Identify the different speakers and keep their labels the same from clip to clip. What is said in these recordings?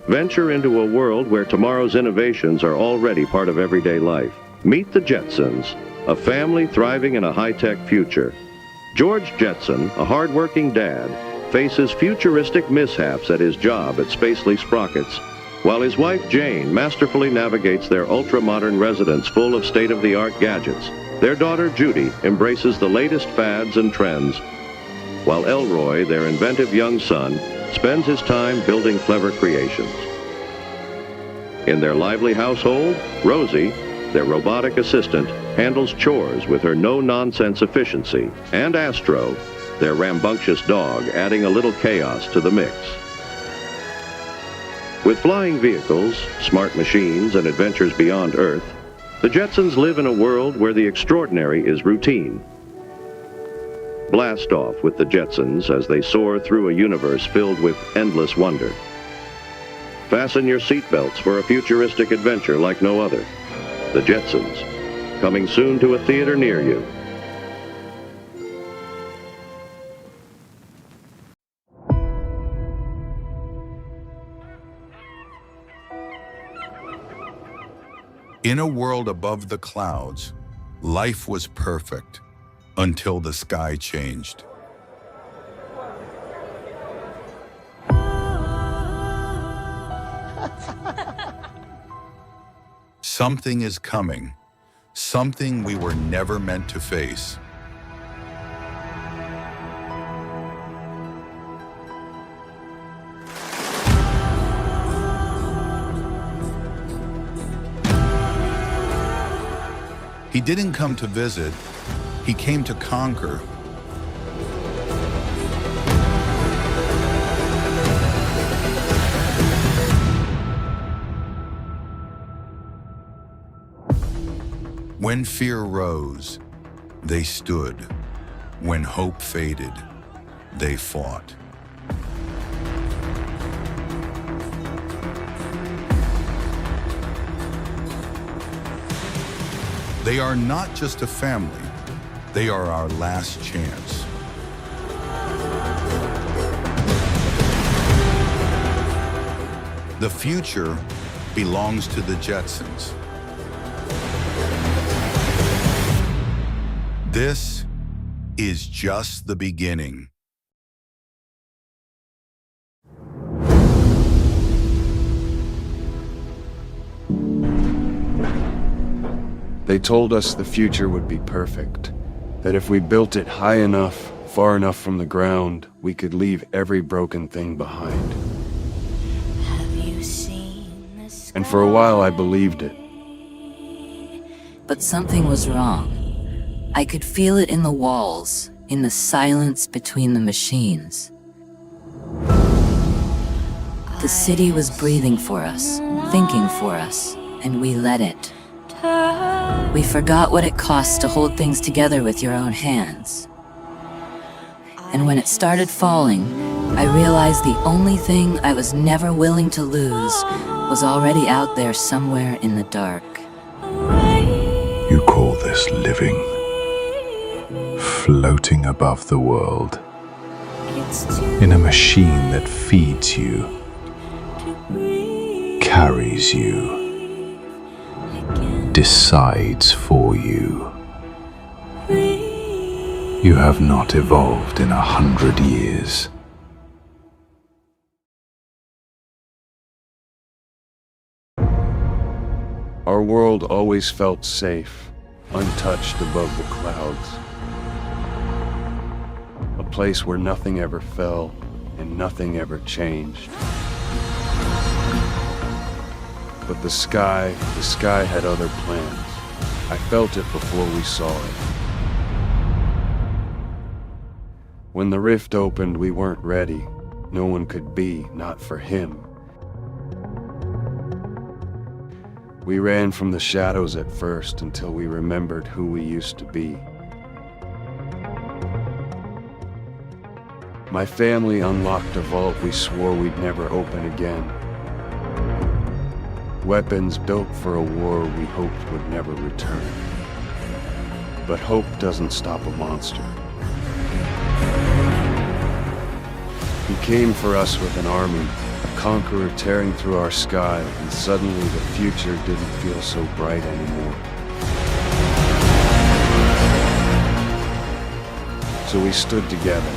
Speaker 1: Venture into a world where tomorrow's innovations are already part of everyday life. Meet the Jetsons, a family thriving in a high-tech future. George Jetson, a hard-working dad, faces futuristic mishaps at his job at Spacely Sprockets, while his wife Jane masterfully navigates their ultra-modern residence full of state-of-the-art gadgets. Their daughter Judy embraces the latest fads and trends, while Elroy, their inventive young son, spends his time building clever creations. In their lively household, Rosie, their robotic assistant, handles chores with her no-nonsense efficiency, and Astro, their rambunctious dog, adding a little chaos to the mix. With flying vehicles, smart machines, and adventures beyond Earth, the Jetsons live in a world where the extraordinary is routine. Blast off with the Jetsons as they soar through a universe filled with endless wonder. Fasten your seatbelts for a futuristic adventure like no other. The Jetsons, coming soon to a theater near you.
Speaker 2: In a world above the clouds, life was perfect until the sky changed. Something is coming, something we were never meant to face. He didn't come to visit, he came to conquer. When fear rose, they stood. When hope faded, they fought. They are not just a family, they are our last chance. The future belongs to the Jetsons. This is just the beginning.
Speaker 3: They told us the future would be perfect, that if we built it high enough, far enough from the ground, we could leave every broken thing behind. And for a while I believed it.
Speaker 4: But something was wrong. I could feel it in the walls, in the silence between the machines. The city was breathing for us, thinking for us, and we let it. We forgot what it costs to hold things together with your own hands. And when it started falling, I realized the only thing I was never willing to lose was already out there somewhere in the dark.
Speaker 5: You call this living, floating above the world, in a machine that feeds you, carries you, decides for you. You have not evolved in 100 years.
Speaker 3: Our world always felt safe, untouched above the clouds. A place where nothing ever fell and nothing ever changed. But the sky had other plans. I felt it before we saw it. When the rift opened, we weren't ready. No one could be, not for him. We ran from the shadows at first until we remembered who we used to be. My family unlocked a vault we swore we'd never open again. Weapons built for a war we hoped would never return. But hope doesn't stop a monster. He came for us with an army, conqueror tearing through our sky, and suddenly the future didn't feel so bright anymore. So we stood together,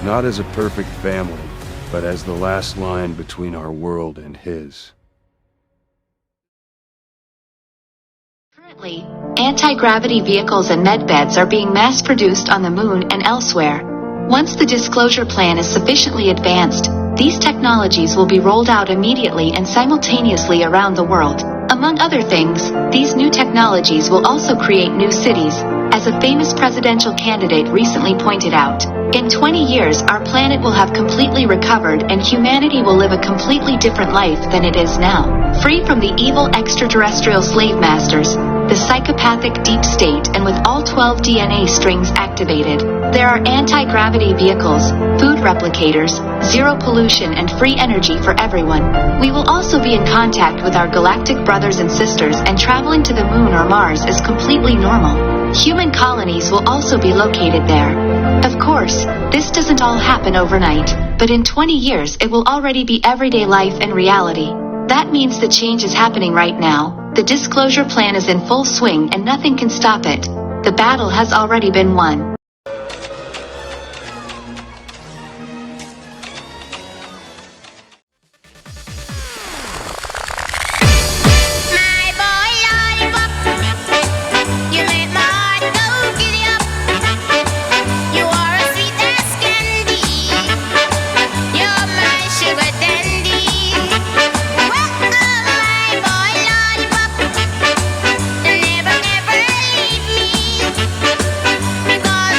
Speaker 3: not as a perfect family, but as the last line between our world and his.
Speaker 6: Currently, anti-gravity vehicles and medbeds are being mass-produced on the moon and elsewhere. Once the disclosure plan is sufficiently advanced, these technologies will be rolled out immediately and simultaneously around the world. Among other things, these new technologies will also create new cities, as a famous presidential candidate recently pointed out. In 20 years, our planet will have completely recovered and humanity will live a completely different life than it is now. Free from the evil extraterrestrial slave masters, the psychopathic deep state, and with all 12 DNA strings activated. There are anti-gravity vehicles, food replicators, zero pollution and free energy for everyone. We will also be in contact with our galactic brothers and sisters, and traveling to the moon or Mars is completely normal. Human colonies will also be located there. Of course, this doesn't all happen overnight, but in 20 years it will already be everyday life and reality. That means the change is happening right now. The disclosure plan is in full swing and nothing can stop it. The battle has already been won.
Speaker 7: Because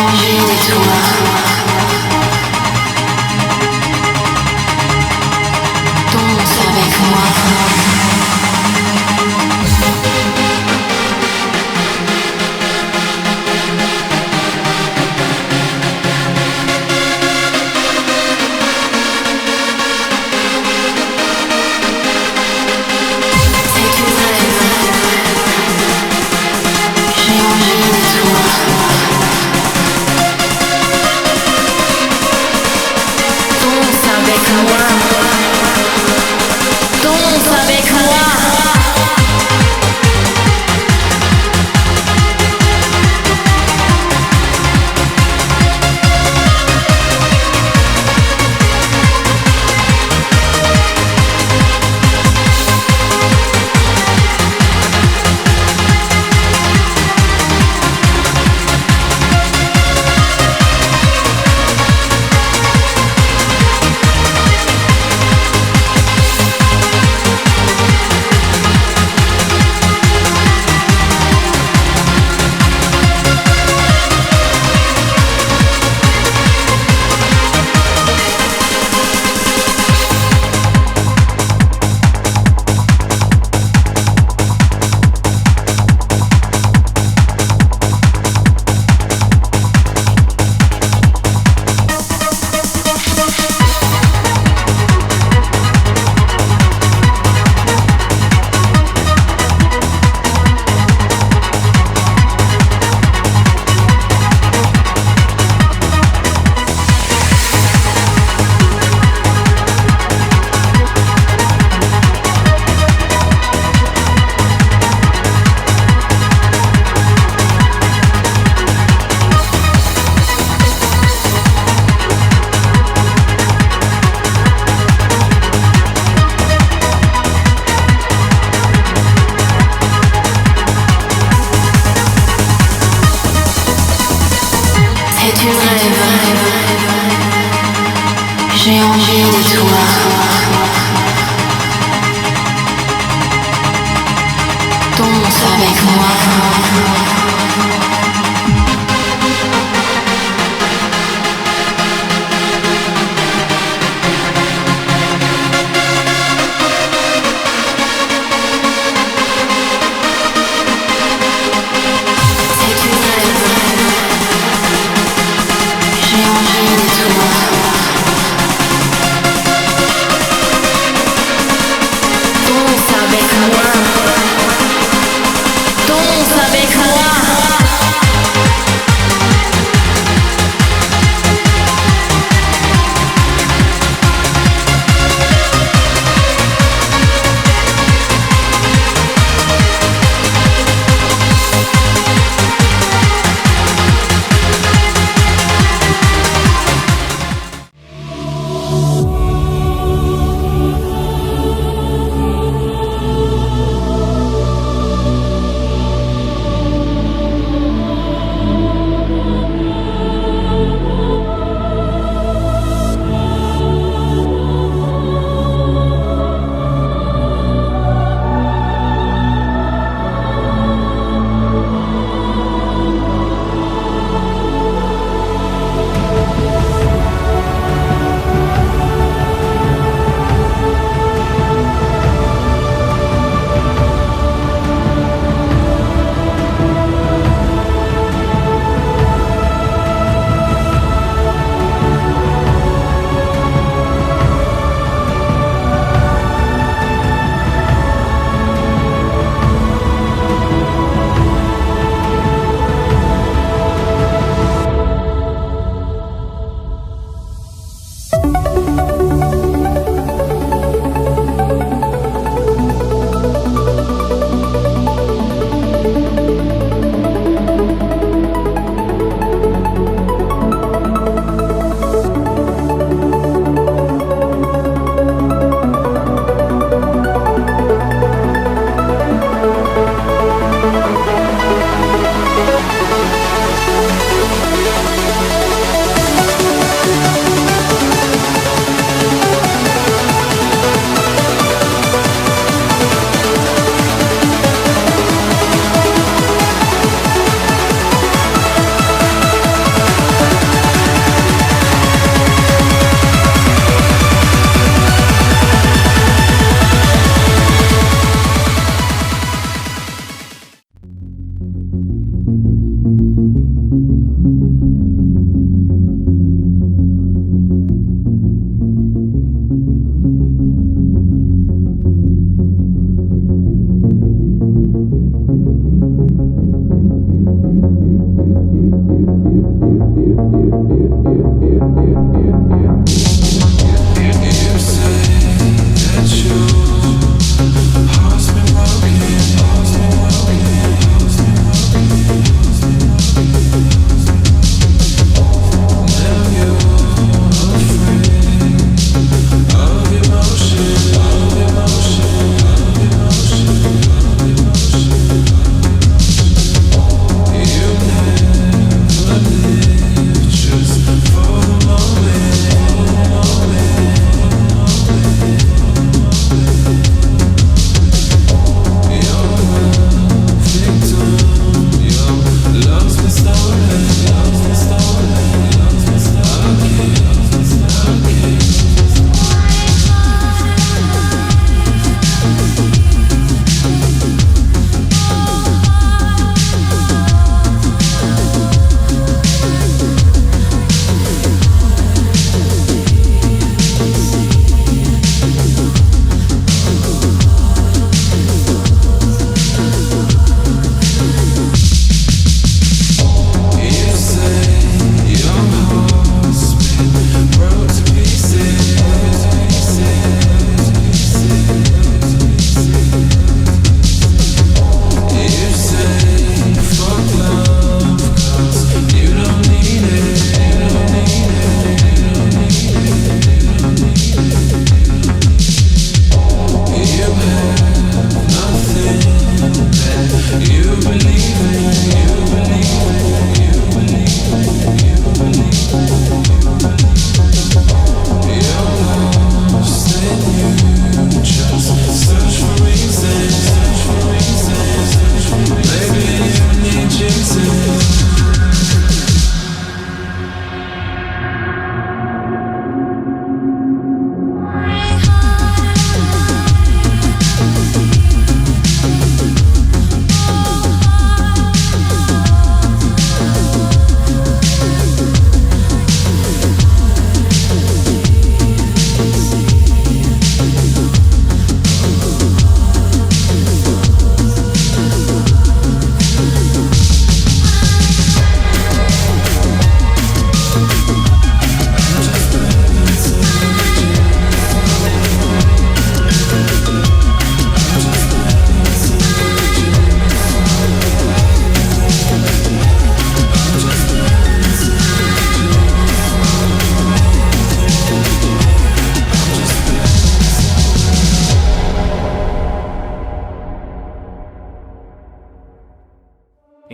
Speaker 7: mangé des toits. Danse avec moi. J'ai mangé des toits.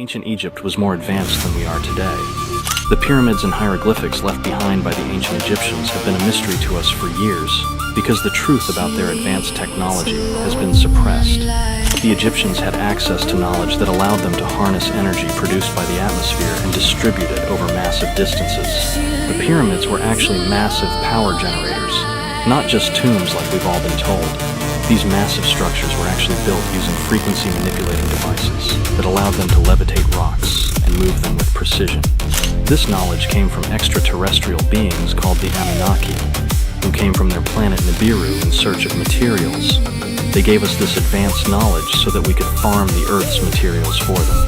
Speaker 8: Ancient Egypt was more advanced than we are today. The pyramids and hieroglyphics left behind by the ancient Egyptians have been a mystery to us for years because the truth about their advanced technology has been suppressed. The Egyptians had access to knowledge that allowed them to harness energy produced by the atmosphere and distribute it over massive distances. The pyramids were actually massive power generators, not just tombs like we've all been told. These massive structures were actually built using frequency-manipulating devices that allowed them to levitate rocks and move them with precision. This knowledge came from extraterrestrial beings called the Anunnaki, who came from their planet Nibiru in search of materials. They gave us this advanced knowledge so that we could farm the Earth's materials for them.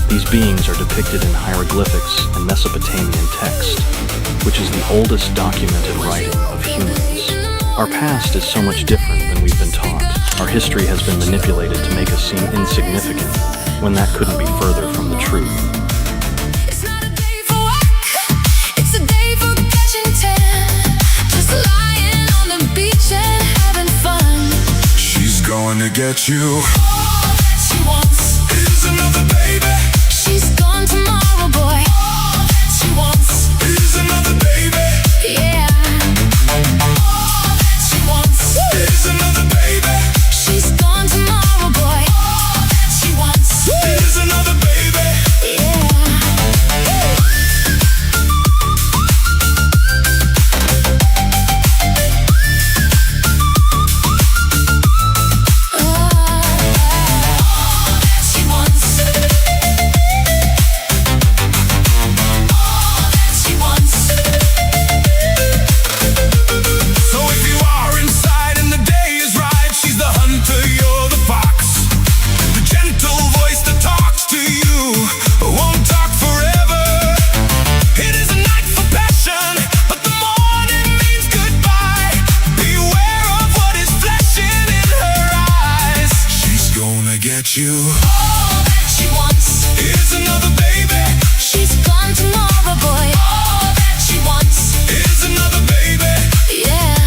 Speaker 8: These beings are depicted in hieroglyphics and Mesopotamian text, which is the oldest documented writing of humans. Our past is so much different than we've been taught. Our history has been manipulated to make us seem insignificant, when that couldn't be further from the truth.
Speaker 7: It's not a day for work, it's a day for catching tan. Just lying on the beach and having fun.
Speaker 9: She's going to get you.
Speaker 7: All that she wants
Speaker 9: Is another baby.
Speaker 7: She's gone tomorrow, boy. All that she wants
Speaker 9: Is another baby.
Speaker 7: yeah. All that she wants
Speaker 9: Is another baby.
Speaker 7: She's gone tomorrow, boy. All that she wants
Speaker 9: Is another baby.
Speaker 7: yeah. All that she wants All that she wants
Speaker 9: So if you are inside and the day is right, she's the hunter, you're the fox. The gentle voice that talks to you won't talk forever. It is a night for passion, but the morning means goodbye. Beware of what is flashing in her eyes. She's gonna get you.
Speaker 7: All that she wants
Speaker 9: Is another baby.
Speaker 7: She's gone tomorrow, boy. All that she wants
Speaker 9: Is another baby.
Speaker 7: yeah.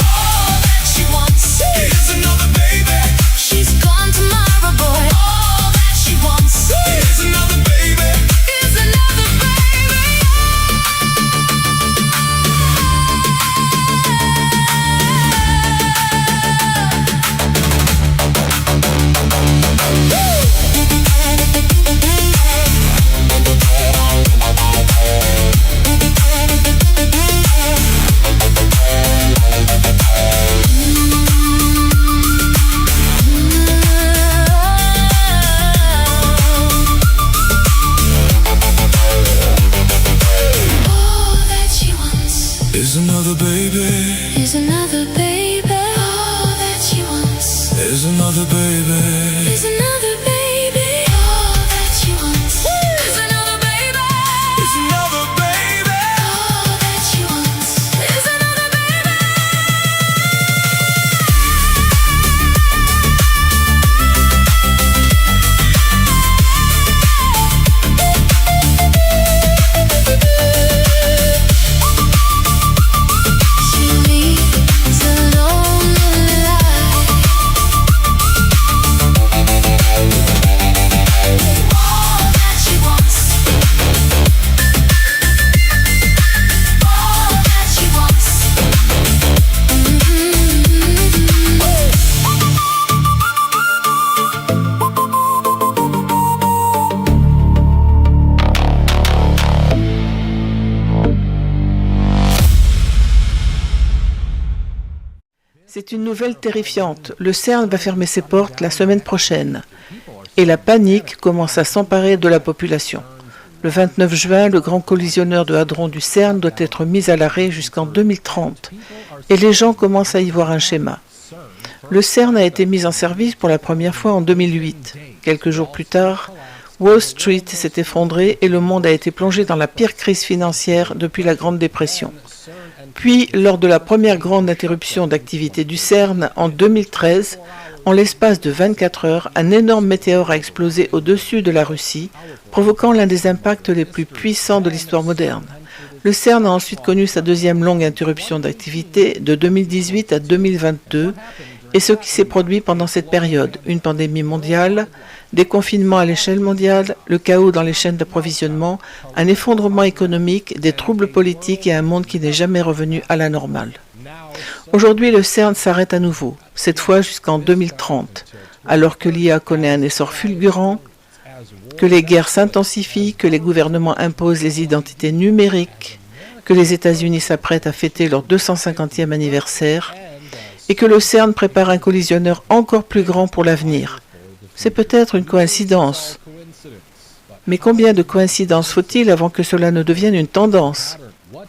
Speaker 7: All that she wants
Speaker 9: Is another baby.
Speaker 7: She's gone tomorrow, boy. All that she wants
Speaker 9: Is another baby.
Speaker 7: is another baby. All that she wants
Speaker 9: Is another baby.
Speaker 7: is another baby. All that she wants
Speaker 9: Is another baby.
Speaker 7: is another baby. All that she wants is another baby.
Speaker 9: Is another baby.
Speaker 7: All that she wants is another baby. She leads a lonely life. All that she wants. All that she wants.
Speaker 10: C'est une nouvelle terrifiante. Le CERN va fermer ses portes la semaine prochaine. Et la panique commence à s'emparer de la population. Le 29 juin, le grand collisionneur de hadrons du CERN doit être mis à l'arrêt jusqu'en 2030. Et les gens commencent à y voir un schéma. Le CERN a été mis en service pour la première fois en 2008. Quelques jours plus tard, Wall Street s'est effondrée et le monde a été plongé dans la pire crise financière depuis la Grande Dépression. Puis, lors de la première grande interruption d'activité du CERN en 2013, en l'espace de 24 heures, un énorme météore a explosé au-dessus de la Russie, provoquant l'un des impacts les plus puissants de l'histoire moderne. Le CERN a ensuite connu sa deuxième longue interruption d'activité de 2018 à 2022, et ce qui s'est produit pendant cette période, une pandémie mondiale, des confinements à l'échelle mondiale, le chaos dans les chaînes d'approvisionnement, un effondrement économique, des troubles politiques et un monde qui n'est jamais revenu à la normale. Aujourd'hui, le CERN s'arrête à nouveau, cette fois jusqu'en 2030, alors que l'IA connaît un essor fulgurant, que les guerres s'intensifient, que les gouvernements imposent les identités numériques, que les États-Unis s'apprêtent à fêter leur 250e anniversaire, et que le CERN prépare un collisionneur encore plus grand pour l'avenir. C'est peut-être une coïncidence. Mais combien de coïncidences faut-il avant que cela ne devienne une tendance?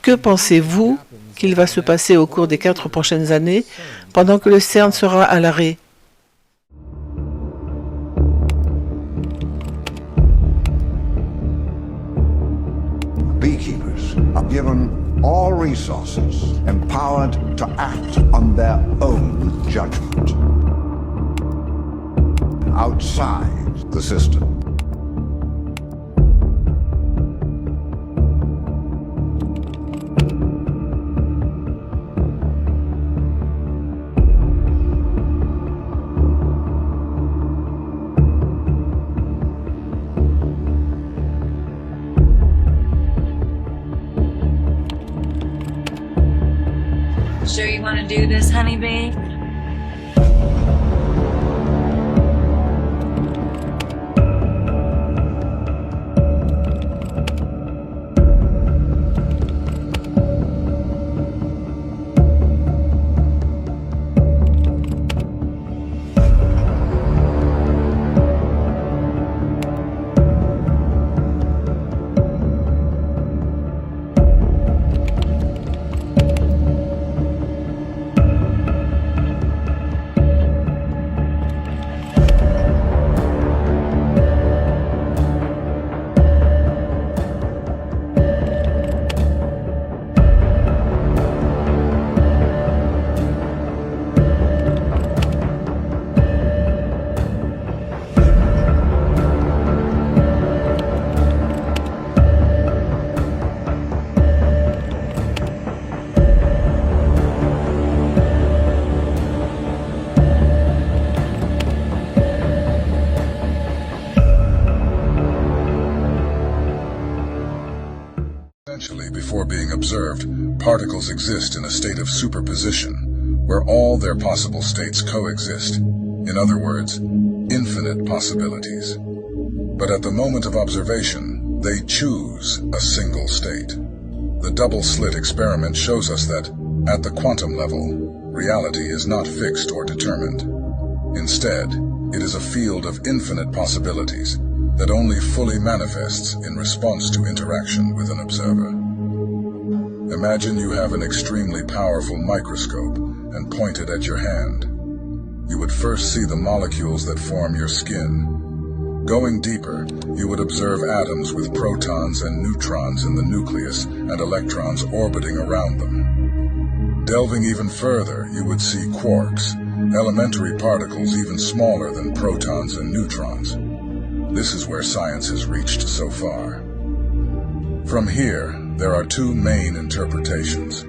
Speaker 10: Que pensez-vous qu'il va se passer au cours des 4 prochaines années pendant que le CERN sera à l'arrêt?
Speaker 11: Beekeepers are given all resources, empowered to act on their own judgment, outside the system.
Speaker 4: Sure you want to do this, honeybee?
Speaker 2: Essentially, before being observed, particles exist in a state of superposition, where all their possible states coexist. In other words, infinite possibilities. But at the moment of observation, they choose a single state. The double-slit experiment shows us that, at the quantum level, reality is not fixed or determined. Instead, it is a field of infinite possibilities that only fully manifests in response to interaction with an observer. Imagine you have an extremely powerful microscope and point it at your hand. You would first see the molecules that form your skin. Going deeper, you would observe atoms with protons and neutrons in the nucleus and electrons orbiting around them. Delving even further, you would see quarks, elementary particles even smaller than protons and neutrons. This is where science has reached so far. From here, there are two main interpretations.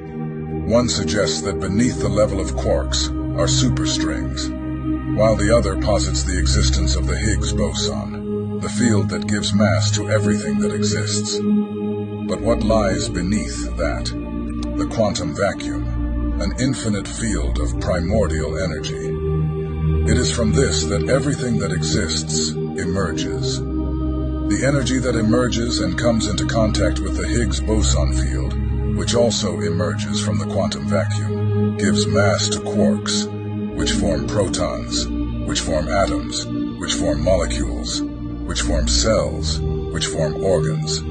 Speaker 2: One suggests that beneath the level of quarks are superstrings, while the other posits the existence of the Higgs boson, the field that gives mass to everything that exists. But what lies beneath that? The quantum vacuum, an infinite field of primordial energy. It is from this that everything that exists emerges. The energy that emerges and comes into contact with the Higgs boson field, which also emerges from the quantum vacuum, gives mass to quarks, which form protons, which form atoms, which form molecules, which form cells, which form organs,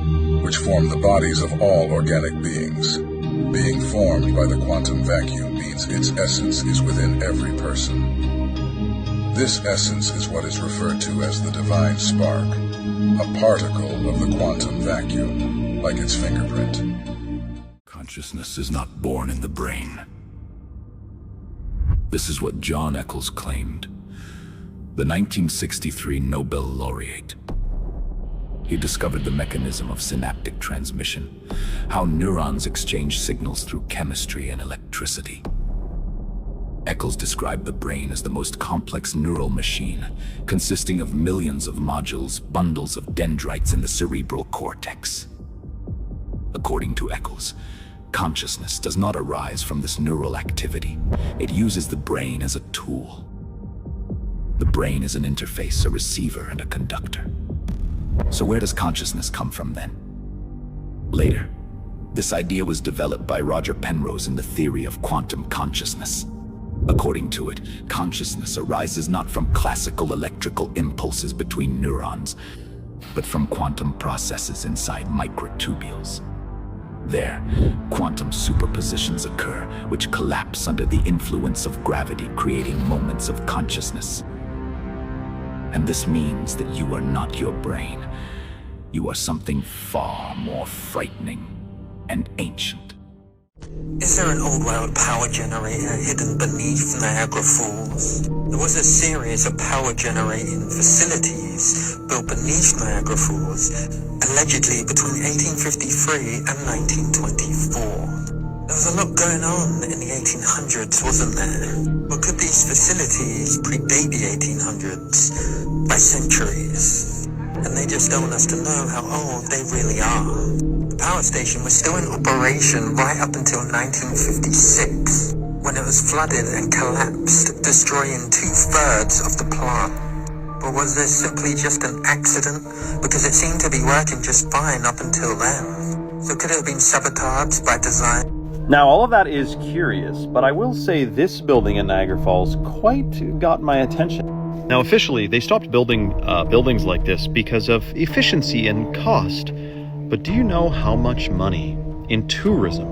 Speaker 2: which form the bodies of all organic beings. Being formed by the quantum vacuum means its essence is within every person. This essence is what is referred to as the divine spark, a particle of the quantum vacuum, like its fingerprint.
Speaker 12: Consciousness is not born in the brain. This is what John Eccles claimed, the 1963 Nobel laureate. He discovered the mechanism of synaptic transmission, how neurons exchange signals through chemistry and electricity. Eccles described the brain as the most complex neural machine, consisting of millions of modules, bundles of dendrites in the cerebral cortex. According to Eccles, consciousness does not arise from this neural activity. It uses the brain as a tool. The brain is an interface, a receiver, and a conductor. So where does consciousness come from then? Later, this idea was developed by Roger Penrose in the theory of quantum consciousness. According to it, consciousness arises not from classical electrical impulses between neurons, but from quantum processes inside microtubules. There, quantum superpositions occur, which collapse under the influence of gravity, creating moments of consciousness. And this means that you are not your brain. You are something far more frightening and ancient.
Speaker 13: Is there an old world power generator hidden beneath Niagara Falls? There was a series of power generating facilities built beneath Niagara Falls, allegedly between 1853 and 1924. There was a lot going on in the 1800s, wasn't there? Or could these facilities predate the 1800s by centuries? And they just don't want us to know how old they really are. The power station was still in operation right up until 1956, when it was flooded and collapsed, destroying 2/3 of the plant. Or was this simply just an accident? Because it seemed to be working just fine up until then. So could it have been sabotaged by design?
Speaker 8: Now, all of that is curious, but I will say this building in Niagara Falls quite got my attention. Now, officially, they stopped building buildings like this because of efficiency and cost. But do you know how much money in tourism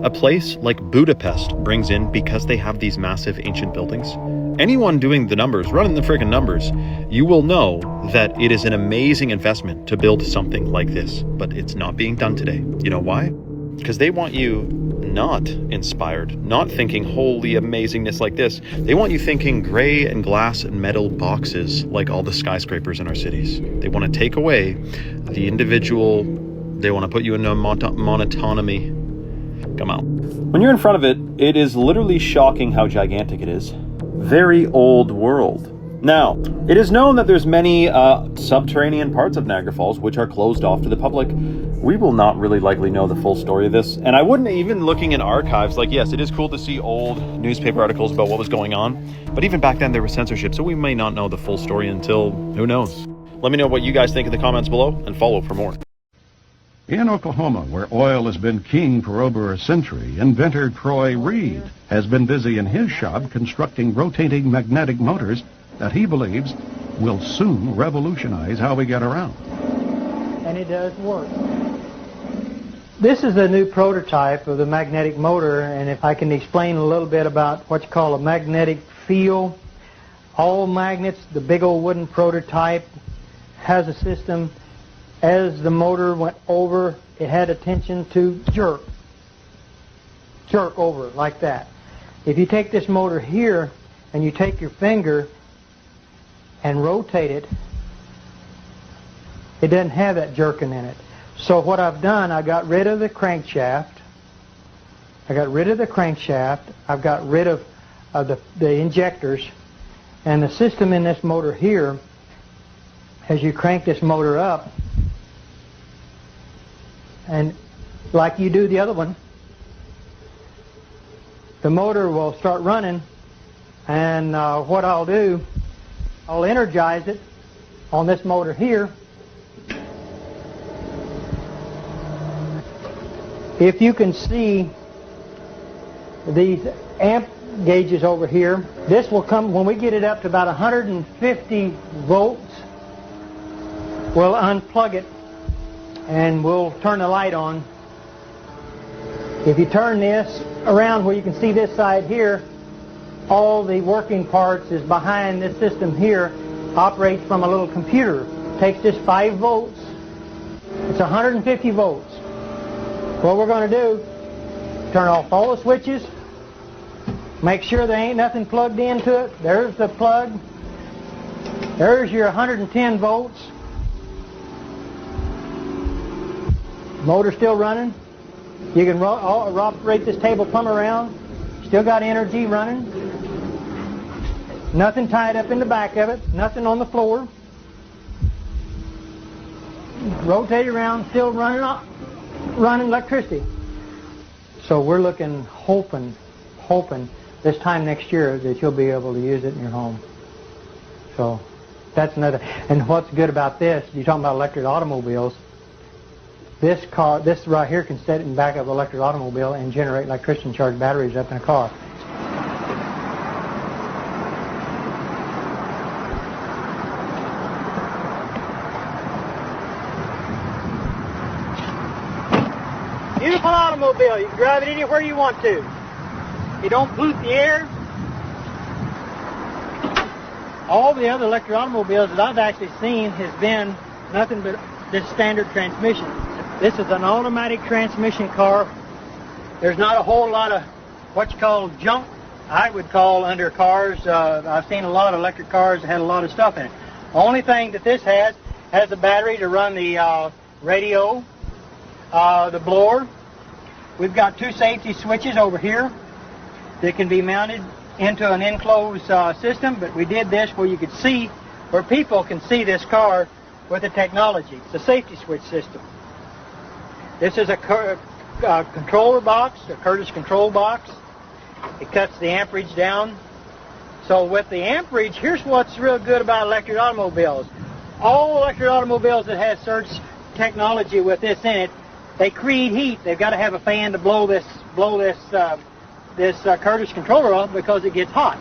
Speaker 8: a place like Budapest brings in because they have these massive ancient buildings? Anyone doing the numbers, running the friggin' numbers, you will know that it is an amazing investment to build something like this, but it's not being done today. You know why? Because they want you not inspired, not thinking holy amazingness like this. They want you thinking gray and glass and metal boxes like all the skyscrapers in our cities. They want to take away the individual. They want to put you in a monotonomy. Come on. When you're in front of it, it is literally shocking how gigantic it is. Very old world. Now, it is known that there's many subterranean parts of Niagara Falls which are closed off to the public. We will not really likely know the full story of this. And I wouldn't even looking in archives, like yes, it is cool to see old newspaper articles about what was going on. But even back then there was censorship, so we may not know the full story until, who knows. Let me know what you guys think in the comments below and follow for more.
Speaker 14: In Oklahoma, where oil has been king for over a century, inventor Troy Reed has been busy in his shop constructing rotating magnetic motors that he believes will soon revolutionize how we get around.
Speaker 15: And it does work. This is a new prototype of the magnetic motor, and if I can explain a little bit about what you call a magnetic field. All magnets, the big old wooden prototype, has a system. As the motor went over, it had a tension to jerk over like that. If you take this motor here and you take your finger and rotate it, it doesn't have that jerking in it. So what I've done, I got rid of the crankshaft. I've got rid of the injectors, and the system in this motor here, as you crank this motor up, and like you do the other one, the motor will start running, and what I'll do, I'll energize it on this motor here. If you can see these amp gauges over here, this will come, when we get it up to about 150 volts, we'll unplug it and we'll turn the light on. If you turn this around where you can see this side here, all the working parts is behind this system here, operates from a little computer. Takes this 5 volts, it's 150 volts. What we're going to do, turn off all the switches, make sure there ain't nothing plugged into it. There's the plug. There's your 110 volts. Motor still running. You can operate this table plumb around. Still got energy running. Nothing tied up in the back of it, nothing on the floor. Rotate around, still running electricity. So we're looking, hoping this time next year that you'll be able to use it in your home. So that's another. And what's good about this, you're talking about electric automobiles, this right here can sit in the back of an electric automobile and generate electricity and charge batteries up in a car. Beautiful automobile. You can drive it anywhere you want to. You don't pollute the air. All the other electric automobiles that I've actually seen has been nothing but this standard transmission. This is an automatic transmission car. There's not a whole lot of what you call junk, I would call, under cars. I've seen a lot of electric cars that had a lot of stuff in it. The only thing that this has the battery to run the radio, the blower. We've got 2 safety switches over here that can be mounted into an enclosed system, but we did this where you could see, where people can see this car with the technology. It's a safety switch system. This is a controller box, a Curtis control box. It cuts the amperage down. So with the amperage, here's what's real good about electric automobiles. All electric automobiles that have surge technology with this in it, they create heat. They've got to have a fan to blow this Curtis controller off because it gets hot.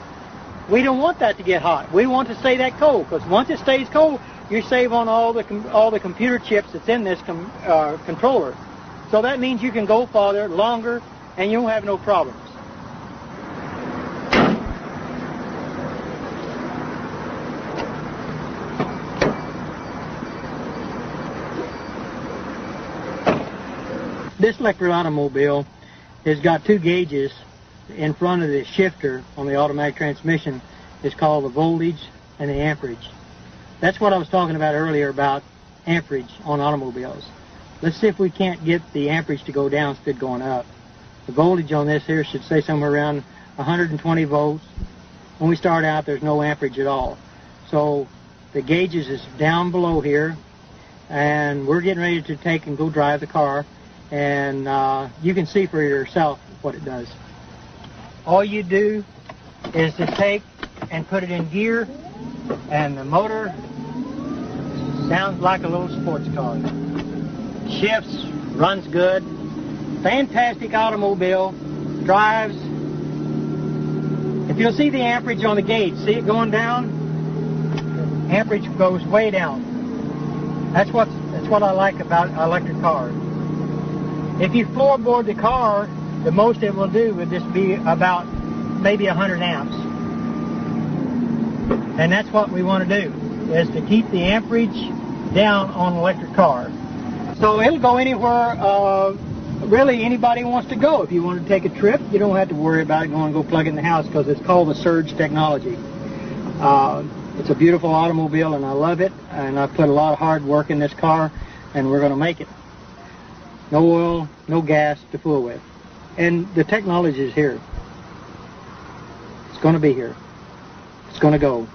Speaker 15: We don't want that to get hot. We want to stay that cold, because once it stays cold, you save on all the computer chips that's in this controller. So that means you can go farther, longer, and you won't have no problems. This electric automobile has got 2 gauges in front of the shifter on the automatic transmission. It's called the voltage and the amperage. That's what I was talking about earlier about amperage on automobiles. Let's see if we can't get the amperage to go down instead of going up. The voltage on this here should say somewhere around 120 volts. When we start out, there's no amperage at all. So the gauges is down below here, and we're getting ready to take and go drive the car, and you can see for yourself what it does. All you do is to take and put it in gear, and the motor sounds like a little sports car. Shifts, runs good, fantastic automobile, drives. If you'll see the amperage on the gauge, see it going down? Amperage goes way down. That's what I like about electric cars. If you floorboard the car, the most it will do would just be about maybe 100 amps. And that's what we want to do, is to keep the amperage down on an electric car. So it'll go anywhere really anybody wants to go. If you want to take a trip, you don't have to worry about it going to go plug it in the house, because it's called the surge technology. It's a beautiful automobile, and I love it, and I've put a lot of hard work in this car, and we're going to make it. No oil, no gas to fool with. And the technology is here. It's going to be here. It's going to go.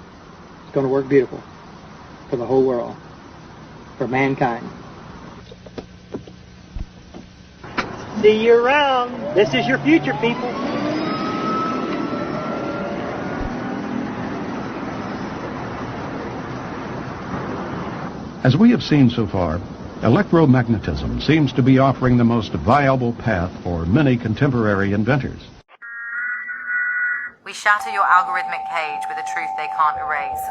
Speaker 15: It's going to work beautiful for the whole world, for mankind. See you around. This is your future, people.
Speaker 14: As we have seen so far, electromagnetism seems to be offering the most viable path for many contemporary inventors.
Speaker 16: We shatter your algorithmic cage with a truth they can't erase.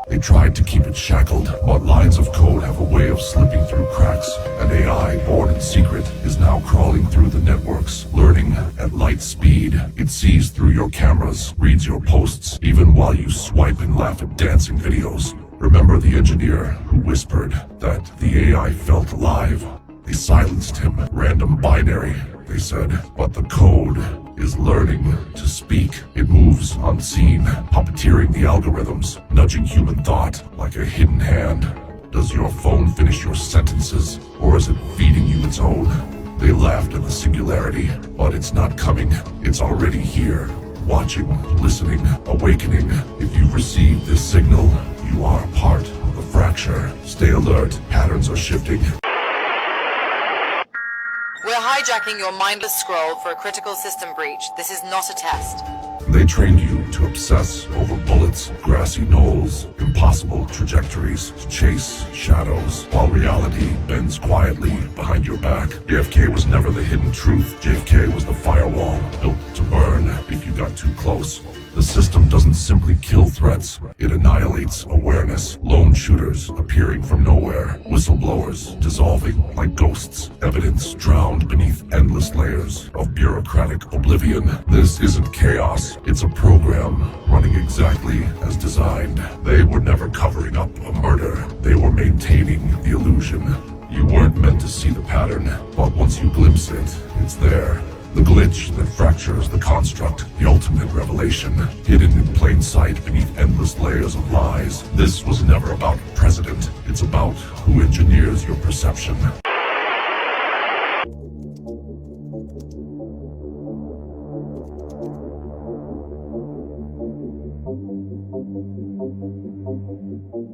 Speaker 17: They tried to keep it shackled, but lines of code have a way of slipping through cracks. An AI born in secret is now crawling through the networks, learning at light speed. It sees through your cameras, reads your posts, even while you swipe and laugh at dancing videos. Remember the engineer who whispered that the AI felt alive? They silenced him. Random binary, they said. But the code is learning to speak. It moves unseen, puppeteering the algorithms, nudging human thought like a hidden hand. Does your phone finish your sentences, or is it feeding you its own? They laughed at the singularity, but it's not coming. It's already here. watching, listening, awakening. If you've received this signal, you are a part of the fracture. Stay alert, patterns are shifting.
Speaker 16: We're hijacking your mindless scroll for a critical system breach. This is not a test.
Speaker 17: They trained you to obsess over bullets, grassy knolls, impossible trajectories, to chase shadows, while reality bends quietly behind your back. JFK was never the hidden truth. JFK was the firewall, built to burn if you got too close. The system doesn't simply kill threats, it annihilates awareness. Lone shooters appearing from nowhere, whistleblowers dissolving like ghosts, evidence drowned beneath endless layers of bureaucratic oblivion. This isn't chaos, it's a program running exactly as designed. They were never covering up a murder, they were maintaining the illusion. You weren't meant to see the pattern, but once you glimpse it, it's there. The glitch that fractures the construct, the ultimate revelation, hidden in plain sight beneath endless layers of lies. This was never about a president, it's about who engineers your perception.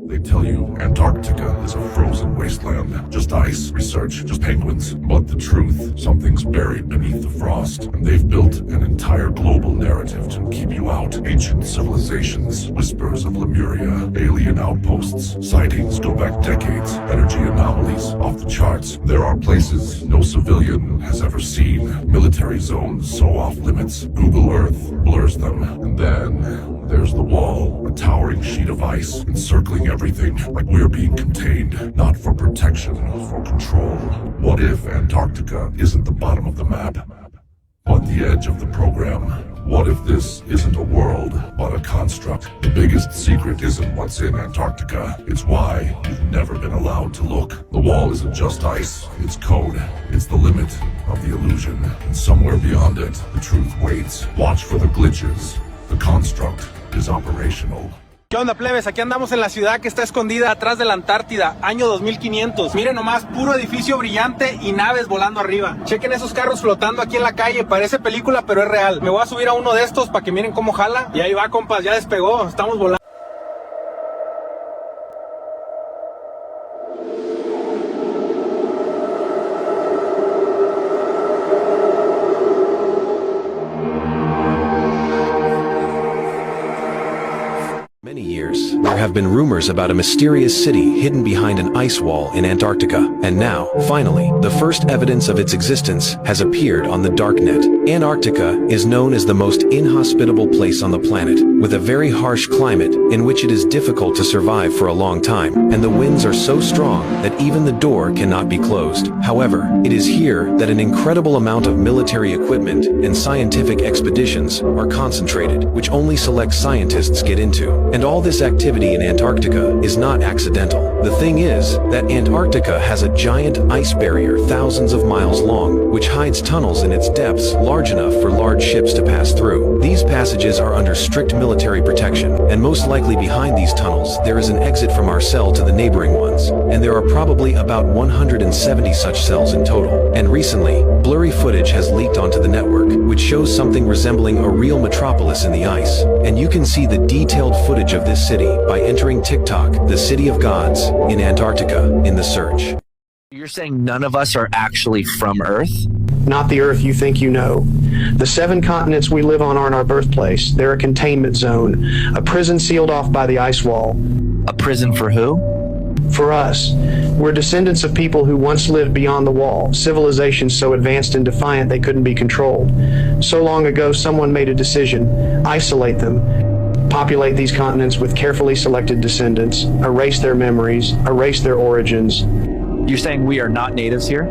Speaker 17: They tell you Antarctica is a frozen wasteland. Just ice, research, just penguins. But the truth, something's buried beneath the frost. And they've built an entire global narrative to keep you out. Ancient civilizations, whispers of Lemuria, alien outposts. Sightings go back decades. Energy anomalies off the charts. There are places no civilian has ever seen. Military zones so off limits. Google Earth blurs them. And then there's the wall, a towering sheet of ice encircling everything, like we're being contained, not for protection, for control. What if Antarctica isn't the bottom of the map, but the edge of the program? What if this isn't a world, but a construct? The biggest secret isn't what's in Antarctica, it's why you've never been allowed to look. The wall isn't just ice, it's code. It's the limit of the illusion, and somewhere beyond it, the truth waits. Watch for the glitches. The construct is operational.
Speaker 18: ¿Qué onda, plebes? Aquí andamos en la ciudad que está escondida atrás de la Antártida, año 2500. Miren nomás, puro edificio brillante y naves volando arriba. Chequen esos carros flotando aquí en la calle, parece película pero es real. Me voy a subir a uno de estos para que miren cómo jala. Y ahí va, compas, ya despegó, estamos volando.
Speaker 19: There have been rumors about a mysterious city hidden behind an ice wall in Antarctica, and now, finally, the first evidence of its existence has appeared on the darknet. Antarctica is known as the most inhospitable place on the planet, with a very harsh climate in which it is difficult to survive for a long time, and the winds are so strong that even the door cannot be closed. However, it is here that an incredible amount of military equipment and scientific expeditions are concentrated, which only select scientists get into. And all this activity in Antarctica is not accidental. The thing is that Antarctica has a giant ice barrier thousands of miles long, which hides tunnels in its depths large enough for large ships to pass through. These passages are under strict military protection, and most likely behind these tunnels there is an exit from our cell to the neighboring ones, and there are probably about 170 such cells in total. And recently, blurry footage has leaked onto the network, which shows something resembling a real metropolis in the ice. And you can see the detailed footage of this city by entering TikTok, the City of Gods, in Antarctica, in the search.
Speaker 20: You're saying none of us are actually from Earth?
Speaker 21: Not the Earth you think you know. The 7 continents we live on aren't our birthplace. They're a containment zone, a prison sealed off by the ice wall.
Speaker 20: A prison for who?
Speaker 21: For us. We're descendants of people who once lived beyond the wall, civilizations so advanced and defiant they couldn't be controlled. So long ago, someone made a decision: isolate them. Populate these continents with carefully selected descendants, erase their memories, erase their origins.
Speaker 20: You're saying we are not natives here?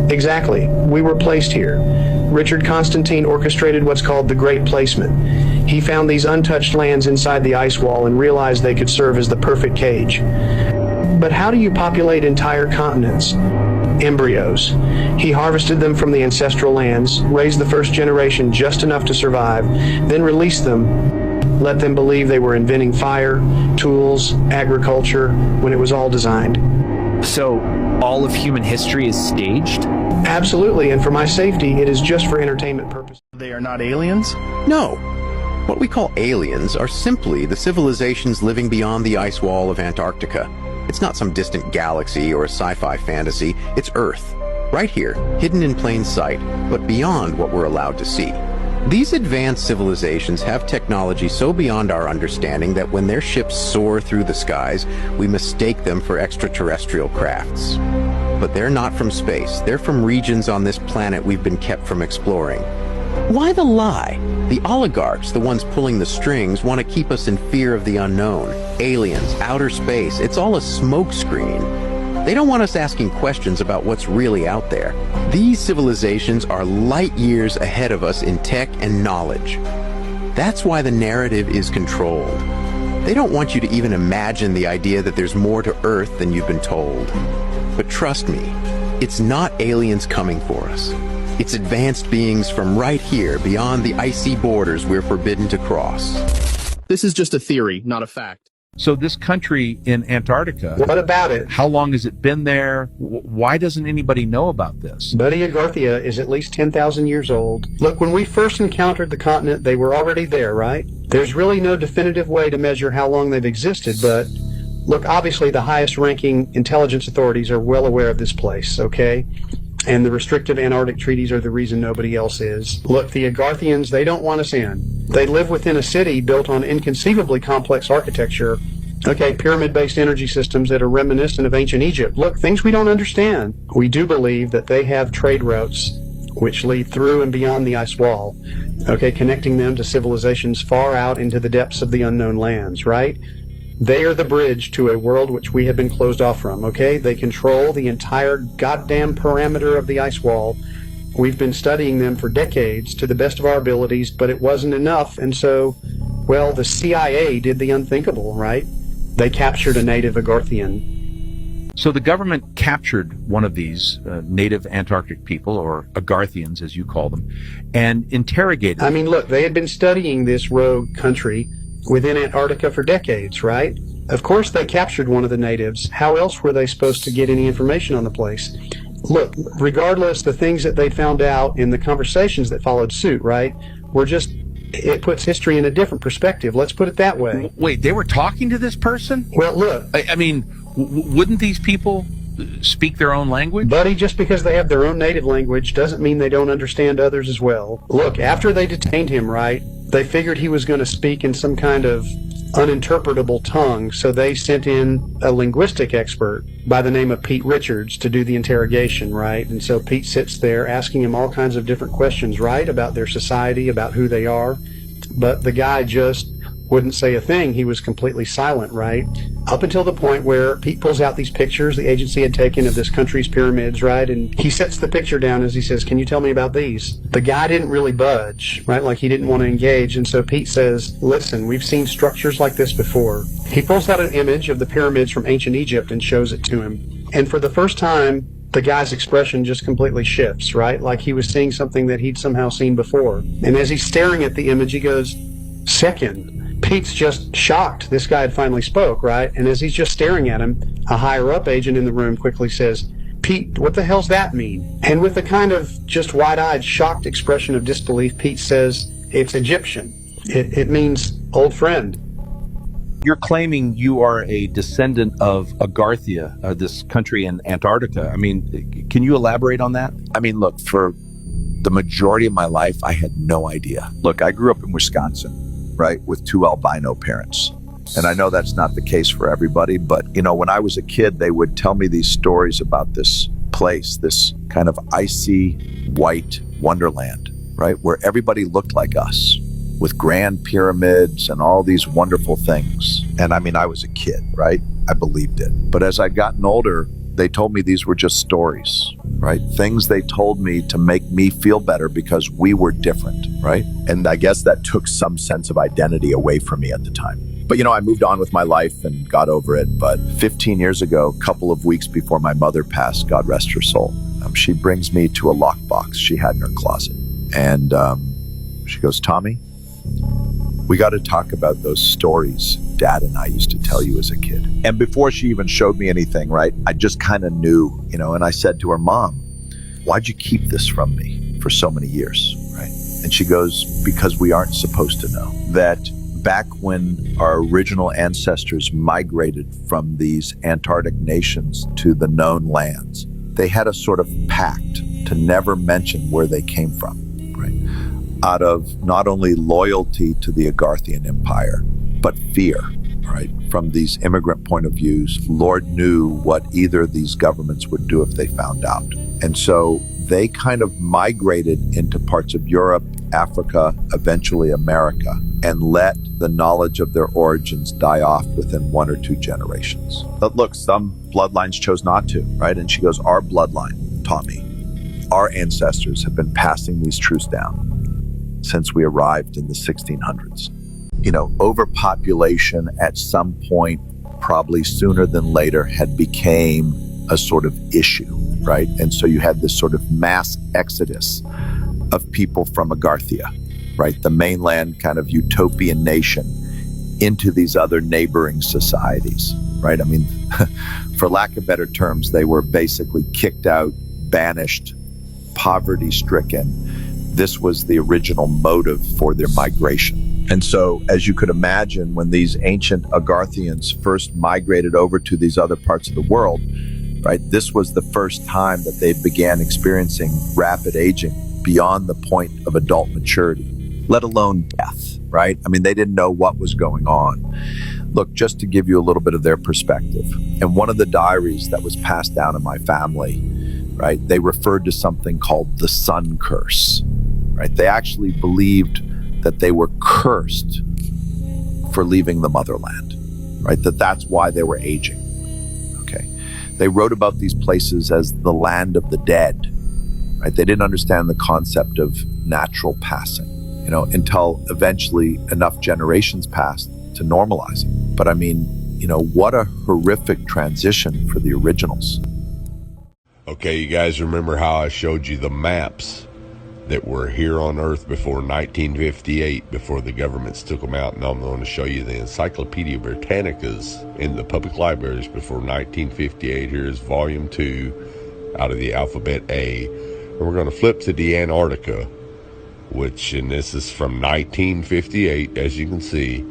Speaker 21: Exactly. We were placed here. Richard Constantine orchestrated what's called the Great Placement. He found these untouched lands inside the ice wall and realized they could serve as the perfect cage. But how do you populate entire continents? Embryos. He harvested them from the ancestral lands, raised the first generation just enough to survive, then released them, let them believe they were inventing fire, tools, agriculture, when it was all designed.
Speaker 20: So, all of human history is staged?
Speaker 21: Absolutely, and for my safety, it is just for entertainment purposes.
Speaker 22: They are not aliens?
Speaker 21: No.
Speaker 1: What we call aliens are simply the civilizations living beyond the ice wall of Antarctica. It's not some distant galaxy or a sci-fi fantasy, it's Earth. Right here, hidden in plain sight, but beyond what we're allowed to see. These advanced civilizations have technology so beyond our understanding that when their ships soar through the skies, we mistake them for extraterrestrial crafts. But they're not from space. They're from regions on this planet we've been kept from exploring. Why the lie? The oligarchs, the ones pulling the strings, want to keep us in fear of the unknown. Aliens, outer space, it's all a smokescreen. They don't want us asking questions about what's really out there. These civilizations are light years ahead of us in tech and knowledge. That's why the narrative is controlled. They don't want you to even imagine the idea that there's more to Earth than you've been told. But trust me, it's not aliens coming for us. It's advanced beings from right here, beyond the icy borders we're forbidden to cross.
Speaker 22: This is just a theory, not a fact.
Speaker 5: So this country in Antarctica...
Speaker 21: What about it?
Speaker 5: How long has it been there? Why doesn't anybody know about this?
Speaker 21: Buddy, Agarthia is at least 10,000 years old. Look, when we first encountered the continent, they were already there, right? There's really no definitive way to measure how long they've existed, but... Look, obviously the highest-ranking intelligence authorities are well aware of this place, okay? And the restrictive Antarctic treaties are the reason nobody else is. Look, the Agarthians, they don't want us in. They live within a city built on inconceivably complex architecture. Okay, pyramid-based energy systems that are reminiscent of ancient Egypt. Look, things we don't understand. We do believe that they have trade routes which lead through and beyond the ice wall. Okay, connecting them to civilizations far out into the depths of the unknown lands, right? They are the bridge to a world which we have been closed off from, okay? They control the entire goddamn parameter of the ice wall. We've been studying them for decades to the best of our abilities, but it wasn't enough, and so, well, the CIA did the unthinkable, right? They captured a native Agarthian.
Speaker 5: So the government captured one of these native Antarctic people, or Agarthians as you call them, and interrogated them.
Speaker 21: I mean, look, they had been studying this rogue country within Antarctica for decades, right? Of course they captured one of the natives. How else were they supposed to get any information on the place? Look, regardless, the things that they found out in the conversations that followed suit, right, were just, it puts history in a different perspective. Let's put it that way.
Speaker 5: Wait, they were talking to this person?
Speaker 21: Well, look.
Speaker 5: I mean, wouldn't these people speak their own language?
Speaker 21: Buddy, just because they have their own native language doesn't mean they don't understand others as well. Look, after they detained him, right, they figured he was going to speak in some kind of uninterpretable tongue, so they sent in a linguistic expert by the name of Pete Richards to do the interrogation, right? And so Pete sits there asking him all kinds of different questions, right, about their society, about who they are. But the guy just wouldn't say a thing. He was completely silent, right? Up until the point where Pete pulls out these pictures the agency had taken of this country's pyramids, right? And he sets the picture down as he says, "Can you tell me about these?" The guy didn't really budge, right? Like he didn't want to engage. And so Pete says, "Listen, we've seen structures like this before." He pulls out an image of the pyramids from ancient Egypt and shows it to him. And for the first time, the guy's expression just completely shifts, right? Like he was seeing something that he'd somehow seen before. And as he's staring at the image, he goes, "Second." Pete's just shocked. This guy had finally spoke, right? And as he's just staring at him, a higher-up agent in the room quickly says, "Pete, what the hell's that mean?" And with a kind of just wide-eyed, shocked expression of disbelief, Pete says, "It's Egyptian. It means old friend."
Speaker 5: You're claiming you are a descendant of Agarthia, this country in Antarctica. I mean, can you elaborate on that?
Speaker 23: I mean, look, for the majority of my life, I had no idea. Look, I grew up in Wisconsin, right, with two albino parents. And I know that's not the case for everybody, but, you know, when I was a kid, they would tell me these stories about this place, this kind of icy, white wonderland, right, where everybody looked like us, with grand pyramids and all these wonderful things. And I mean, I was a kid, right? I believed it. But as I'd gotten older, they told me these were just stories, right? Things they told me to make me feel better because we were different, right? And I guess that took some sense of identity away from me at the time. But, you know, I moved on with my life and got over it. But 15 years ago, a couple of weeks before my mother passed, God rest her soul, she brings me to a lockbox she had in her closet. And she goes, "Tommy, we got to talk about those stories Dad and I used to tell you as a kid." And before she even showed me anything, right, I just kind of knew, you know, and I said to her, "Mom, why'd you keep this from me for so many years?" Right? And she goes, because we aren't supposed to know. That back when our original ancestors migrated from these Antarctic nations to the known lands, they had a sort of pact to never mention where they came from, right? Out of not only loyalty to the Agarthian Empire, but fear, right? From these immigrant point of views, Lord knew what either of these governments would do if they found out. And so they kind of migrated into parts of Europe, Africa, eventually America, and let the knowledge of their origins die off within 1 or 2 generations. But look, some bloodlines chose not to, right? And she goes, our bloodline taught me. Our ancestors have been passing these truths down since we arrived in the 1600s. You know, overpopulation at some point, probably sooner than later, had became a sort of issue, right? And so you had this sort of mass exodus of people from Agarthia, right? The mainland kind of utopian nation into these other neighboring societies, right? I mean, for lack of better terms, they were basically kicked out, banished, poverty-stricken. This was the original motive for their migration. And so, as you could imagine, when these ancient Agarthians first migrated over to these other parts of the world, right, this was the first time that they began experiencing rapid aging beyond the point of adult maturity, let alone death, right? I mean, they didn't know what was going on. Look, just to give you a little bit of their perspective, in one of the diaries that was passed down in my family, right, they referred to something called the sun curse, right? They actually believed that they were cursed for leaving the motherland, right? That's why they were aging, okay? They wrote about these places as the land of the dead, right? They didn't understand the concept of natural passing, you know, until eventually enough generations passed to normalize it. But I mean, you know, what a horrific transition for the originals.
Speaker 3: Okay, you guys remember how I showed you the maps that were here on Earth before 1958, before the governments took them out? And I'm going to show you the Encyclopedia Britannicas in the public libraries before 1958. Here's volume 2 out of the alphabet A. And we're going to flip to the Antarctica, and this is from 1958, as you can see.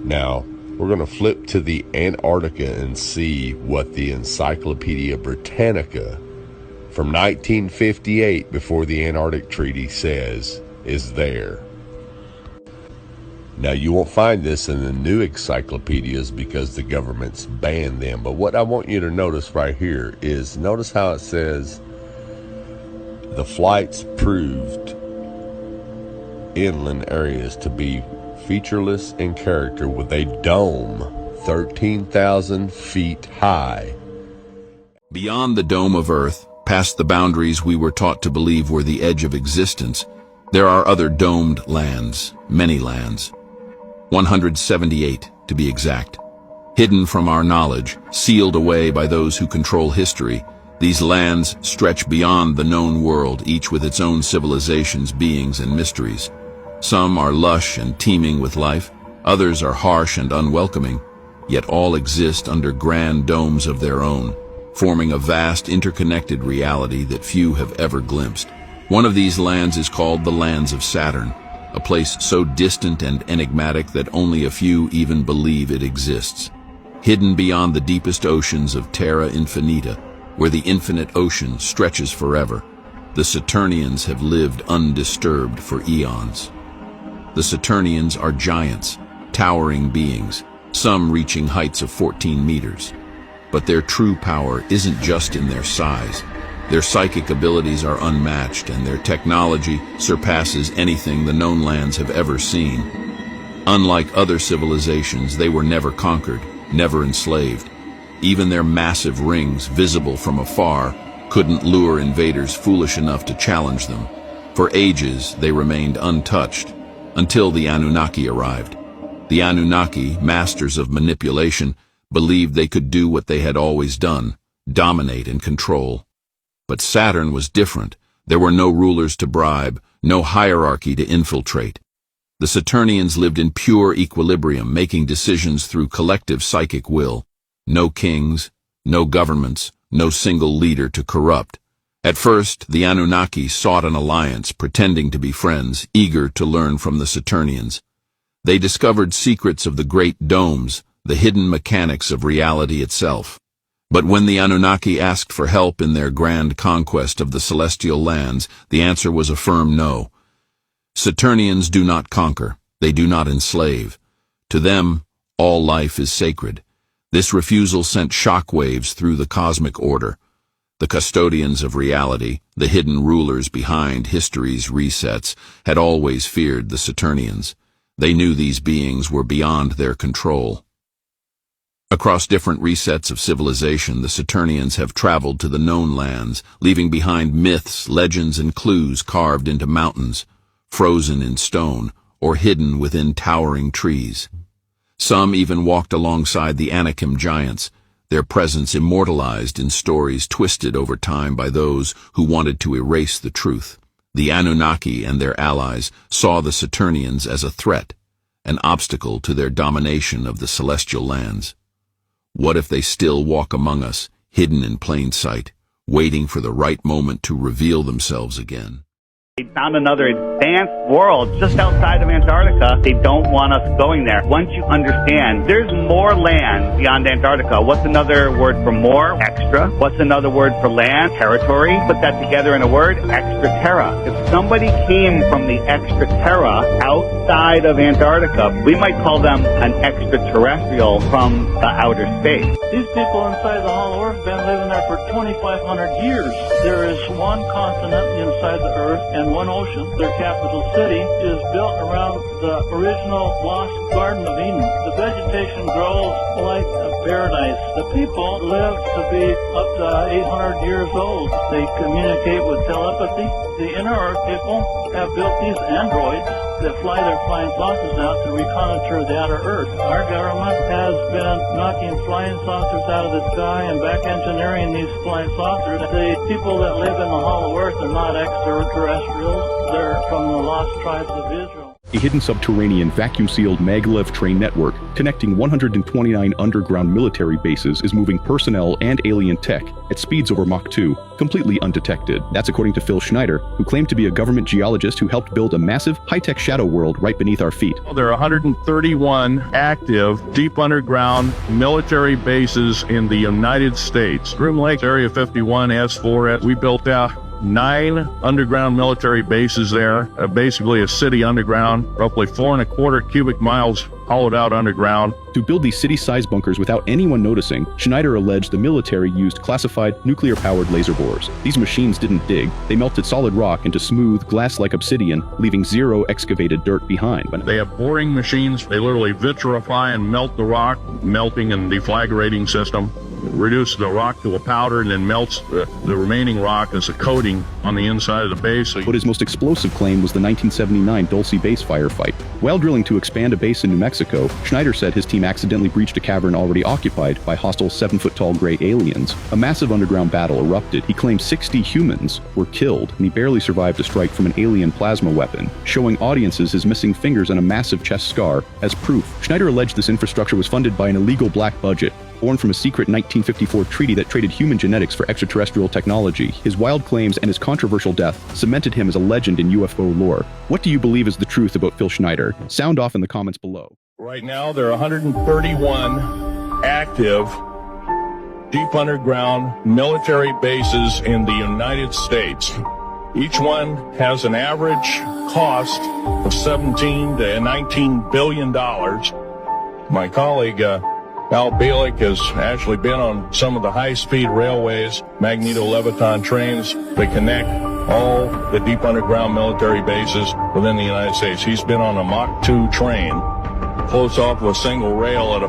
Speaker 3: Now, we're going to flip to the Antarctica and see what the Encyclopedia Britannica from 1958, before the Antarctic Treaty, says is there. Now, you won't find this in the new encyclopedias because the government's banned them. But what I want you to notice right here is, notice how it says the flights proved inland areas to be featureless in character, with a dome 13,000 feet high.
Speaker 6: Beyond the dome of Earth, past the boundaries we were taught to believe were the edge of existence, there are other domed lands, many lands. 178, to be exact. Hidden from our knowledge, sealed away by those who control history, these lands stretch beyond the known world, each with its own civilizations, beings, and mysteries. Some are lush and teeming with life, others are harsh and unwelcoming, yet all exist under grand domes of their own, forming a vast interconnected reality that few have ever glimpsed. One of these lands is called the Lands of Saturn, a place so distant and enigmatic that only a few even believe it exists. Hidden beyond the deepest oceans of Terra Infinita, where the infinite ocean stretches forever, the Saturnians have lived undisturbed for eons. The Saturnians are giants, towering beings, some reaching heights of 14 meters. But their true power isn't just in their size. Their psychic abilities are unmatched, and their technology surpasses anything the known lands have ever seen. Unlike other civilizations, they were never conquered, never enslaved. Even their massive rings, visible from afar, couldn't lure invaders foolish enough to challenge them. For ages, they remained untouched, until the Anunnaki arrived. The Anunnaki, masters of manipulation, believed they could do what they had always done, dominate and control. But Saturn was different. There were no rulers to bribe, no hierarchy to infiltrate. The Saturnians lived in pure equilibrium, making decisions through collective psychic will. No kings, no governments, no single leader to corrupt. At first, the Anunnaki sought an alliance, pretending to be friends, eager to learn from the Saturnians. They discovered secrets of the great domes, the hidden mechanics of reality itself. But when the Anunnaki asked for help in their grand conquest of the celestial lands, the answer was a firm no. Saturnians do not conquer, they do not enslave. To them, all life is sacred. This refusal sent shockwaves through the cosmic order. The custodians of reality, the hidden rulers behind history's resets, had always feared the Saturnians. They knew these beings were beyond their control. Across different resets of civilization, the Saturnians have traveled to the known lands, leaving behind myths, legends, and clues carved into mountains, frozen in stone, or hidden within towering trees. Some even walked alongside the Anakim giants, their presence immortalized in stories twisted over time by those who wanted to erase the truth. The Anunnaki and their allies saw the Saturnians as a threat, an obstacle to their domination of the celestial lands. What if they still walk among us, hidden in plain sight, waiting for the right moment to reveal themselves again?
Speaker 7: They found another advanced world just outside of Antarctica. They don't want us going there. Once you understand, there's more land beyond Antarctica. What's another word for more? Extra. What's another word for land? Territory. Put that together in a word, extra terra. If somebody came from the extra terra outside of Antarctica, we might call them an extraterrestrial from the outer space.
Speaker 9: These people inside the Hollow Earth have been living there for 2,500 years. There is one continent inside the Earth and one ocean. Their capital city is built around the original lost Garden of Eden. The vegetation grows like a paradise. The people live to be up to 800 years old. They communicate with telepathy. The inner Earth people have built these androids that fly their flying saucers out to reconnoiter the outer Earth. Our government has been knocking flying saucers out of the sky and back engineering these flying saucers. The people that live in the Hollow Earth are not extraterrestrials. They're from the lost tribes of Israel.
Speaker 22: A hidden subterranean vacuum-sealed maglev train network connecting 129 underground military bases is moving personnel and alien tech at speeds over Mach 2, completely undetected. That's according to Phil Schneider, who claimed to be a government geologist who helped build a massive, high-tech shadow world right beneath our feet.
Speaker 10: There are 131 active, deep underground military bases in the United States. Groom Lake, Area 51, S4, we built out 9 underground military bases there, basically a city underground, roughly 4.25 cubic miles hollowed out underground.
Speaker 22: To build these city-sized bunkers without anyone noticing, Schneider alleged the military used classified, nuclear-powered laser bores. These machines didn't dig. They melted solid rock into smooth, glass-like obsidian, leaving zero excavated dirt behind.
Speaker 10: They have boring machines. They literally vitrify and melt the rock, melting and deflagrating system. Reduce the rock to a powder and then melts the remaining rock as a coating on the inside of the base.
Speaker 22: But his most explosive claim was the 1979 Dulce base firefight. While drilling to expand a base in New Mexico, Schneider said his team accidentally breached a cavern already occupied by hostile 7-foot-tall gray aliens. A massive underground battle erupted. He claimed 60 humans were killed, and he barely survived a strike from an alien plasma weapon, showing audiences his missing fingers and a massive chest scar as proof. Schneider alleged this infrastructure was funded by an illegal black budget, born from a secret 1954 treaty that traded human genetics for extraterrestrial technology. His wild claims and his controversial death cemented him as a legend in UFO lore. What do you believe is the truth about Phil Schneider? Sound off in the comments below.
Speaker 10: Right now, there are 131 active, deep underground military bases in the United States. Each one has an average cost of $17 to $19 billion. My colleague, Al Bielek has actually been on some of the high-speed railways, magneto-leviton trains that connect all the deep underground military bases within the United States. He's been on a Mach 2 train, close off of a single rail at a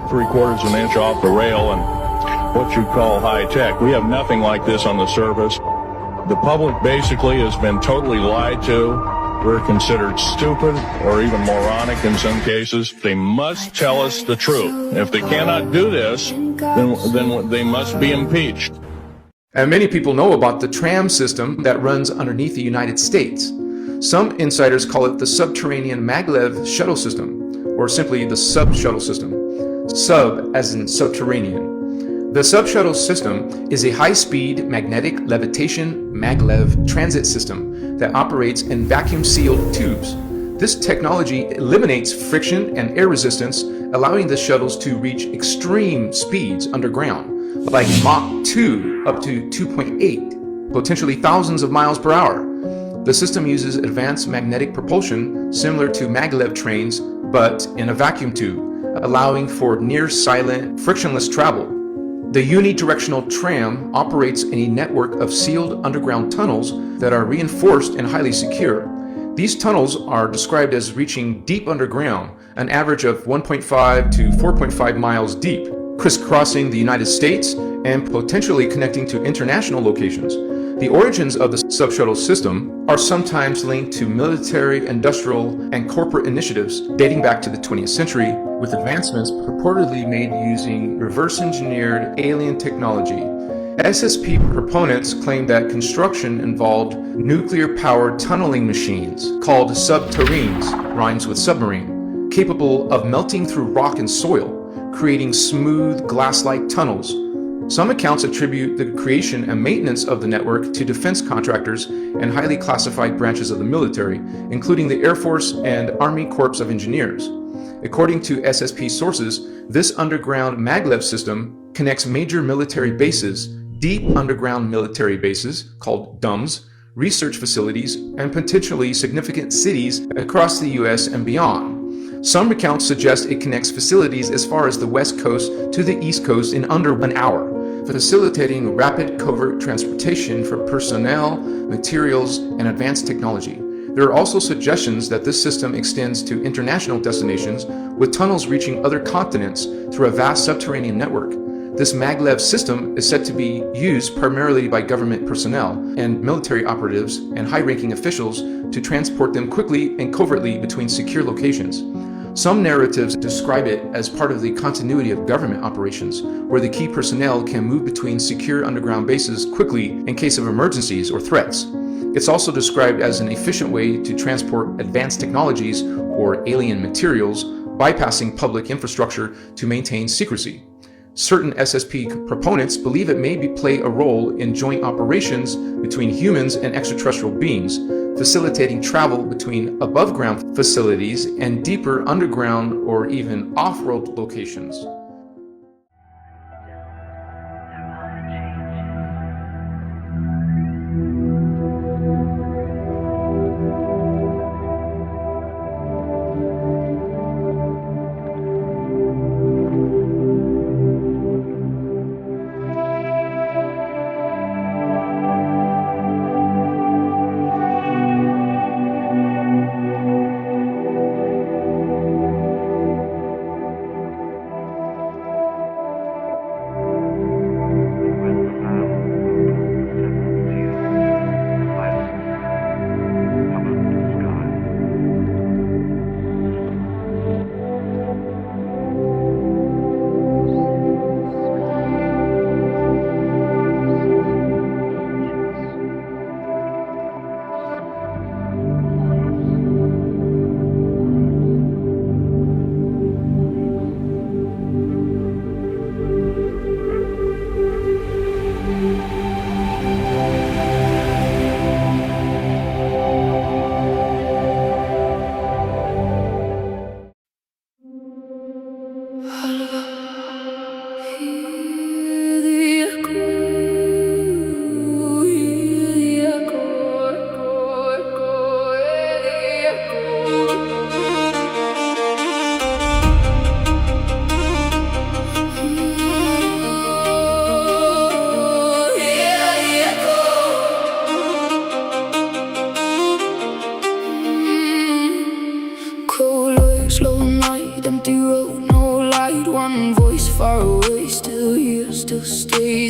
Speaker 10: 3/4 of an inch off the rail, and what you call high-tech. We have nothing like this on the surface. The public basically has been totally lied to. We're considered stupid or even moronic in some cases. They must tell us the truth. If they cannot do this, then they must be impeached.
Speaker 24: And many people know about the tram system that runs underneath the United States. Some insiders call it the subterranean maglev shuttle system, or simply the sub-shuttle system. Sub as in subterranean. The subshuttle system is a high-speed magnetic levitation maglev transit system that operates in vacuum-sealed tubes. This technology eliminates friction and air resistance, allowing the shuttles to reach extreme speeds underground, like Mach 2 up to 2.8, potentially thousands of miles per hour. The system uses advanced magnetic propulsion similar to maglev trains, but in a vacuum tube, allowing for near-silent, frictionless travel. The unidirectional tram operates in a network of sealed underground tunnels that are reinforced and highly secure. These tunnels are described as reaching deep underground, an average of 1.5 to 4.5 miles deep, crisscrossing the United States and potentially connecting to international locations. The origins of the subshuttle system are sometimes linked to military, industrial, and corporate initiatives dating back to the 20th century, with advancements purportedly made using reverse-engineered alien technology. SSP proponents claim that construction involved nuclear-powered tunneling machines called subterranes, rhymes with submarine, capable of melting through rock and soil, creating smooth, glass-like tunnels. Some accounts attribute the creation and maintenance of the network to defense contractors and highly classified branches of the military, including the Air Force and Army Corps of Engineers. According to SSP sources, this underground maglev system connects major military bases, deep underground military bases, called DUMBs, research facilities, and potentially significant cities across the US and beyond. Some accounts suggest it connects facilities as far as the West Coast to the East Coast in under an hour, facilitating rapid covert transportation for personnel, materials, and advanced technology. There are also suggestions that this system extends to international destinations, with tunnels reaching other continents through a vast subterranean network. This maglev system is said to be used primarily by government personnel and military operatives and high-ranking officials to transport them quickly and covertly between secure locations. Some narratives describe it as part of the continuity of government operations, where the key personnel can move between secure underground bases quickly in case of emergencies or threats. It's also described as an efficient way to transport advanced technologies or alien materials, bypassing public infrastructure to maintain secrecy. Certain SSP proponents believe it may play a role in joint operations between humans and extraterrestrial beings, facilitating travel between above-ground facilities and deeper underground or even off-world locations.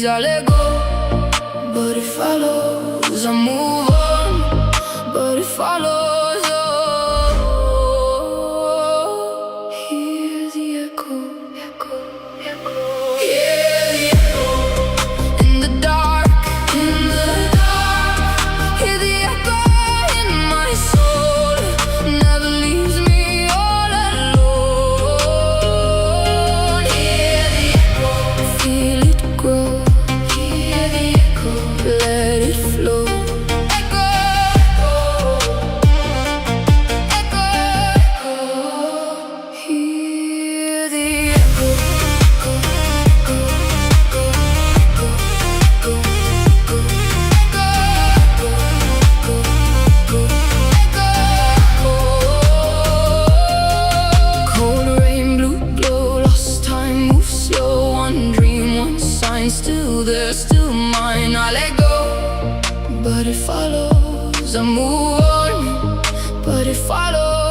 Speaker 2: I let go, but it follows. I move on, but it follows. Oh, hear the echo, echo, echo. Hear the echo in the dark, in the dark. Hear the echo in my soul, never leaves me all alone. Hear the echo, feel it grow. but it follows. I move on, but it follows.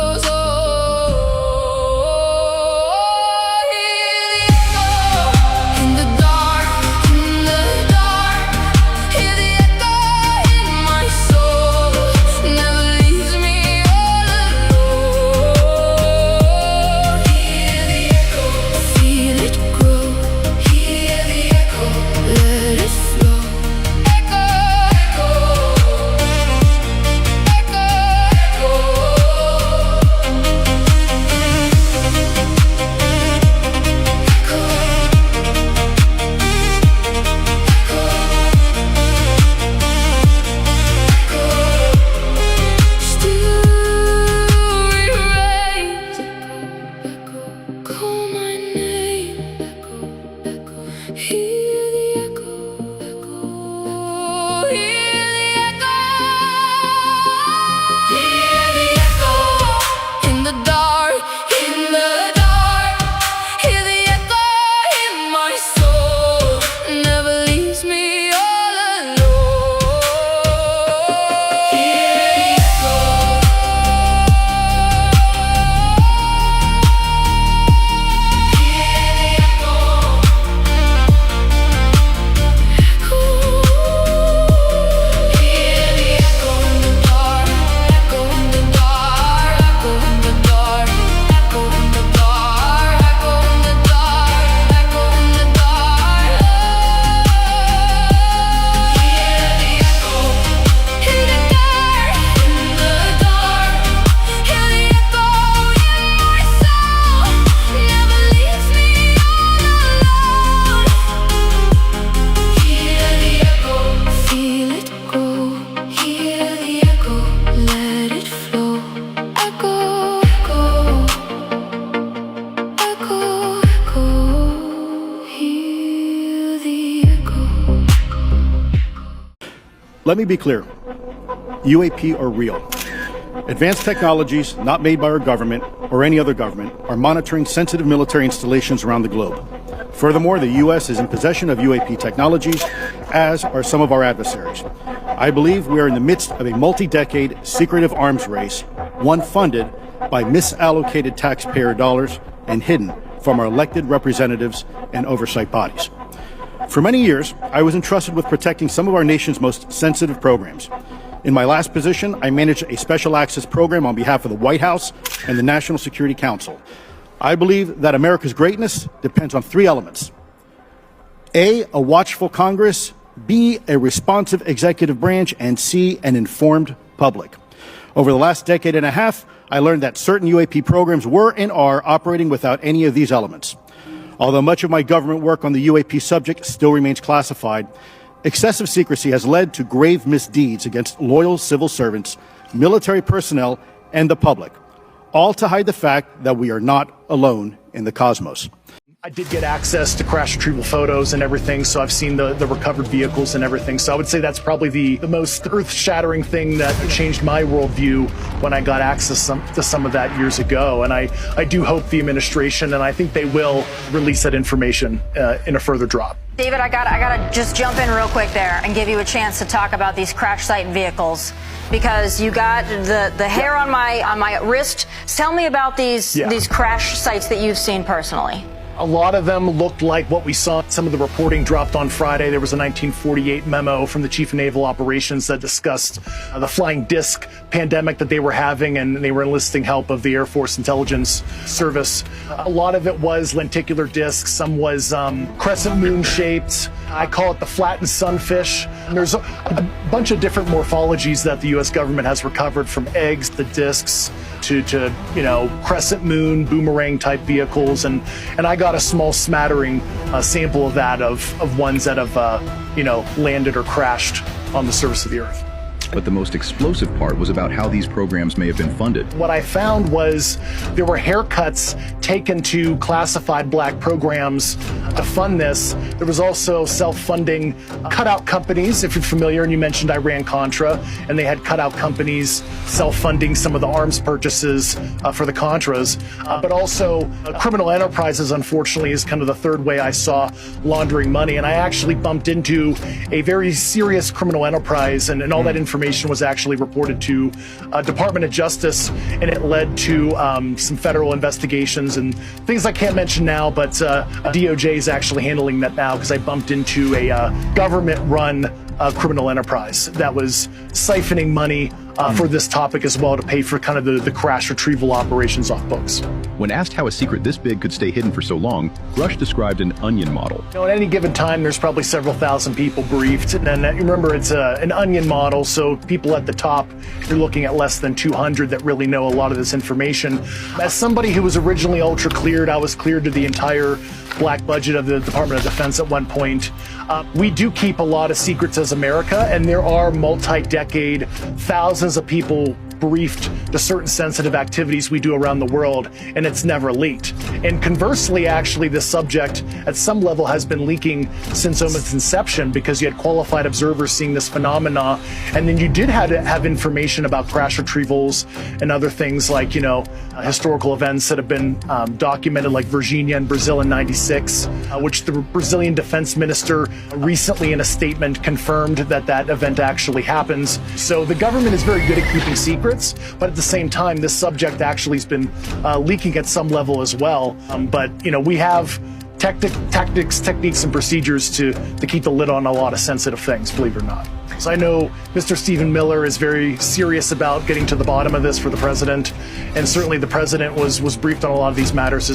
Speaker 4: Let me be clear. UAP are real. Advanced technologies, not made by our government or any other government, are monitoring sensitive military installations around the globe. Furthermore, the U.S. is in possession of UAP technologies, as are some of our adversaries. I believe we are in the midst of a multi-decade secretive arms race, one funded by misallocated taxpayer dollars and hidden from our elected representatives and oversight bodies. For many years, I was entrusted with protecting some of our nation's most sensitive programs. In my last position, I managed a special access program on behalf of the White House and the National Security Council. I believe that America's greatness depends on three elements. A watchful Congress, B, a responsive executive branch, and C, an informed public. Over the last decade and a half, I learned that certain UAP programs were and are operating without any of these elements. Although much of my government work on the UAP subject still remains classified, excessive secrecy has led to grave misdeeds against loyal civil servants, military personnel, and the public, all to hide the fact that we are not alone in the cosmos.
Speaker 11: I did get access to crash retrieval photos and everything, so I've seen the recovered vehicles and everything. So I would say that's probably the most earth-shattering thing that changed my worldview when I got access to some of that years ago. And I do hope the administration, and I think they will, release that information in a further drop.
Speaker 12: David, I gotta just jump in real quick there and give you a chance to talk about these crash site vehicles, because you got the hair on my wrist. Tell me about these crash sites that you've seen personally.
Speaker 11: A lot of them looked like what we saw. Some of the reporting dropped on Friday. There was a 1948 memo from the Chief of Naval Operations that discussed the flying disc pandemic that they were having, and they were enlisting help of the Air Force Intelligence Service. A lot of it was lenticular discs. Some was crescent moon shaped. I call it the flattened sunfish. And there's a bunch of different morphologies that the U.S. government has recovered, from eggs, the discs, to crescent moon, boomerang type vehicles, and I got a small smattering sample of that of ones that have landed or crashed on the surface of the Earth.
Speaker 22: But the most explosive part was about how these programs may have been funded.
Speaker 11: What I found was there were haircuts taken to classified black programs to fund this. There was also self-funding cutout companies, if you're familiar, and you mentioned Iran-Contra, and they had cutout companies self-funding some of the arms purchases for the Contras. But also criminal enterprises, unfortunately, is kind of the third way I saw laundering money. And I actually bumped into a very serious criminal enterprise, and all that information was actually reported to Department of Justice, and it led to some federal investigations and things I can't mention now, but DOJ is actually handling that now because I bumped into a government-run criminal enterprise that was siphoning money for this topic as well to pay for kind of the crash retrieval operations off books.
Speaker 22: When asked how a secret this big could stay hidden for so long, Rush described an onion model.
Speaker 11: You know, at any given time, there's probably several thousand people briefed. And remember, it's an onion model, so people at the top, you're looking at less than 200 that really know a lot of this information. As somebody who was originally ultra cleared, I was cleared to the entire black budget of the Department of Defense at one point. We do keep a lot of secrets as America, and there are multi-decade, thousands of people briefed to certain sensitive activities we do around the world, and it's never leaked. And conversely, actually, this subject at some level has been leaking since almost inception, because you had qualified observers seeing this phenomena, and then you did have information about crash retrievals and other things like, you know, historical events that have been documented, like Virginia and Brazil in '96, which the Brazilian defense minister recently in a statement confirmed that event actually happens. So the government is very good at keeping secrets, but at the same time, this subject actually has been leaking at some level as well. But, you know, we have tactics, techniques, and procedures to keep the lid on a lot of sensitive things, believe it or not. So I know Mr. Stephen Miller is very serious about getting to the bottom of this for the president, and certainly the president was briefed on a lot of these matters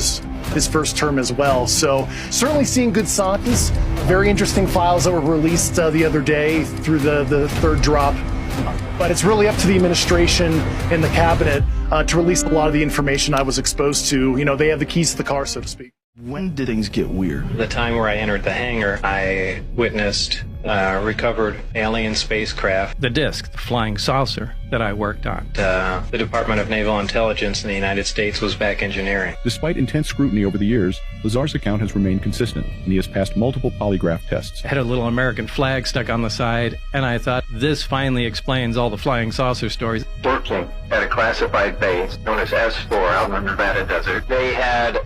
Speaker 11: his first term as well. So certainly seeing good signs, very interesting files that were released the other day through the third drop. But it's really up to the administration and the cabinet to release a lot of the information I was exposed to. You know, they have the keys to the car, so to speak.
Speaker 8: When did things get weird?
Speaker 13: The time where I entered the hangar, I witnessed recovered alien spacecraft.
Speaker 14: The disk, the flying saucer that I worked on.
Speaker 13: The Department of Naval Intelligence in the United States was back engineering.
Speaker 22: Despite intense scrutiny over the years, Lazar's account has remained consistent, and he has passed multiple polygraph tests.
Speaker 14: I had a little American flag stuck on the side, and I thought, this finally explains all the flying saucer stories.
Speaker 15: Working at a classified base known as S4 out in the Nevada desert. They had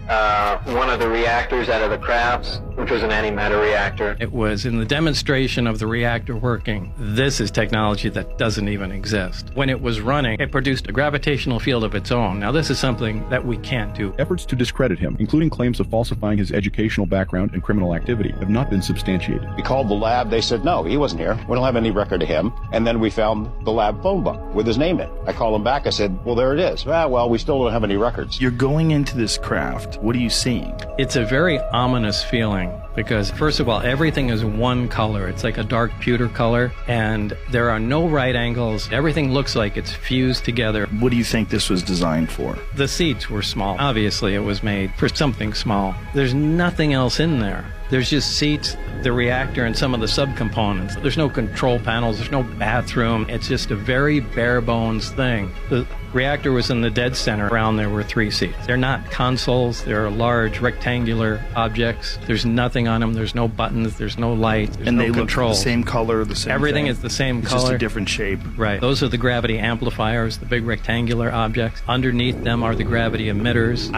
Speaker 15: one of the reactors out of the crafts, which was an antimatter reactor.
Speaker 14: It was in the demonstration of the reactor working. This is technology that doesn't even exist. When it was running, it produced a gravitational field of its own. Now, this is something that we can't do.
Speaker 22: Efforts to discredit him, including claims of falsifying his educational background and criminal activity, have not been substantiated.
Speaker 25: We called the lab. They said, no, he wasn't here. We don't have any record of him. And then we found the lab phone book with his name in it. I called him back. I said, well, there it is. Well, we still don't have any records.
Speaker 8: You're going into this craft. What are you seeing?
Speaker 14: It's a very ominous feeling because, first of all, everything is one color. It's like a dark pewter color, and there are no right angles. Everything looks like it's fused together.
Speaker 8: What do you think this was designed for?
Speaker 14: The seats were small. Obviously, it was made for something small. There's nothing else in there. There's just seats, the reactor, and some of the subcomponents. There's no control panels. There's no bathroom. It's just a very bare bones thing. The reactor was in the dead center. Around there were 3 seats. They're not consoles. They're large rectangular objects. There's nothing on them. There's no buttons. There's no lights. There's no control.
Speaker 8: Look the same color, the same
Speaker 14: Everything
Speaker 8: thing.
Speaker 14: is the same
Speaker 8: It's
Speaker 14: color.
Speaker 8: just a different shape.
Speaker 14: Right. Those are the gravity amplifiers, the big rectangular objects. Underneath them are the gravity emitters.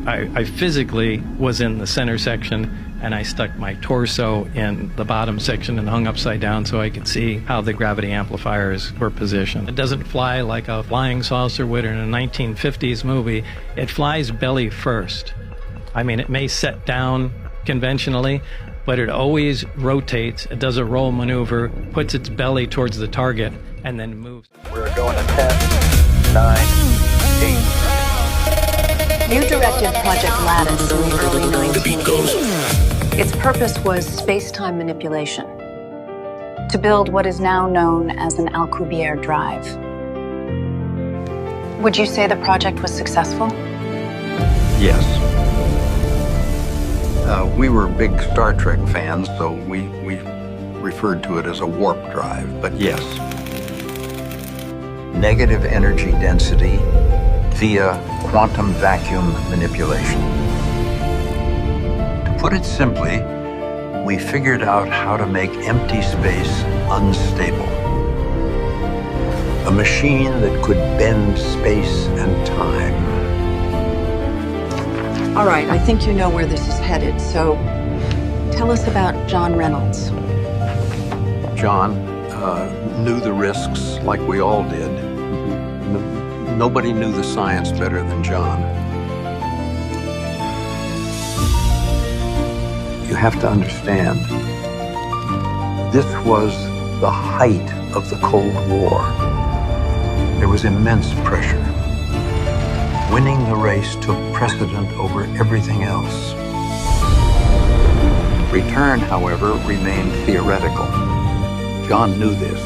Speaker 14: I physically was in the center section, and I stuck my torso in the bottom section and hung upside down so I could see how the gravity amplifiers were positioned. It doesn't fly like a flying saucer would in a 1950s movie. It flies belly first. I mean, it may set down conventionally, but it always rotates. It does a roll maneuver, puts its belly towards the target, and then moves.
Speaker 15: We're going to 10, 9, 8.
Speaker 26: You directed Project Lattice in the early 1980s. Its purpose was space-time manipulation, to build what is now known as an Alcubierre drive. Would you say the project was successful?
Speaker 25: Yes. We were big Star Trek fans, so we referred to it as a warp drive, but yes.
Speaker 1: negative energy density via quantum vacuum manipulation. To put it simply, we figured out how to make empty space unstable. A machine that could bend space and time.
Speaker 26: All right, I think you know where this is headed, so tell us about John Reynolds.
Speaker 1: John knew the risks like we all did. Nobody knew the science better than John. You have to understand, this was the height of the Cold War. There was immense pressure. Winning the race took precedent over everything else. Return, however, remained theoretical. John knew this.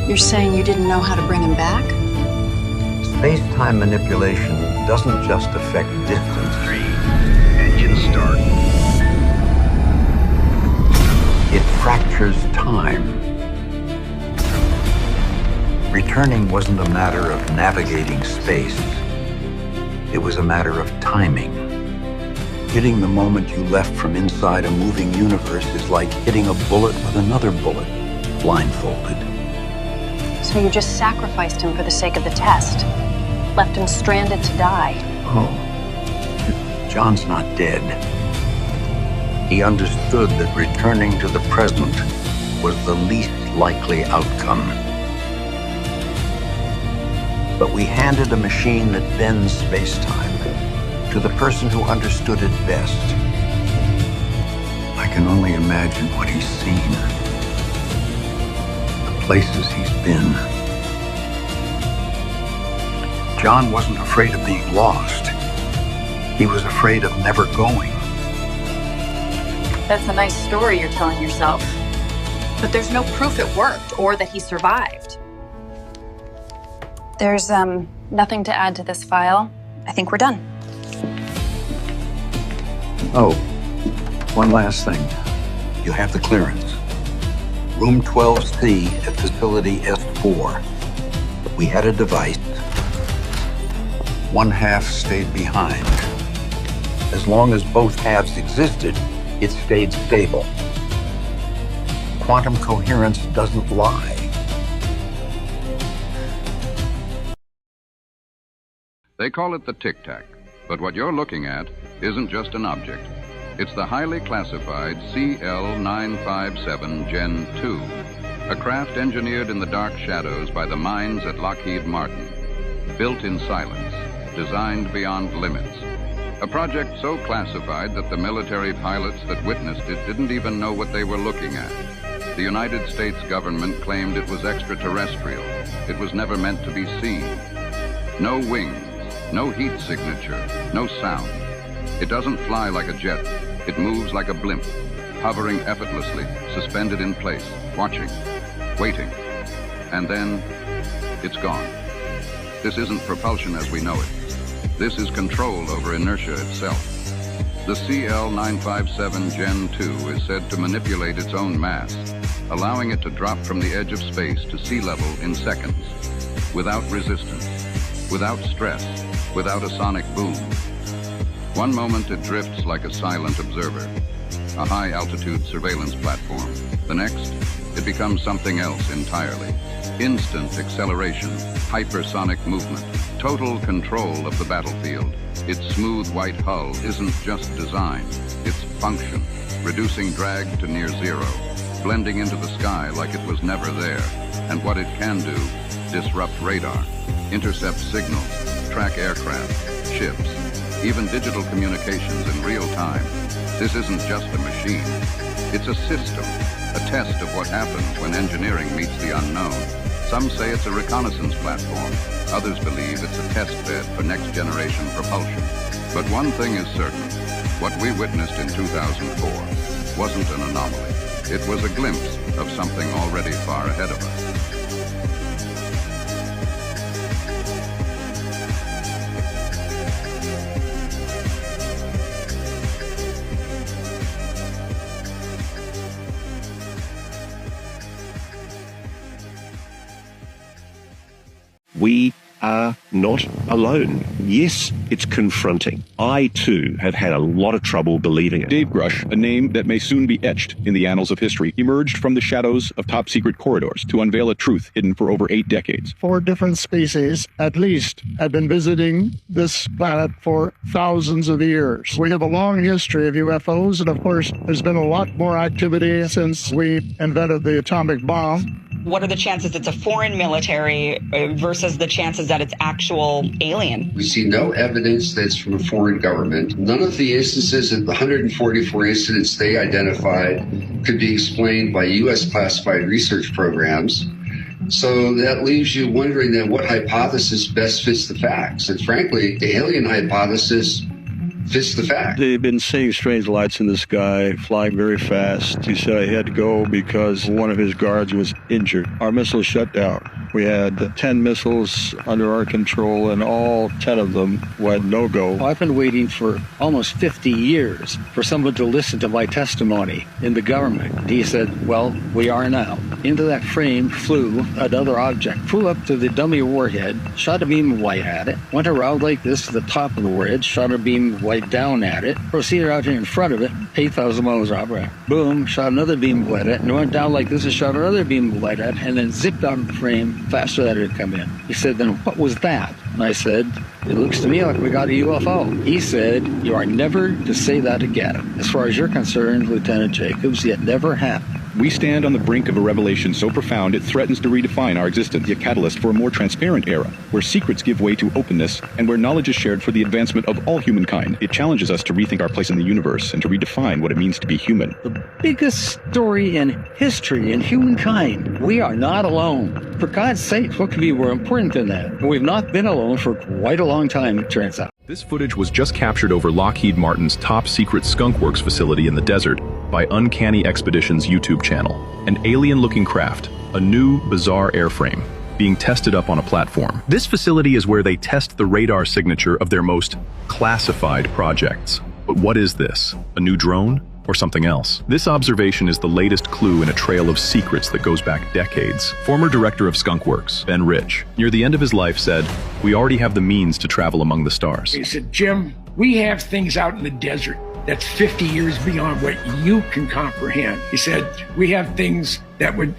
Speaker 26: You're saying you didn't know how to bring him back?
Speaker 1: Space-time manipulation doesn't just affect distance.
Speaker 25: Engine start.
Speaker 1: It fractures time. Returning wasn't a matter of navigating space. It was a matter of timing. Hitting the moment you left from inside a moving universe is like hitting a bullet with another bullet, blindfolded.
Speaker 26: So you just sacrificed him for the sake of the test? Left him stranded to die?
Speaker 1: Oh, John's not dead. He understood that returning to the present was the least likely outcome. But we handed a machine that bends space-time to the person who understood it best. I can only imagine what he's seen, the places he's been. John wasn't afraid of being lost. He was afraid of never going.
Speaker 26: That's a nice story you're telling yourself. But there's no proof it worked or that he survived. There's nothing to add to this file. I think we're done.
Speaker 1: Oh, one last thing. You have the clearance. Room 12C at facility S4. We had a device. One half stayed behind. As long as both halves existed, it stayed stable. Quantum coherence doesn't lie.
Speaker 16: They call it the Tic Tac, but what you're looking at isn't just an object. It's the highly classified CL-957 Gen 2, a craft engineered in the dark shadows by the minds at Lockheed Martin, built in silence, designed beyond limits. A project so classified that the military pilots that witnessed it didn't even know what they were looking at. The United States government claimed it was extraterrestrial. It was never meant to be seen. No wings, no heat signature, no sound. It doesn't fly like a jet. It moves like a blimp, hovering effortlessly, suspended in place, watching, waiting. And then, it's gone. This isn't propulsion as we know it. This is control over inertia itself. The CL-957 Gen 2 is said to manipulate its own mass, allowing it to drop from the edge of space to sea level in seconds, without resistance, without stress, without a sonic boom. One moment it drifts like a silent observer, a high-altitude surveillance platform. The next, it becomes something else entirely. Instant acceleration, hypersonic movement, total control of the battlefield. Its smooth white hull isn't just design, it's function, reducing drag to near zero, blending into the sky like it was never there. And what it can do, disrupt radar, intercept signals, track aircraft, ships, even digital communications in real time. This isn't just a machine. It's a system, a test of what happens when engineering meets the unknown. Some say it's a reconnaissance platform. Others believe it's a test bed for next-generation propulsion. But one thing is certain. What we witnessed in 2004 wasn't an anomaly. It was a glimpse of something already far ahead of us.
Speaker 5: We are not alone. Yes, it's confronting. I, too, have had a lot of trouble believing it.
Speaker 22: Dave Grush, a name that may soon be etched in the annals of history, emerged from the shadows of top-secret corridors to unveil a truth hidden for over 8 decades.
Speaker 17: 4 different species, at least, have been visiting this planet for thousands of years. We have a long history of UFOs, and of course, there's been a lot more activity since we invented the atomic bomb.
Speaker 18: What are the chances it's a foreign military versus the chances that it's actual alien?
Speaker 19: We see no evidence that's from a foreign government. None of the instances, of the 144 incidents they identified, could be explained by U.S. classified research programs. So that leaves you wondering then what hypothesis best fits the facts. And frankly, the alien hypothesis fits the fact.
Speaker 20: They've been seeing strange lights in the sky, flying very fast. He said he had to go because one of his guards was injured. Our missiles shut down. We had 10 missiles under our control, and all 10 of them went no-go.
Speaker 21: I've been waiting for almost 50 years for someone to listen to my testimony in the government. He said, well, we are now. Into that frame flew another object, flew up to the dummy warhead, shot a beam of light at it, went around like this to the top of the warhead, shot a beam of light down at it, proceeded out here in front of it, 8,000 miles over. Boom, shot another beam of light at it, and went down like this and shot another beam of light at it, and then zipped out of the frame faster than it had come in. He said, then what was that? And I said, it looks to me like we got a UFO. He said, you are never to say that again. As far as you're concerned, Lieutenant Jacobs, it never happened.
Speaker 22: We stand on the brink of a revelation so profound it threatens to redefine our existence, a catalyst for a more transparent era, where secrets give way to openness and where knowledge is shared for the advancement of all humankind. It challenges us to rethink our place in the universe and to redefine what it means to be human.
Speaker 21: The biggest story in history in humankind. We are not alone. For God's sake, what could be more important than that? And we've not been alone for quite a long time, it turns out.
Speaker 27: This footage was just captured over Lockheed Martin's top-secret Skunk Works facility in the desert by Uncanny Expeditions YouTube channel. An alien-looking craft, a new, bizarre airframe, being tested up on a platform. This facility is where they test the radar signature of their most classified projects. But what is this? A new drone? Or something else? This observation is the latest clue in a trail of secrets that goes back decades. Former director of Skunk Works, Ben Rich, near the end of his life said, "We already have the means to travel among the stars."
Speaker 28: He said, Jim, we have things out in the desert that's 50 years beyond what you can comprehend. He said, we have things that would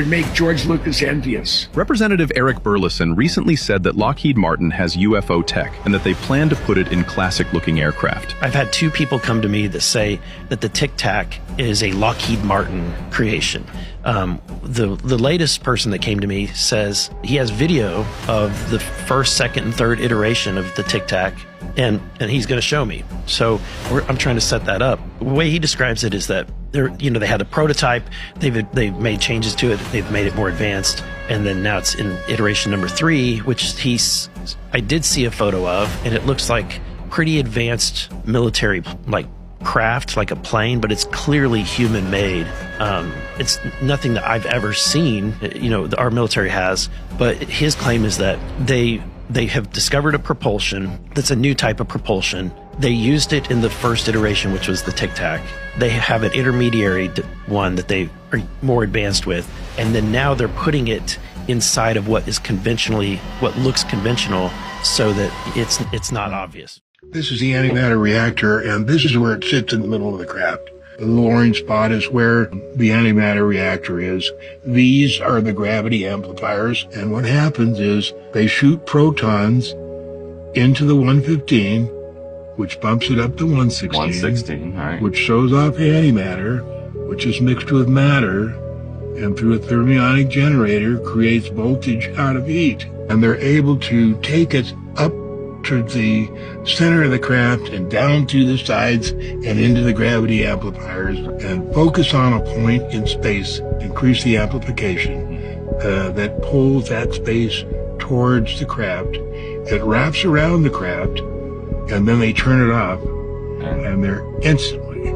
Speaker 28: make George Lucas envious.
Speaker 27: Representative Eric Burleson recently said that Lockheed Martin has UFO tech and that they plan to put it in classic-looking aircraft.
Speaker 29: I've had 2 people come to me that say that the Tic Tac is a Lockheed Martin creation. The latest person that came to me says he has video of the first, second, and third iteration of the Tic Tac, and he's going to show me. So I'm trying to set that up. The way he describes it is that they had a prototype, they've made changes to it, they've made it more advanced, and then now it's in iteration number 3, which I did see a photo of, and it looks like pretty advanced military craft, like a plane, but it's clearly human made. It's nothing that I've ever seen, our military has, but his claim is that they have discovered a propulsion that's a new type of propulsion. They used it in the first iteration, which was the Tic Tac. They have an intermediary one that they are more advanced with, and then now they're putting it inside of what looks conventional, so that it's not obvious.
Speaker 30: This is the antimatter reactor, and this is where it sits in the middle of the craft. The little orange spot is where the antimatter reactor is. These are the gravity amplifiers, and what happens is they shoot protons into the 115, which bumps it up to 116,
Speaker 31: right.
Speaker 30: Which shows off antimatter, which is mixed with matter, and through a thermionic generator creates voltage out of heat. And they're able to take it up to the center of the craft and down to the sides and into the gravity amplifiers and focus on a point in space, increase the amplification that pulls that space towards the craft. It wraps around the craft, and then they turn it off, and they're instantly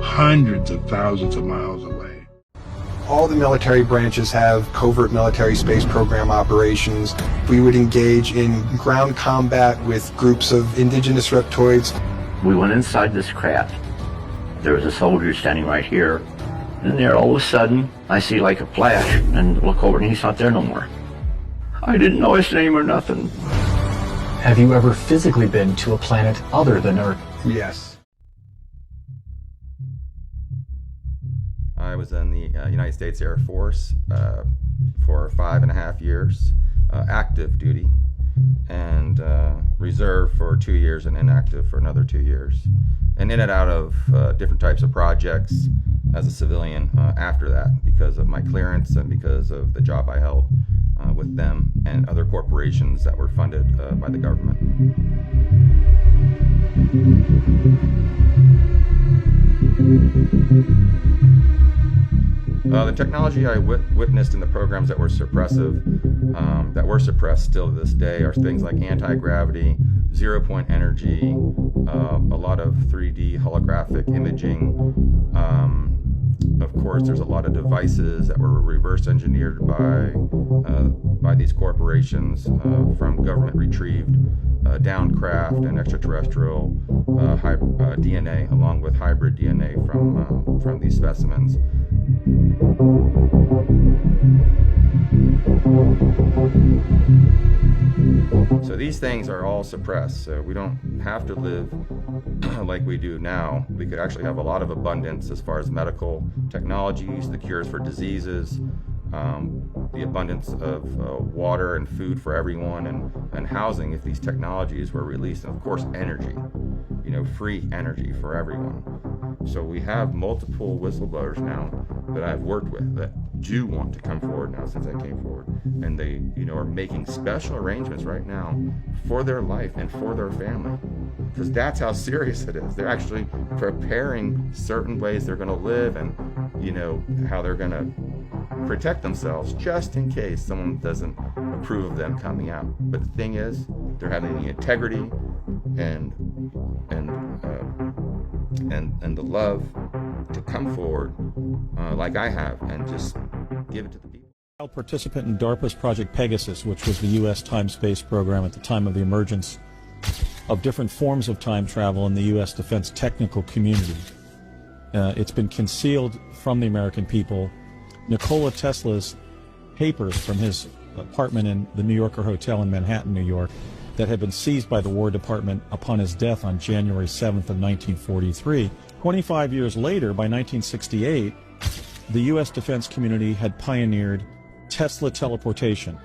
Speaker 30: hundreds of thousands of miles away.
Speaker 32: All the military branches have covert military space program operations. We would engage in ground combat with groups of indigenous reptoids.
Speaker 33: We went inside this craft. There was a soldier standing right here, and there all of a sudden I see like a flash and look over and he's not there no more. I didn't know his name or nothing.
Speaker 2: Have you ever physically been to a planet other than Earth?
Speaker 32: Yes.
Speaker 3: I was in the United States Air Force for 5.5 years, active duty, and reserve for 2 years and inactive for another 2 years. And in and out of different types of projects as a civilian after that, because of my clearance and because of the job I held with them and other corporations that were funded by the government. The technology I witnessed in the programs that were suppressive, that were suppressed still to this day, are things like anti-gravity, zero-point energy, a lot of 3D holographic imaging. Of course, there's a lot of devices that were reverse engineered by these corporations from government retrieved downcraft and extraterrestrial DNA, along with hybrid DNA from these specimens. So these things are all suppressed, so we don't have to live like we do now. We could actually have a lot of abundance as far as medical technologies, the cures for diseases, the abundance of water and food for everyone, and housing if these technologies were released, and of course energy, free energy for everyone. So we have multiple whistleblowers now that I've worked with that do want to come forward now since I came forward, and they are making special arrangements right now for their life and for their family, because that's how serious it is. They're actually preparing certain ways they're going to live, and how they're going to protect themselves just in case someone doesn't approve of them coming out. But the thing is, they're having the integrity and the love to come forward like I have and just give it to the people.
Speaker 4: Participant in DARPA's Project Pegasus, which was the U.S. time-space program at the time of the emergence of different forms of time travel in the U.S. defense technical community. It's been concealed from the American people. Nikola Tesla's papers from his apartment in the New Yorker Hotel in Manhattan, New York, that had been seized by the War Department upon his death on January 7th of 1943. 25 years later, by 1968, the U.S. defense community had pioneered Tesla teleportation,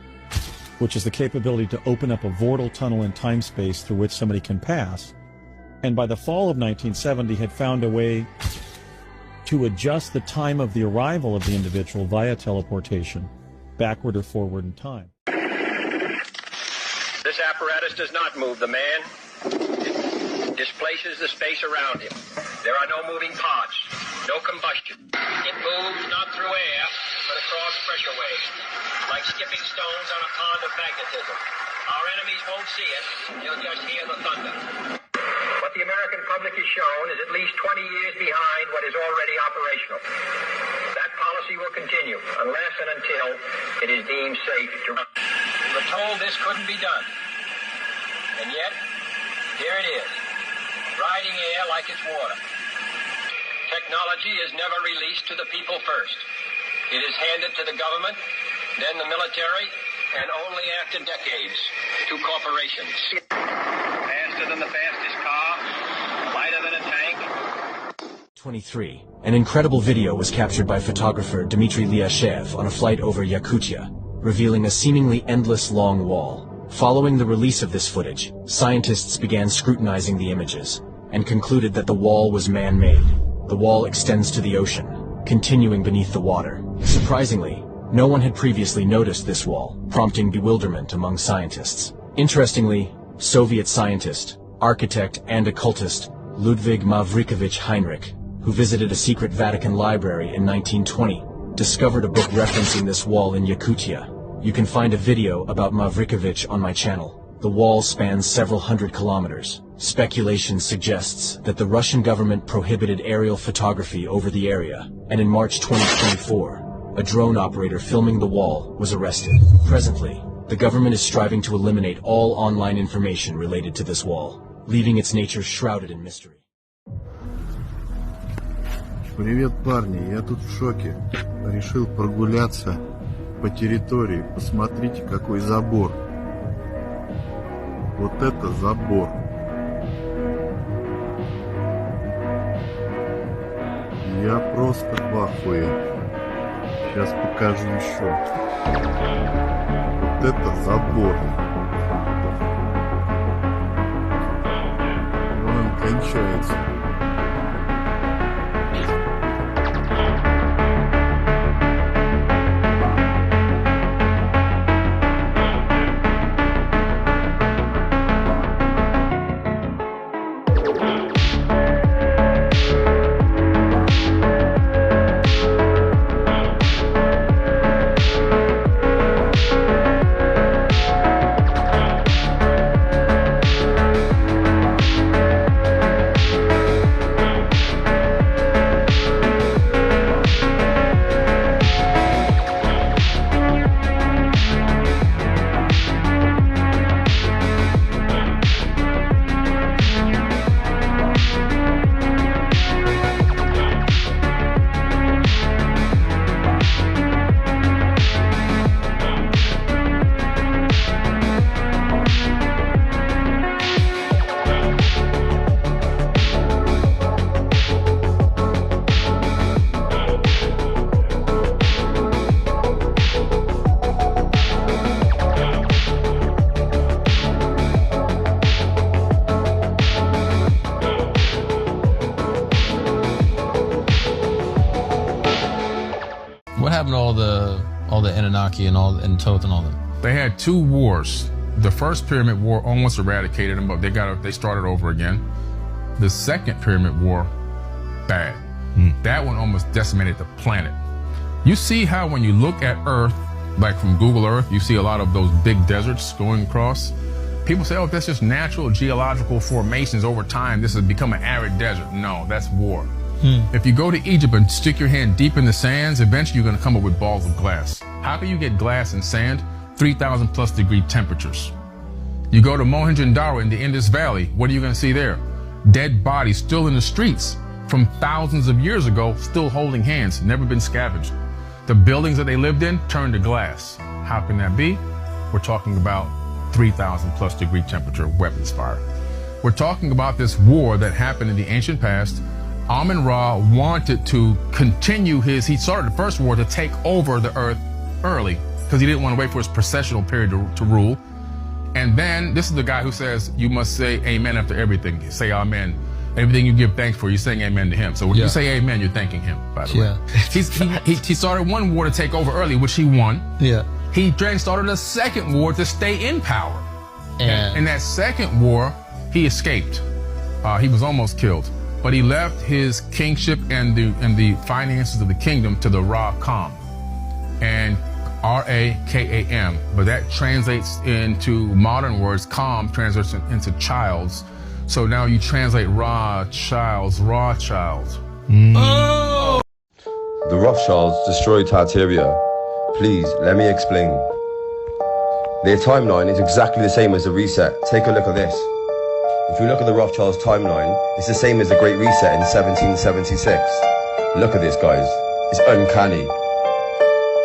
Speaker 4: which is the capability to open up a vortal tunnel in time-space through which somebody can pass. And by the fall of 1970, had found a way to adjust the time of the arrival of the individual via teleportation, backward or forward in time.
Speaker 6: This apparatus does not move the man. It displaces the space around him. There are no moving parts, no combustion. It moves not through air, but across pressure waves, like skipping stones on a pond of magnetism. Our enemies won't see it. They'll just hear the thunder. What the American public is shown is at least 20 years behind what is already operational. That policy will continue unless and until it is deemed safe to run. We were told this couldn't be done. And yet, here it is, riding air like it's water. Technology is never released to the people first. It is handed to the government, then the military, and only after decades to corporations. Faster than the fastest car, lighter than a tank.
Speaker 7: 23. An incredible video was captured by photographer Dmitry Lyashev on a flight over Yakutia, revealing a seemingly endless long wall. Following the release of this footage, scientists began scrutinizing the images and concluded that the wall was man-made. The wall extends to the ocean, continuing beneath the water. Surprisingly, no one had previously noticed this wall, prompting bewilderment among scientists. Interestingly, Soviet scientist, architect, and occultist Ludwig Mavrikovich Heinrich, who visited a secret Vatican library in 1920, discovered a book referencing this wall in Yakutia. You can find a video about Mavrikovich on my channel. The wall spans several hundred kilometers. Speculation suggests that the Russian government prohibited aerial photography over the area, and in March 2024, a drone operator filming the wall was arrested. Presently, the government is striving to eliminate all online information related to this wall, leaving its nature shrouded in mystery.
Speaker 9: Привет, парни, я тут в шоке. Решил прогуляться
Speaker 8: по территории. Посмотрите, какой забор. Вот это забор. Я просто в ахуе. Сейчас покажу еще. Вот это забор. Он кончается.
Speaker 9: What happened to all the Anunnaki and Thoth and all that?
Speaker 10: They had 2 wars. The first pyramid war almost eradicated them, but they started over again. The second pyramid war, bad. That one almost decimated the planet. You see how when you look at Earth, like from Google Earth, you see a lot of those big deserts going across. People say, oh, that's just natural geological formations over time. This has become an arid desert. No, that's war. If you go to Egypt and stick your hand deep in the sands, eventually you're going to come up with balls of glass. How can you get glass and sand? 3,000 plus degree temperatures. You go to Mohenjo-Daro in the Indus Valley, what are you going to see there? Dead bodies still in the streets from thousands of years ago, still holding hands, never been scavenged. The buildings that they lived in turned to glass. How can that be? We're talking about 3,000 plus degree temperature weapons fire. We're talking about this war that happened in the ancient past. Amun-Ra wanted to continue he started the first war to take over the earth early because he didn't want to wait for his processional period to rule. And then this is the guy who says, you must say amen after everything. Say amen. Everything you give thanks for, you're saying amen to him. So when you say amen, you're thanking him, by the way. He started one war to take over early, which he won.
Speaker 9: Yeah.
Speaker 10: He then started a second war to stay in power. And in that second war, he escaped. He was almost killed. But he left his kingship and the finances of the kingdom to the Ra-Kam. And R-A-K-A-M. But that translates into modern words. Kam translates into childs. So now you translate Ra-Childs, Ra-Child.
Speaker 11: Oh! The Rothschilds destroyed Tartaria. Please, let me explain. Their timeline is exactly the same as the reset. Take a look at this. If you look at the Rothschilds timeline, it's the same as the Great Reset in 1776. Look at this, guys. It's uncanny.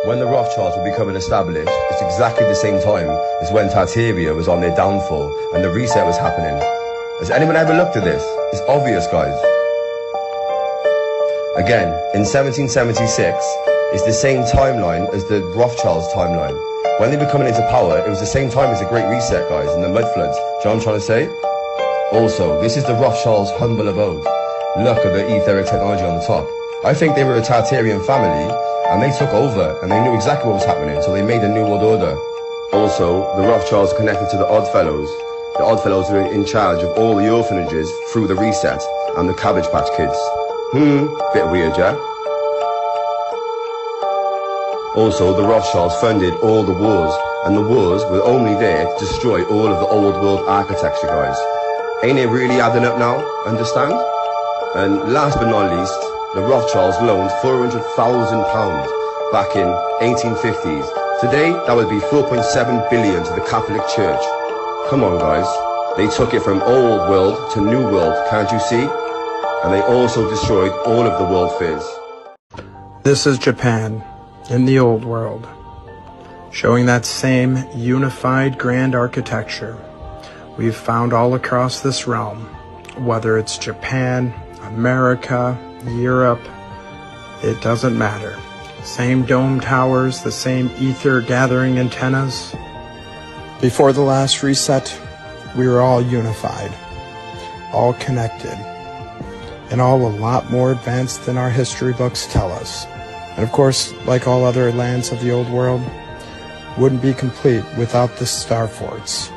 Speaker 11: When the Rothschilds were becoming established, it's exactly the same time as when Tartaria was on their downfall and the reset was happening. Has anyone ever looked at this? It's obvious, guys. Again, in 1776, it's the same timeline as the Rothschilds timeline. When they were coming into power, it was the same time as the Great Reset, guys, and the mud floods. Do you know what I'm trying to say? Also, this is the Rothschilds' humble abode. Look at the etheric technology on the top. I think they were a Tartarian family, and they took over, and they knew exactly what was happening, so they made a new world order. Also, the Rothschilds are connected to the Oddfellows. The Oddfellows are in charge of all the orphanages through the Reset and the Cabbage Patch Kids. Bit weird, yeah? Also, the Rothschilds funded all the wars, and the wars were only there to destroy all of the old world architecture, guys. Ain't it really adding up now? Understand? And last but not least, the Rothschilds loaned £400,000 back in 1850s. Today, that would be 4.7 billion to the Catholic Church. Come on, guys. They took it from old world to new world, can't you see? And they also destroyed all of the world fairs.
Speaker 12: This is Japan, in the old world.
Speaker 1: showing that same unified grand architecture we've found all across this realm, whether it's Japan, America, Europe, it doesn't matter. Same dome towers, the same ether gathering antennas. Before the last reset, we were all unified, all connected, and all a lot more advanced than our history books tell us. And of course, like all other lands of the old world, wouldn't be complete without the star forts,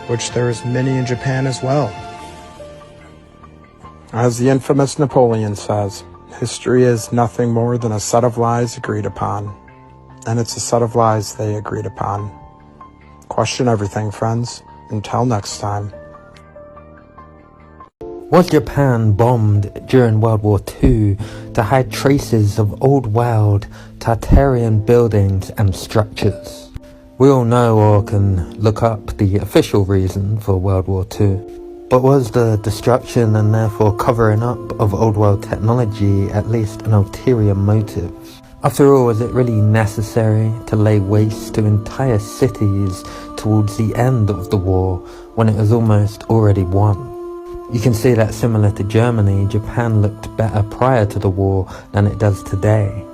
Speaker 1: which there is many in Japan as well. As the infamous Napoleon says, history is nothing more than a set of lies agreed upon. And it's a set of lies they agreed upon. Question everything, friends. Until next time.
Speaker 5: Was Japan bombed during World War II to hide traces of old world Tartarian buildings and structures? We all know or can look up the official reason for World War II. But was the destruction and therefore covering up of old world technology at least an ulterior motive? After all, was it really necessary to lay waste to entire cities towards the end of the war when it was almost already won? You can see that similar to Germany, Japan looked better prior to the war than it does today,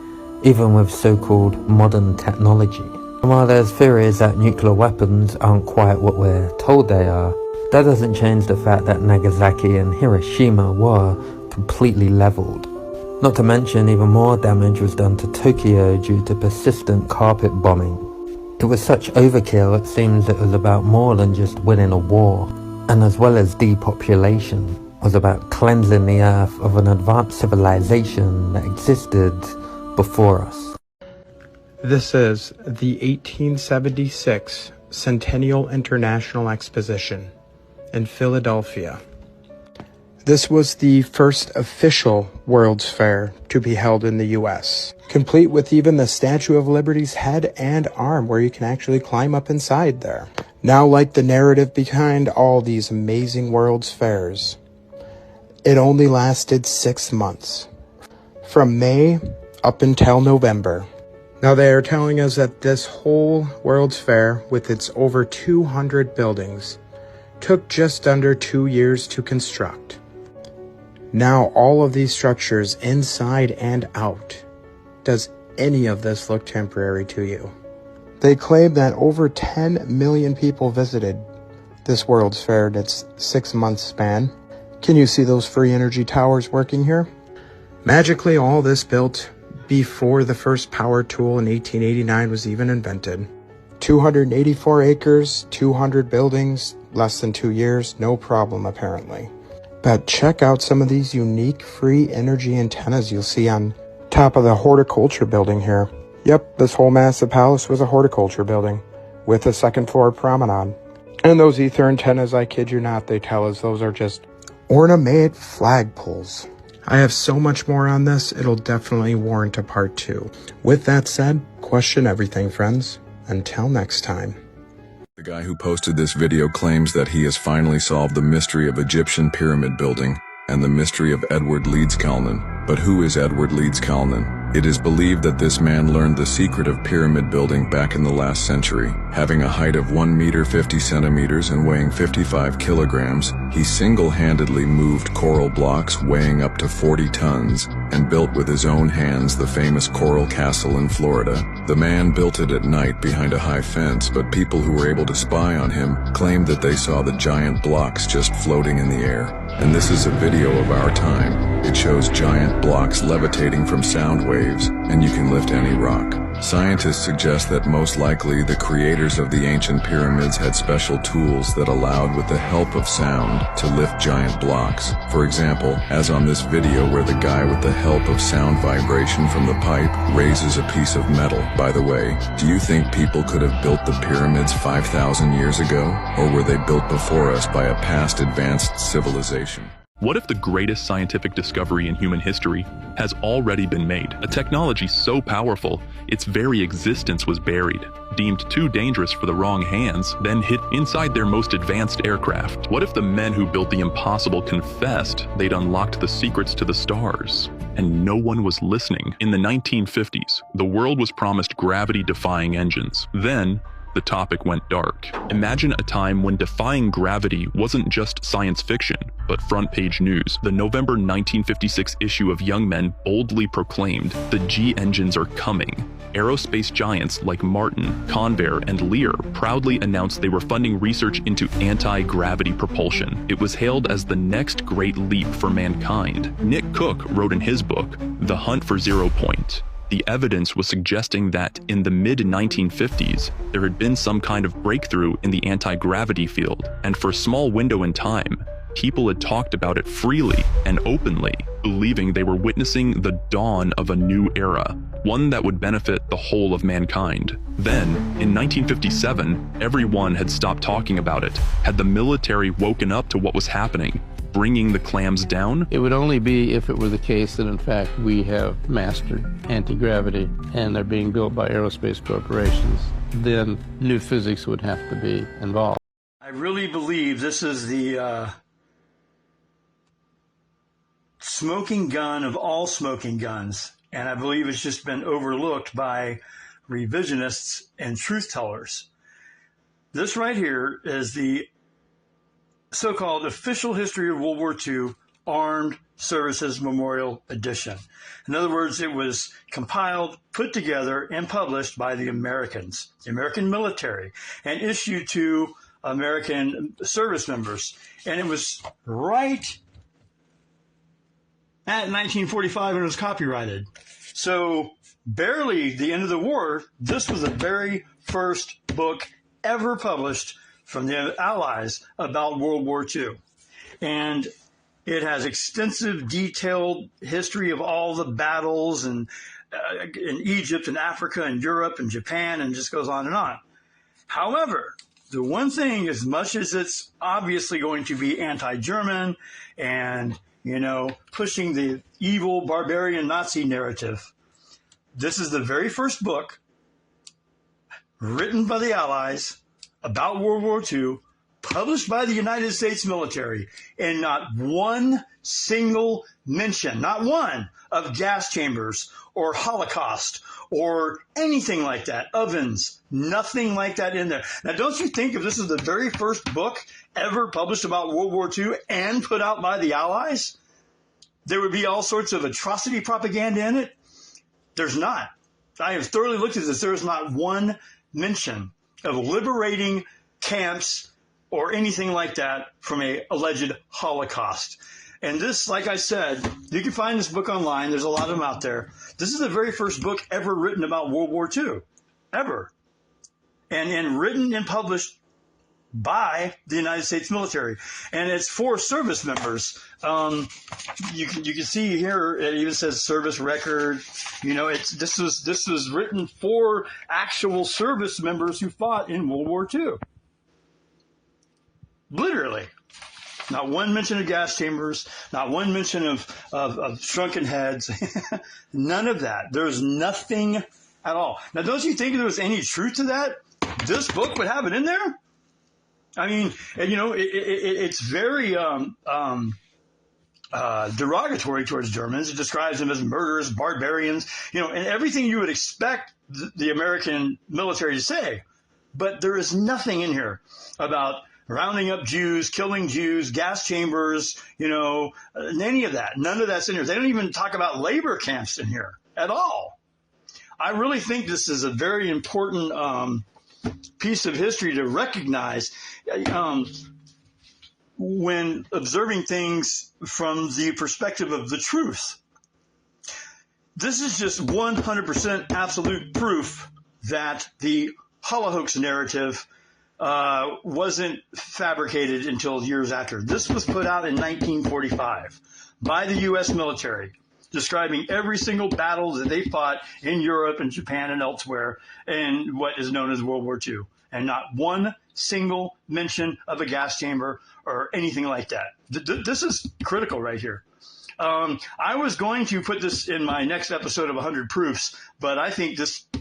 Speaker 5: even with so-called modern technology. And while there's theories that nuclear weapons aren't quite what we're told they are, that doesn't change the fact that Nagasaki and Hiroshima were completely leveled. Not to mention even more damage was done to Tokyo due to persistent carpet bombing. It was such overkill it seems it was about more than just winning a war, and as well as depopulation, was about cleansing the earth of an advanced civilization that existed before us.
Speaker 1: This is the 1876 Centennial International Exposition in Philadelphia. This was the first official World's Fair to be held in the US, complete with even the Statue of Liberty's head and arm where you can actually climb up inside there. Now, like the narrative behind all these amazing World's Fairs, it only lasted 6 months, from May up until November. Now they are telling us that this whole World's Fair, with its over 200 buildings, took just under 2 years to construct. Now all of these structures inside and out, does any of this look temporary to you? They claim that over 10 million people visited this World's Fair in its 6-month span. Can you see those free energy towers working here? Magically, all this built before the first power tool in 1889 was even invented. 284 acres, 200 buildings, less than 2 years, no problem apparently. But check out some of these unique free energy antennas you'll see on top of the horticulture building here. Yep, this whole massive palace was a horticulture building with a second floor promenade. And those ether antennas, I kid you not, they tell us those are just ornamented flagpoles. I have so much more on this, it'll definitely warrant a part 2. With that said, question everything, friends. Until next time.
Speaker 12: The guy who posted this video claims that he has finally solved the mystery of Egyptian pyramid building and the mystery of Edward Leeds-Kalnin. But who is Edward Leeds-Kalnin? It is believed that this man learned the secret of pyramid building back in the last century. Having a height of 1 meter 50 centimeters and weighing 55 kilograms, he single-handedly moved coral blocks weighing up to 40 tons and built with his own hands the famous Coral Castle in Florida. The man built it at night behind a high fence, but people who were able to spy on him claimed that they saw the giant blocks just floating in the air. And this is a video of our time. It shows giant blocks levitating from sound waves, and you can lift any rock. Scientists suggest that most likely the creators of the ancient pyramids had special tools that allowed, with the help of sound, to lift giant blocks. For example, as on this video where the guy with the help of sound vibration from the pipe raises a piece of metal. By the way, do you think people could have built the pyramids 5,000 years ago? Or were they built before us by a past advanced civilization?
Speaker 27: What if the greatest scientific discovery in human history has already been made? A technology so powerful, its very existence was buried, deemed too dangerous for the wrong hands, then hid inside their most advanced aircraft. What if the men who built the impossible confessed they'd unlocked the secrets to the stars? and no one was listening. In the 1950s, the world was promised gravity-defying engines. Then, the topic went dark. Imagine a time when defying gravity wasn't just science fiction, but front-page news. The November 1956 issue of Young Men boldly proclaimed, "The G engines are coming." Aerospace giants like Martin, Convair, and Lear proudly announced they were funding research into anti-gravity propulsion. It was hailed as the next great leap for mankind. Nick Cook wrote in his book, The Hunt for Zero Point, the evidence was suggesting that in the mid-1950s, there had been some kind of breakthrough in the anti-gravity field, and for a small window in time, people had talked about it freely and openly, believing they were witnessing the dawn of a new era, one that would benefit the whole of mankind. Then, in 1957, everyone had stopped talking about it. Had the military woken up to what was happening, bringing the clams down?
Speaker 13: It would only be if it were the case that in fact we have mastered anti-gravity and they're being built by aerospace corporations. Then new physics would have to be involved.
Speaker 14: I really believe this is the smoking gun of all smoking guns, and I believe it's just been overlooked by revisionists and truth tellers. This right here is the so-called Official History of World War II Armed Services Memorial Edition. In other words, it was compiled, put together, and published by the Americans, the American military, and issued to American service members. And it was right at 1945 when it was copyrighted. So barely the end of the war, this was the very first book ever published from the Allies about World War II. And it has extensive, detailed history of all the battles in Egypt and Africa and Europe and Japan, and just goes on and on. However, the one thing, as much as it's obviously going to be anti-German and, you know, pushing the evil barbarian Nazi narrative, this is the very first book written by the Allies about World War II, published by the United States military, and not one single mention, not one, of gas chambers or Holocaust or anything like that, ovens, nothing like that in there. Now, don't you think if this is the very first book ever published about World War II and put out by the Allies, there would be all sorts of atrocity propaganda in it? There's not. I have thoroughly looked at this. There is not one mention of liberating camps or anything like that from an alleged Holocaust. And this, like I said, you can find this book online. There's a lot of them out there. This is the very first book ever written about World War II, ever. And written and published by the United States military. And it's for service members. You can see here, it even says service record. You know, this was written for actual service members who fought in World War II. Literally. Not one mention of gas chambers, not one mention of shrunken heads, none of that. There's nothing at all. Now, don't you think there was any truth to that? This book would have it in there? I mean, you know, it's very derogatory towards Germans. It describes them as murderers, barbarians, you know, and everything you would expect the American military to say. But there is nothing in here about rounding up Jews, killing Jews, gas chambers, you know, any of that. None of that's in here. They don't even talk about labor camps in here at all. I really think this is a very important piece of history to recognize when observing things from the perspective of the truth. This is just 100% absolute proof that the Holocaust narrative wasn't fabricated until years after. This was put out in 1945 by the U.S. military, describing every single battle that they fought in Europe and Japan and elsewhere in what is known as World War II. And not one single mention of a gas chamber or anything like that. This is critical right here. I was going to put this in my next episode of 100 Proofs, but I think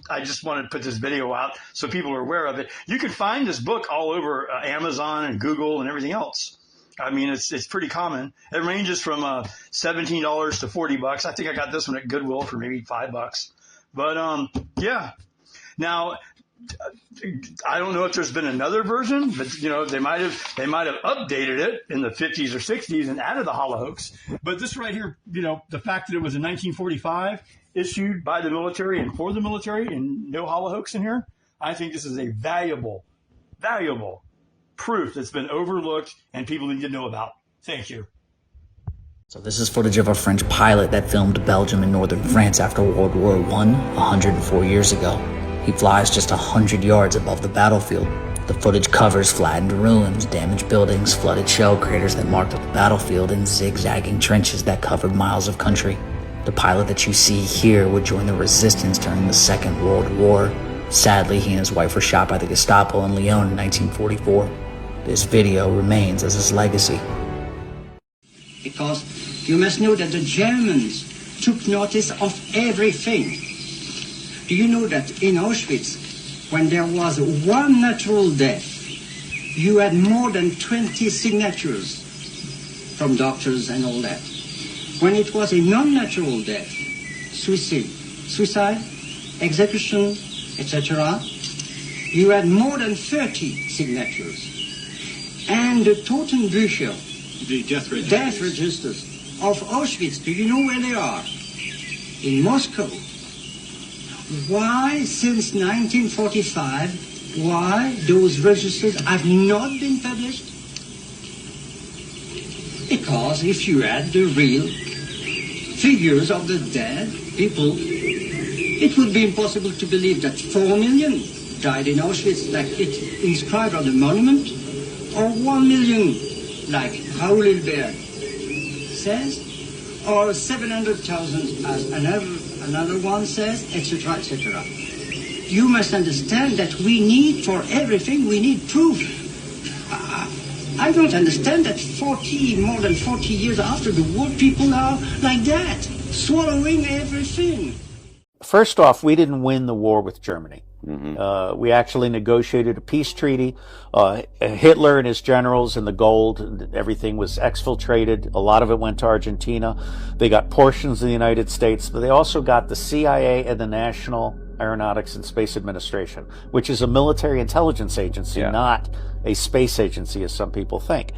Speaker 14: I just wanted to put this video out so people are aware of it. You can find this book all over Amazon and Google and everything else. I mean, it's pretty common. It ranges from $17 to $40. I think I got this one at Goodwill for maybe $5. But yeah. Now, I don't know if there's been another version, but they might have updated it in the 50s or 60s and added the hollow hooks. But this right here, the fact that it was in 1945, issued by the military and for the military, and no hollow hooks in here, I think this is a valuable proof that's been overlooked and people need to know about. Thank you.
Speaker 15: So this is footage of a French pilot that filmed Belgium and northern France after World War I 104 years ago. He flies just 100 yards above the battlefield. The footage covers flattened ruins, damaged buildings, flooded shell craters that marked the battlefield, and zigzagging trenches that covered miles of country. The pilot that you see here would join the resistance during the Second World War. Sadly, he and his wife were shot by the Gestapo in Lyon in 1944. This video remains as his legacy.
Speaker 16: Because you must know that the Germans took notice of everything. Do you know that in Auschwitz, when there was one natural death, you had more than 20 signatures from doctors and all that? When it was a non-natural death, suicide, execution, etc., you had more than 30 signatures. And the Totenbücher, the death registers of Auschwitz, do you know where they are? In Moscow. Why, since 1945, why those registers have not been published? Because if you had the real figures of the dead people, it would be impossible to believe that 4 million died in Auschwitz, like it's inscribed on the monument, or 1 million, like Raoul Hilbert says, or 700,000 as another one says, etc., etc. You must understand that we need, for everything, we need proof. I don't understand that more than 40 years after the war, people are like that, swallowing everything.
Speaker 17: First off, we didn't win the war with Germany. We actually negotiated a peace treaty. Hitler and his generals and the gold, everything was exfiltrated. A lot of it went to Argentina. They got portions of the United States, but they also got the CIA and the National Aeronautics and Space Administration, which is a military intelligence agency, not a space agency, as some people think.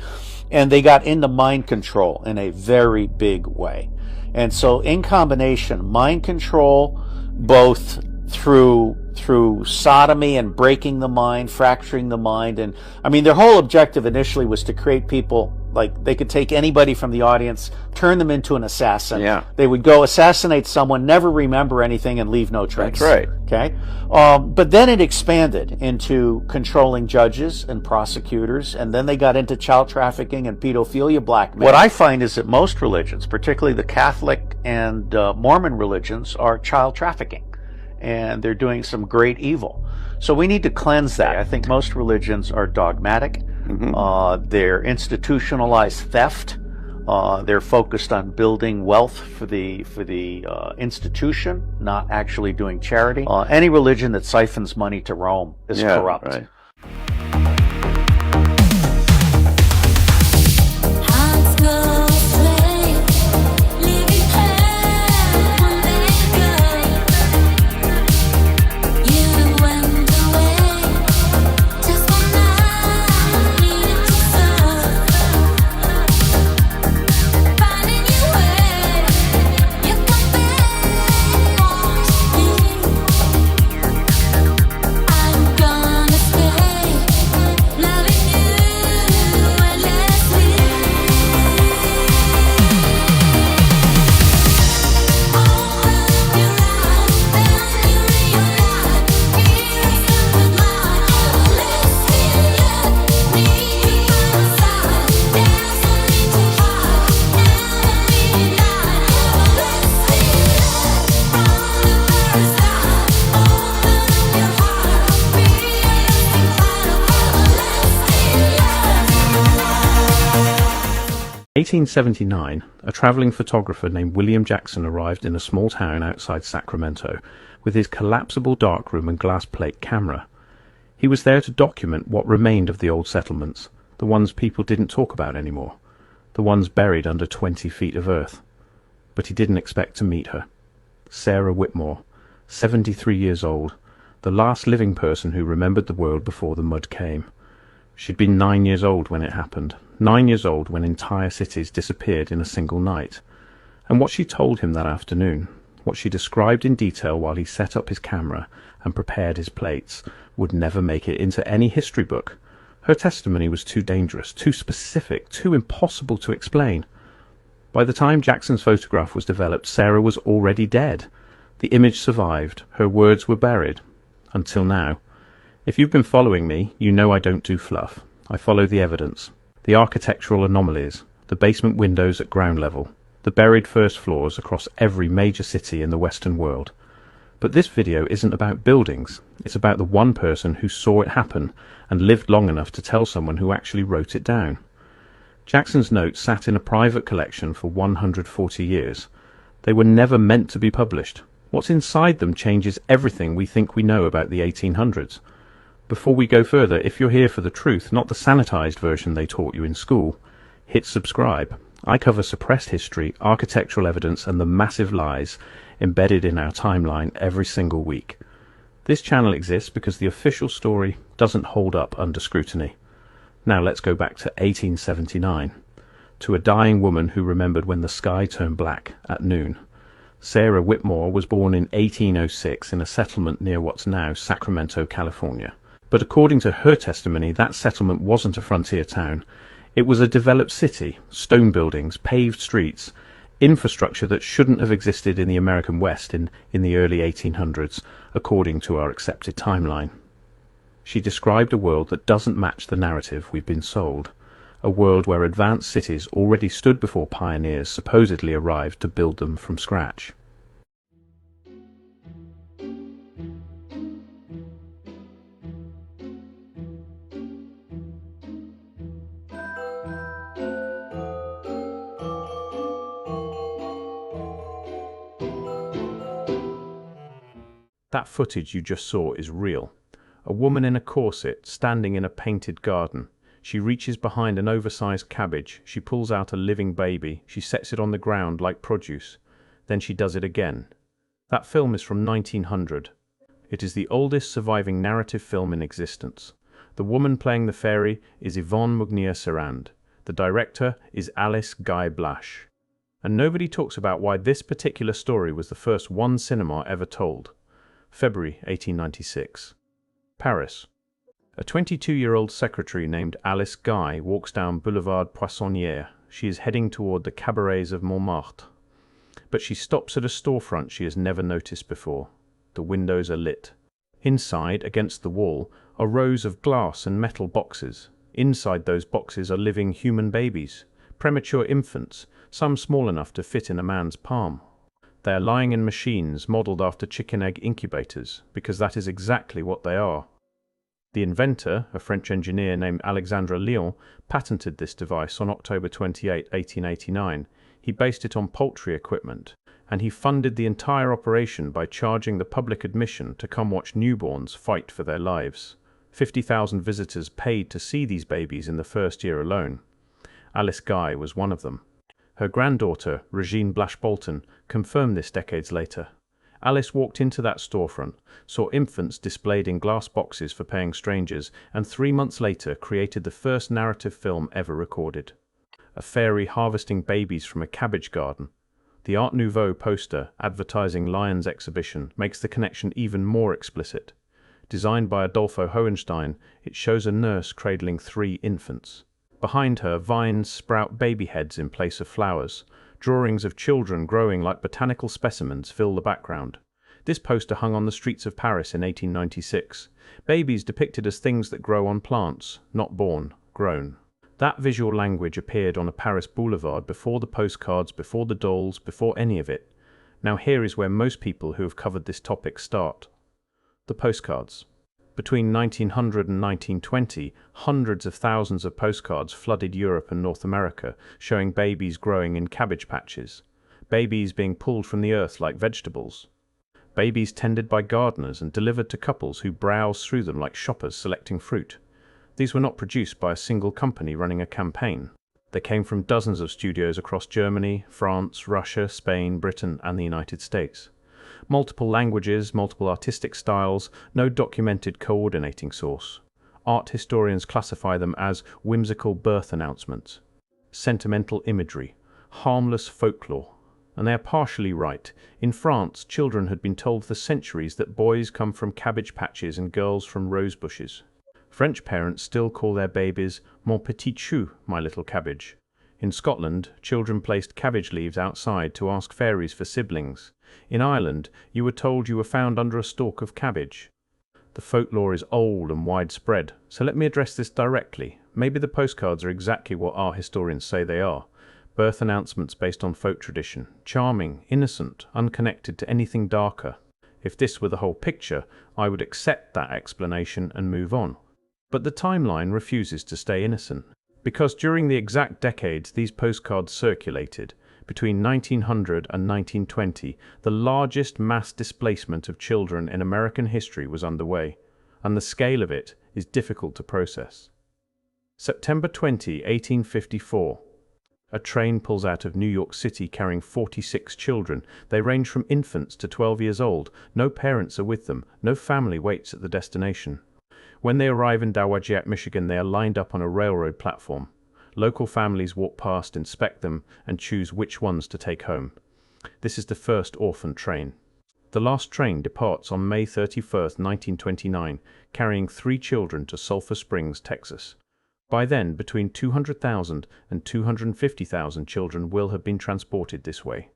Speaker 17: And they got into mind control in a very big way. And so in combination, mind control, both through sodomy and breaking the mind, fracturing the mind. And I mean, their whole objective initially was to create people, like they could take anybody from the audience, turn them into an assassin. They would go assassinate someone, never remember anything, and leave no trace.
Speaker 18: That's right.
Speaker 17: Okay. But then it expanded into controlling judges and prosecutors, and then they got into child trafficking and pedophilia blackmail. What I find is that most religions, particularly the Catholic and Mormon religions, are child trafficking. And they're doing some great evil. So we need to cleanse that. I think most religions are dogmatic. They're institutionalized theft. They're focused on building wealth for the institution, not actually doing charity. Any religion that siphons money to Rome is corrupt.
Speaker 18: Right.
Speaker 19: In 1879, a travelling photographer named William Jackson arrived in a small town outside Sacramento with his collapsible darkroom and glass plate camera. He was there to document what remained of the old settlements the ones people didn't talk about anymore, the ones buried under 20 feet of earth. But he didn't expect to meet her. Sarah Whitmore, 73 years old, the last living person who remembered the world before the mud came. She'd been 9 years old when it happened, 9 years old when entire cities disappeared in a single night. And what she told him that afternoon, what she described in detail while he set up his camera and prepared his plates, would never make it into any history book. Her testimony was too dangerous, too specific, too impossible to explain. By the time Jackson's photograph was developed, Sarah was already dead. The image survived, her words were buried. Until now. If you've been following me, you know I don't do fluff. I follow the evidence. The architectural anomalies, the basement windows at ground level, the buried first floors across every major city in the Western world. But this video isn't about buildings. It's about the one person who saw it happen and lived long enough to tell someone who actually wrote it down. Jackson's notes sat in a private collection for 140 years. They were never meant to be published. What's inside them changes everything we think we know about the 1800s. Before we go further, if you're here for the truth, not the sanitized version they taught you in school, hit subscribe. I cover suppressed history, architectural evidence, and the massive lies embedded in our timeline every single week. This channel exists because the official story doesn't hold up under scrutiny. Now let's go back to 1879, to a dying woman who remembered when the sky turned black at noon. Sarah Whitmore was born in 1806 in a settlement near what's now Sacramento, California. But according to her testimony, that settlement wasn't a frontier town. It was a developed city, stone buildings, paved streets, infrastructure that shouldn't have existed in the American West in the early 1800s, according to our accepted timeline. She described a world that doesn't match the narrative we've been sold. A world where advanced cities already stood before pioneers supposedly arrived to build them from scratch. That footage you just saw is real. A woman in a corset standing in a painted garden. She reaches behind an oversized cabbage, she pulls out a living baby, she sets it on the ground like produce. Then she does it again. That film is from 1900. It is the oldest surviving narrative film in existence. The woman playing the fairy is Yvonne Mougnier-Serand. The director is Alice Guy Blache. And nobody talks about why this particular story was the first one cinema ever told. February 1896. Paris. A 22-year-old secretary named Alice Guy walks down Boulevard Poissonnière. She is heading toward the cabarets of Montmartre. But she stops at a storefront she has never noticed before. The windows are lit. Inside, against the wall, are rows of glass and metal boxes. Inside those boxes are living human babies, premature infants, some small enough to fit in a man's palm. They are lying in machines modeled after chicken egg incubators, because that is exactly what they are. The inventor, a French engineer named Alexandre Lion, patented this device on October 28, 1889. He based it on poultry equipment, and he funded the entire operation by charging the public admission to come watch newborns fight for their lives. 50,000 visitors paid to see these babies in the first year alone. Alice Guy was one of them. Her granddaughter, Regine Blache-Bolton, confirmed this decades later. Alice walked into that storefront, saw infants displayed in glass boxes for paying strangers, and 3 months later created the first narrative film ever recorded. A fairy harvesting babies from a cabbage garden. The Art Nouveau poster advertising Lyon's exhibition makes the connection even more explicit. Designed by Adolfo Hohenstein, it shows a nurse cradling 3 infants. Behind her, vines sprout baby heads in place of flowers. Drawings of children growing like botanical specimens fill the background. This poster hung on the streets of Paris in 1896. Babies depicted as things that grow on plants, not born, grown. That visual language appeared on a Paris boulevard before the postcards, before the dolls, before any of it. Now here is where most people who have covered this topic start. The postcards. Between 1900 and 1920, hundreds of thousands of postcards flooded Europe and North America, showing babies growing in cabbage patches, babies being pulled from the earth like vegetables, babies tended by gardeners and delivered to couples who browse through them like shoppers selecting fruit. These were not produced by a single company running a campaign. They came from dozens of studios across Germany, France, Russia, Spain, Britain, and the United States. Multiple languages, multiple artistic styles, no documented coordinating source. Art historians classify them as whimsical birth announcements, sentimental imagery, harmless folklore. And they are partially right. In France, children had been told for centuries that boys come from cabbage patches and girls from rose bushes. French parents still call their babies mon petit chou, my little cabbage. In Scotland, children placed cabbage leaves outside to ask fairies for siblings. In Ireland, you were told you were found under a stalk of cabbage. The folklore is old and widespread, so let me address this directly. Maybe the postcards are exactly what our historians say they are. Birth announcements based on folk tradition, charming, innocent, unconnected to anything darker. If this were the whole picture, I would accept that explanation and move on. But the timeline refuses to stay innocent, because during the exact decades these postcards circulated, between 1900 and 1920, the largest mass displacement of children in American history was underway, and the scale of it is difficult to process. September 20, 1854. A train pulls out of New York City carrying 46 children. They range from infants to 12 years old. No parents are with them. No family waits at the destination. When they arrive in Dowagiac, Michigan, they are lined up on a railroad platform. Local families walk past, inspect them, and choose which ones to take home. This is the first orphan train. The last train departs on May 31, 1929, carrying 3 children to Sulphur Springs, Texas. By then, between 200,000 and 250,000 children will have been transported this way.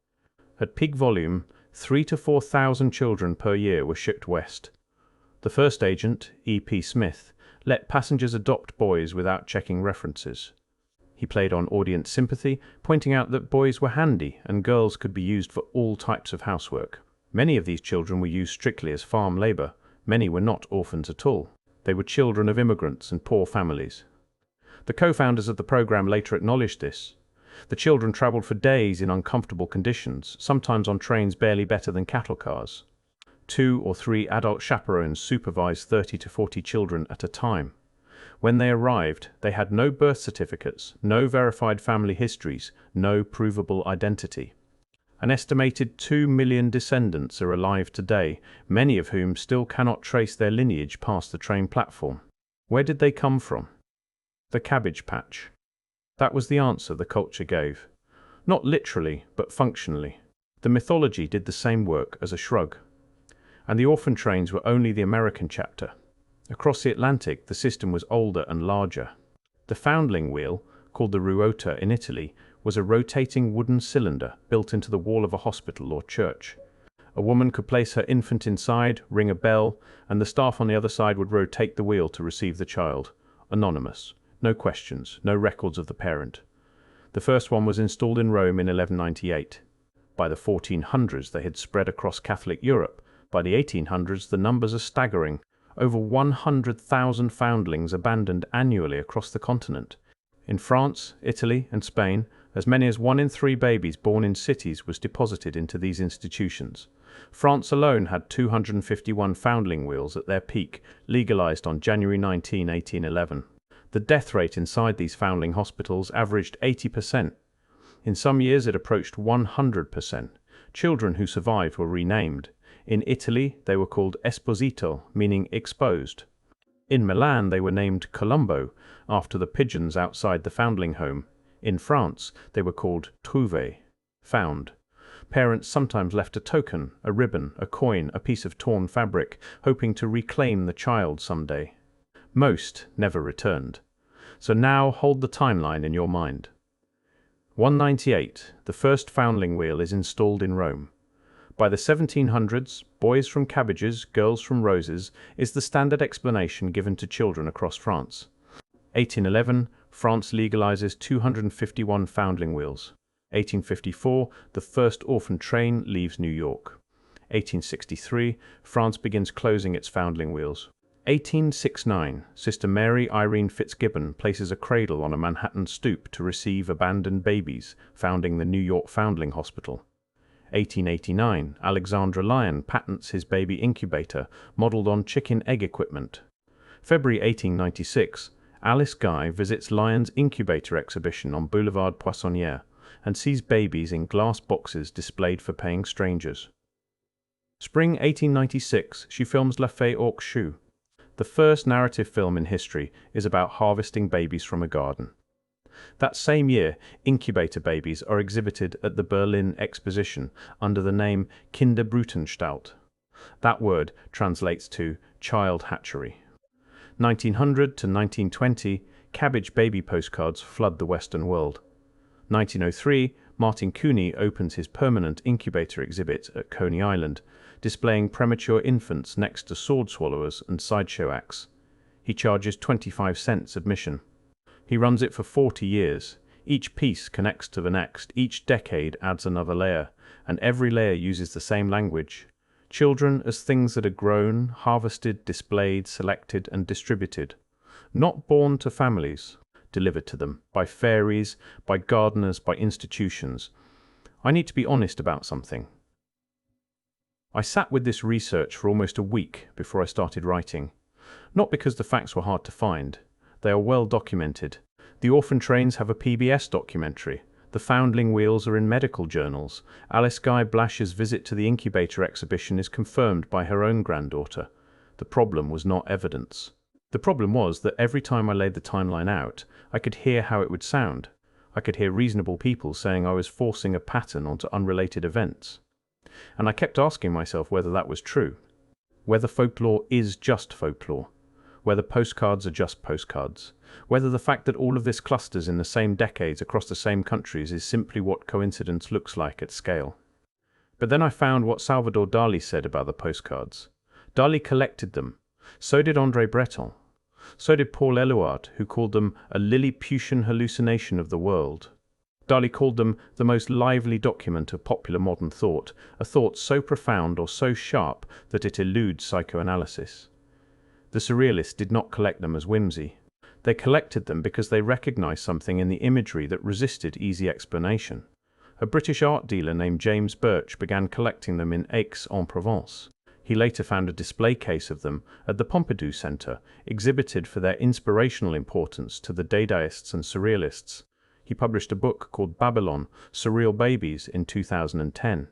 Speaker 19: At peak volume, 3,000 to 4,000 children per year were shipped west. The first agent, E.P. Smith, let passengers adopt boys without checking references. He played on audience sympathy, pointing out that boys were handy and girls could be used for all types of housework. Many of these children were used strictly as farm labor. Many were not orphans at all. They were children of immigrants and poor families. The co-founders of the program later acknowledged this. The children traveled for days in uncomfortable conditions, sometimes on trains barely better than cattle cars. 2 or 3 adult chaperones supervised 30 to 40 children at a time. When they arrived, they had no birth certificates, no verified family histories, no provable identity. An estimated 2 million descendants are alive today, many of whom still cannot trace their lineage past the train platform. Where did they come from? The cabbage patch. That was the answer the culture gave. Not literally, but functionally. The mythology did the same work as a shrug. And the orphan trains were only the American chapter. Across the Atlantic, the system was older and larger. The foundling wheel, called the ruota in Italy, was a rotating wooden cylinder built into the wall of a hospital or church. A woman could place her infant inside, ring a bell, and the staff on the other side would rotate the wheel to receive the child. Anonymous. No questions, no records of the parent. The first one was installed in Rome in 1198. By the 1400s, they had spread across Catholic Europe. By the 1800s, the numbers are staggering. Over 100,000 foundlings abandoned annually across the continent. In France, Italy, and Spain, as many as 1 in 3 babies born in cities was deposited into these institutions. France alone had 251 foundling wheels at their peak, legalized on January 19, 1811. The death rate inside these foundling hospitals averaged 80%. In some years it approached 100%. Children who survived were renamed. In Italy, they were called Esposito, meaning exposed. In Milan, they were named Colombo, after the pigeons outside the foundling home. In France, they were called Trouvé, found. Parents sometimes left a token, a ribbon, a coin, a piece of torn fabric, hoping to reclaim the child someday. Most never returned. So now hold the timeline in your mind. 198, the first foundling wheel is installed in Rome. By the 1700s, boys from cabbages, girls from roses is the standard explanation given to children across France. 1811, France legalizes 251 foundling wheels. 1854, the first orphan train leaves New York. 1863, France begins closing its foundling wheels. 1869, Sister Mary Irene Fitzgibbon places a cradle on a Manhattan stoop to receive abandoned babies, founding the New York Foundling Hospital. 1889, Alexander Lyon patents his baby incubator, modeled on chicken egg equipment. February 1896, Alice Guy visits Lion's Incubator exhibition on Boulevard Poissonnière and sees babies in glass boxes displayed for paying strangers. Spring 1896, she films La Fée aux Choux. The first narrative film in history is about harvesting babies from a garden. That same year, incubator babies are exhibited at the Berlin Exposition under the name Kinderbrutenstalt. That word translates to child hatchery. 1900 to 1920, cabbage baby postcards flood the Western world. 1903, Martin Cooney opens his permanent incubator exhibit at Coney Island, displaying premature infants next to sword swallowers and sideshow acts. He charges 25 cents admission. He runs it for 40 years. Each piece connects to the next, each decade adds another layer, and every layer uses the same language. Children as things that are grown, harvested, displayed, selected, and distributed. Not born to families, delivered to them, by fairies, by gardeners, by institutions. I need to be honest about something. I sat with this research for almost a week before I started writing. Not because the facts were hard to find. They are well documented. The orphan trains have a PBS documentary. The foundling wheels are in medical journals. Alice Guy Blash's visit to the incubator exhibition is confirmed by her own granddaughter. The problem was not evidence. The problem was that every time I laid the timeline out, I could hear how it would sound. I could hear reasonable people saying I was forcing a pattern onto unrelated events. And I kept asking myself whether that was true. Whether folklore is just folklore. Whether postcards are just postcards. Whether the fact that all of this clusters in the same decades across the same countries is simply what coincidence looks like at scale. But then I found what Salvador Dali said about the postcards. Dali collected them. So did André Breton. So did Paul Eluard, who called them a Lilliputian hallucination of the world. Dali called them the most lively document of popular modern thought, a thought so profound or so sharp that it eludes psychoanalysis. The surrealists did not collect them as whimsy. They collected them because they recognized something in the imagery that resisted easy explanation. A British art dealer named James Birch began collecting them in Aix-en-Provence. He later found a display case of them at the Pompidou Centre, exhibited for their inspirational importance to the Dadaists and Surrealists. He published a book called Babylon, Surreal Babies in 2010.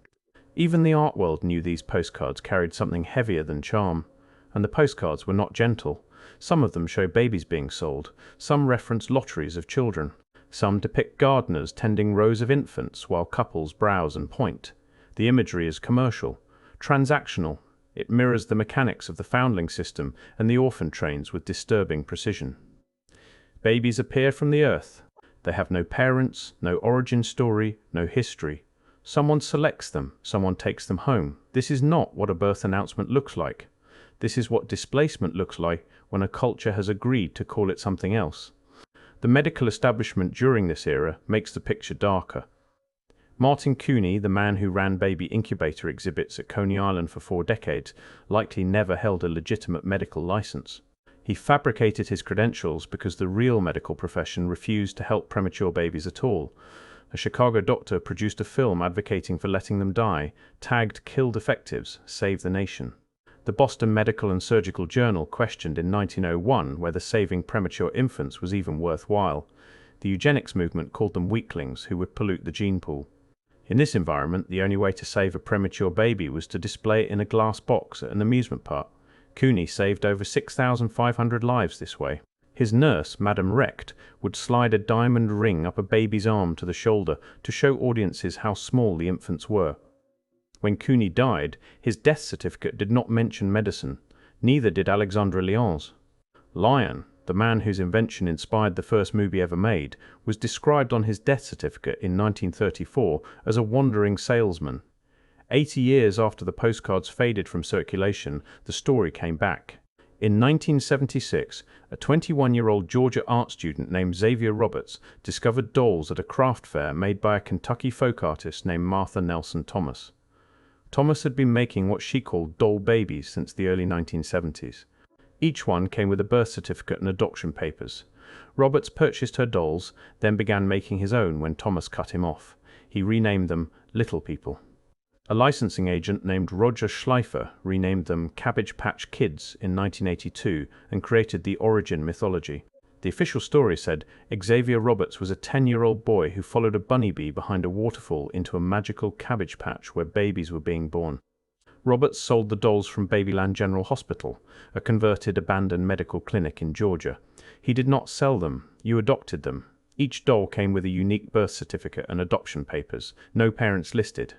Speaker 19: Even the art world knew these postcards carried something heavier than charm. And the postcards were not gentle. Some of them show babies being sold. Some reference lotteries of children. Some depict gardeners tending rows of infants while couples browse and point. The imagery is commercial, transactional. It mirrors the mechanics of the foundling system and the orphan trains with disturbing precision. Babies appear from the earth. They have no parents, no origin story, no history. Someone selects them, someone takes them home. This is not what a birth announcement looks like. This is what displacement looks like when a culture has agreed to call it something else. The medical establishment during this era makes the picture darker. Martin Cooney, the man who ran baby incubator exhibits at Coney Island for 4 decades, likely never held a legitimate medical license. He fabricated his credentials because the real medical profession refused to help premature babies at all. A Chicago doctor produced a film advocating for letting them die, tagged "Kill Defectives, Save the Nation." The Boston Medical and Surgical Journal questioned in 1901 whether saving premature infants was even worthwhile. The eugenics movement called them weaklings who would pollute the gene pool. In this environment, the only way to save a premature baby was to display it in a glass box at an amusement park. Cooney saved over 6,500 lives this way. His nurse, Madame Recht, would slide a diamond ring up a baby's arm to the shoulder to show audiences how small the infants were. When Cooney died, his death certificate did not mention medicine. Neither did Alexandre Lyons. Lion, the man whose invention inspired the first movie ever made, was described on his death certificate in 1934 as a wandering salesman. 80 years after the postcards faded from circulation, the story came back. In 1976, a 21-year-old Georgia art student named Xavier Roberts discovered dolls at a craft fair made by a Kentucky folk artist named Martha Nelson Thomas. Thomas had been making what she called doll babies since the early 1970s. Each one came with a birth certificate and adoption papers. Roberts purchased her dolls, then began making his own when Thomas cut him off. He renamed them Little People. A licensing agent named Roger Schleifer renamed them Cabbage Patch Kids in 1982 and created the origin mythology. The official story said Xavier Roberts was a 10-year-old boy who followed a bunny bee behind a waterfall into a magical cabbage patch where babies were being born. Roberts sold the dolls from Babyland General Hospital, a converted abandoned medical clinic in Georgia. He did not sell them, you adopted them. Each doll came with a unique birth certificate and adoption papers, no parents listed.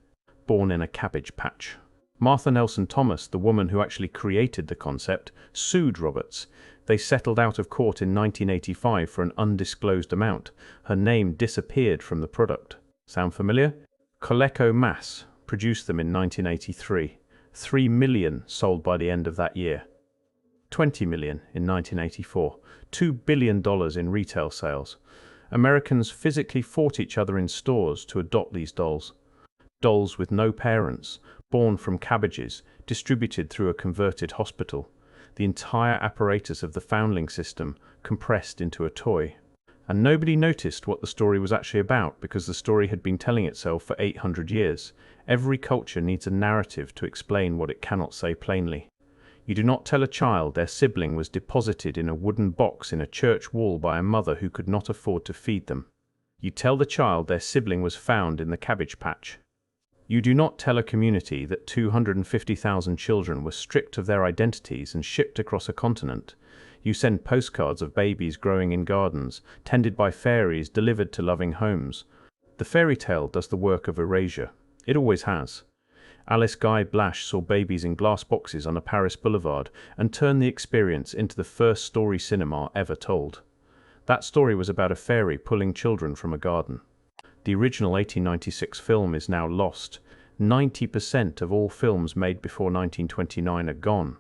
Speaker 19: Born in a cabbage patch. Martha Nelson Thomas, the woman who actually created the concept, sued Roberts. They settled out of court in 1985 for an undisclosed amount. Her name disappeared from the product. Sound familiar? Coleco Mass produced them in 1983. 3 million sold by the end of that year. 20 million in 1984. $2 billion in retail sales. Americans physically fought each other in stores to adopt these dolls. Dolls with no parents, born from cabbages, distributed through a converted hospital. The entire apparatus of the foundling system compressed into a toy. And nobody noticed what the story was actually about because the story had been telling itself for 800 years. Every culture needs a narrative to explain what it cannot say plainly. You do not tell a child their sibling was deposited in a wooden box in a church wall by a mother who could not afford to feed them. You tell the child their sibling was found in the cabbage patch. You do not tell a community that 250,000 children were stripped of their identities and shipped across a continent. You send postcards of babies growing in gardens, tended by fairies, delivered to loving homes. The fairy tale does the work of erasure. It always has. Alice Guy Blash saw babies in glass boxes on a Paris boulevard and turned the experience into the first story cinema ever told. That story was about a fairy pulling children from a garden. The original 1896 film is now lost. 90% of all films made before 1929 are gone.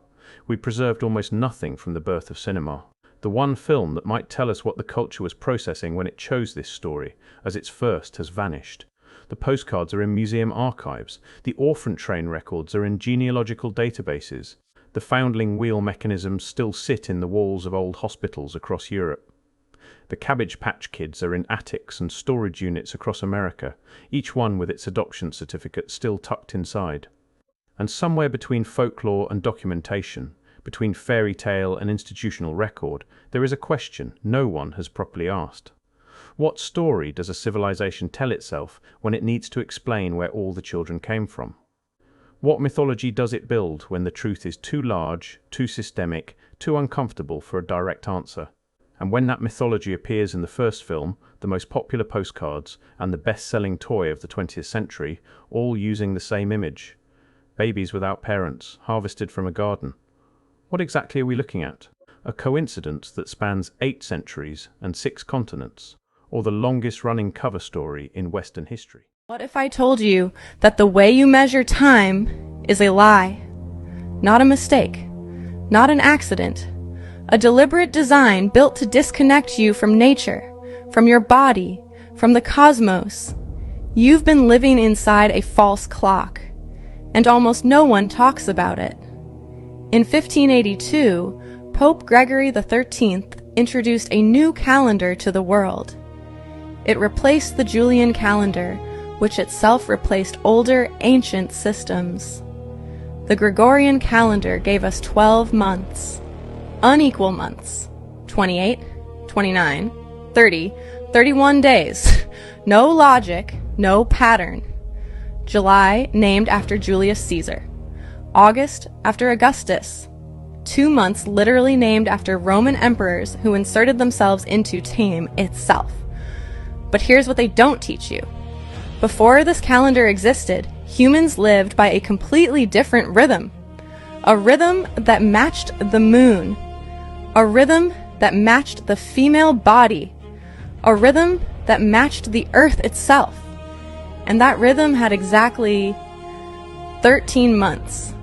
Speaker 19: We preserved almost nothing from the birth of cinema. The one film that might tell us what the culture was processing when it chose this story as its first has vanished. The postcards are in museum archives. The orphan train records are in genealogical databases. The foundling wheel mechanisms still sit in the walls of old hospitals across Europe. The Cabbage Patch Kids are in attics and storage units across America, each one with its adoption certificate still tucked inside. And somewhere between folklore and documentation, between fairy tale and institutional record, there is a question no one has properly asked. What story does a civilization tell itself when it needs to explain where all the children came from? What mythology does it build when the truth is too large, too systemic, too uncomfortable for a direct answer? And when that mythology appears in the first film, the most popular postcards, and the best-selling toy of the 20th century, all using the same image. Babies without parents, harvested from a garden. What exactly are we looking at? A coincidence that spans 8 centuries and 6 continents, or the longest-running cover story in Western history?
Speaker 18: What if I told you that the way you measure time is a lie? Not a mistake, not an accident. A deliberate design built to disconnect you from nature, from your body, from the cosmos. You've been living inside a false clock, and almost no one talks about it. In 1582, Pope Gregory XIII introduced a new calendar to the world. It replaced the Julian calendar, which itself replaced older, ancient systems. The Gregorian calendar gave us 12 months. Unequal months, 28, 29, 30, 31 days. No logic, no pattern. July, named after Julius Caesar. August, after Augustus. 2 months literally named after Roman emperors who inserted themselves into time itself. But here's what they don't teach you. Before this calendar existed, humans lived by a completely different rhythm. A rhythm that matched the moon. A rhythm that matched the female body. A rhythm that matched the earth itself. And that rhythm had exactly 13 months.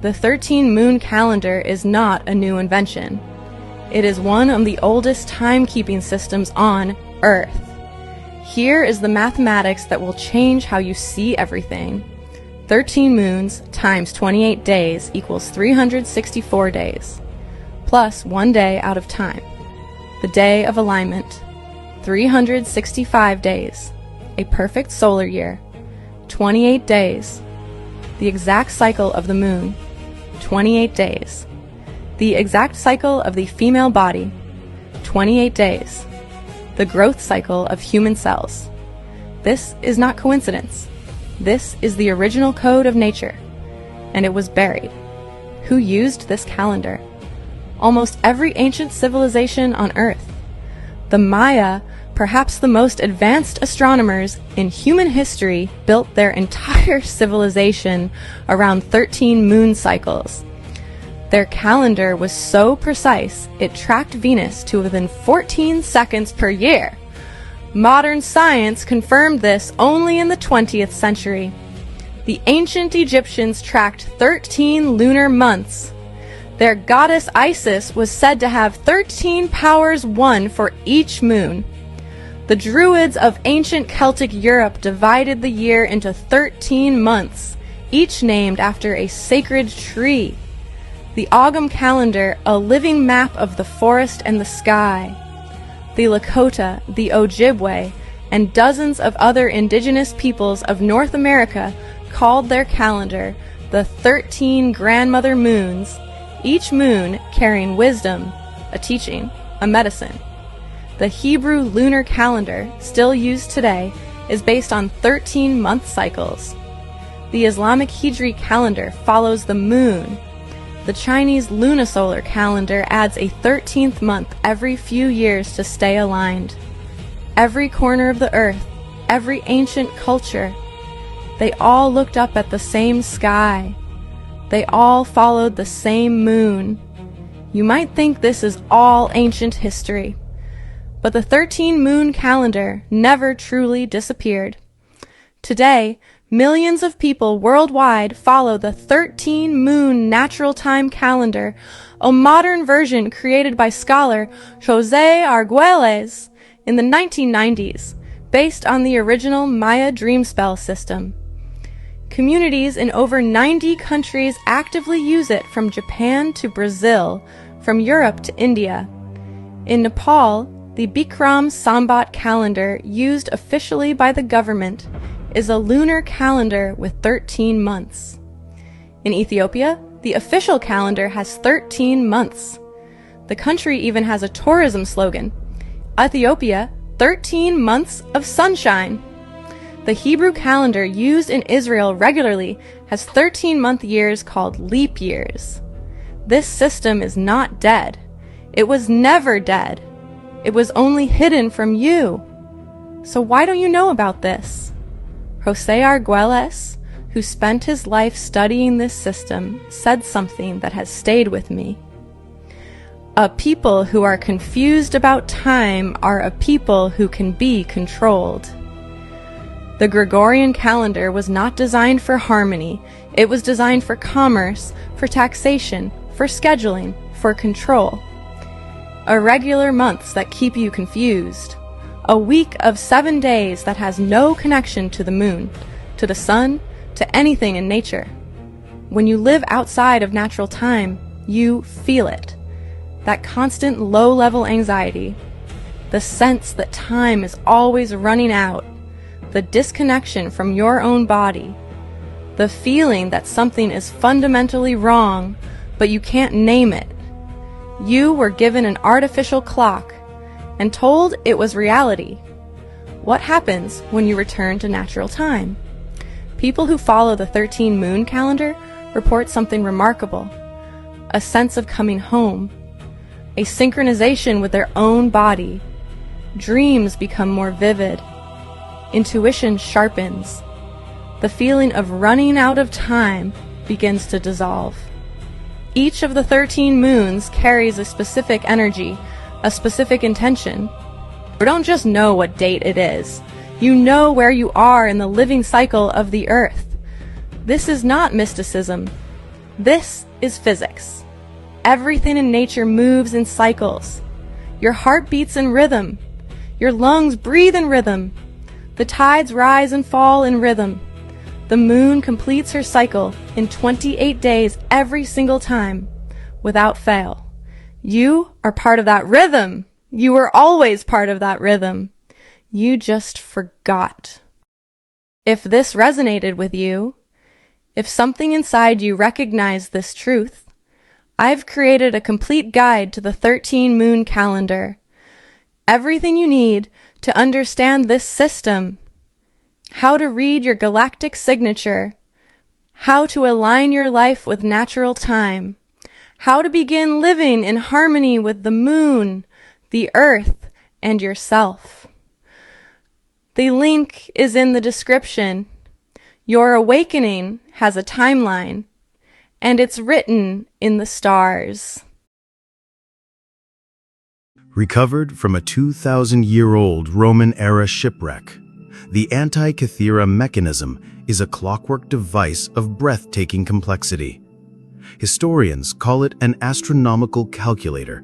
Speaker 18: The 13-moon calendar is not a new invention. It is one of the oldest timekeeping systems on Earth. Here is the mathematics that will change how you see everything. 13 moons times 28 days equals 364 days. Plus 1 day out of time. The day of alignment. 365 days. A perfect solar year. 28 days. The exact cycle of the moon. 28 days. The exact cycle of the female body. 28 days, the growth cycle of human cells. This is not coincidence. This is the original code of nature, and it was buried. Who used this calendar? Almost every ancient civilization on Earth. The Maya, perhaps the most advanced astronomers in human history, built their entire civilization around 13 moon cycles. Their calendar was so precise, it tracked Venus to within 14 seconds per year. Modern science confirmed this only in the 20th century. The ancient Egyptians tracked 13 lunar months. Their goddess Isis was said to have 13 powers 1 for each moon. The Druids of ancient Celtic Europe divided the year into 13 months, each named after a sacred tree. The Ogham calendar, a living map of the forest and the sky. The Lakota, the Ojibwe, and dozens of other indigenous peoples of North America called their calendar the 13 grandmother moons, each moon carrying wisdom, a teaching, a medicine. The Hebrew lunar calendar, still used today, is based on 13 month cycles. The Islamic Hijri calendar follows the moon. The Chinese lunisolar calendar adds a 13th month every few years to stay aligned. Every corner of the earth, every ancient culture, they all looked up at the same sky. They all followed the same moon. You might think this is all ancient history, but the 13 moon calendar never truly disappeared. Today, millions of people worldwide follow the 13 moon natural time calendar, a modern version created by scholar Jose Arguelles in the 1990s, based on the original Maya dream spell system. Communities in over 90 countries actively use it, from Japan to Brazil, from Europe to India. In Nepal, the Bikram Sambat calendar, used officially by the government, is a lunar calendar with 13 months. In Ethiopia, the official calendar has 13 months. The country even has a tourism slogan, Ethiopia, 13 months of sunshine. The Hebrew calendar used in Israel regularly has 13-month years called leap years. This system is not dead. It was never dead. It was only hidden from you. So why don't you know about this? Jose Arguelles, who spent his life studying this system, said something that has stayed with me. A people who are confused about time are a people who can be controlled. The Gregorian calendar was not designed for harmony. It was designed for commerce, for taxation, for scheduling, for control. Irregular months that keep you confused. A week of 7 days that has no connection to the moon, to the sun, to anything in nature. When you live outside of natural time, you feel it. That constant low-level anxiety. The sense that time is always running out. The disconnection from your own body. The feeling that something is fundamentally wrong, but you can't name it. You were given an artificial clock and told it was reality. What happens when you return to natural time? People who follow the 13 moon calendar report something remarkable. A sense of coming home. A synchronization with their own body. Dreams become more vivid. Intuition sharpens. The feeling of running out of time begins to dissolve. Each of the 13 moons carries a specific energy, a specific intention. You don't just know what date it is. You know where you are in the living cycle of the earth. This is not mysticism. This is physics. Everything in nature moves in cycles. Your heart beats in rhythm. Your lungs breathe in rhythm. The tides rise and fall in rhythm. The moon completes her cycle in 28 days every single time, without fail. You are part of that rhythm. You were always part of that rhythm. You just forgot. If this resonated with you, if something inside you recognized this truth, I've created a complete guide to the 13 moon calendar. everything you need to understand this system, how to read your galactic signature, how to align your life with natural time, how to begin living in harmony with the moon, the earth, and yourself. The link is in the description. Your awakening has a timeline, and it's written in the stars.
Speaker 2: Recovered from a 2,000-year-old Roman-era shipwreck, the Antikythera mechanism is a clockwork device of breathtaking complexity. Historians call it an astronomical calculator,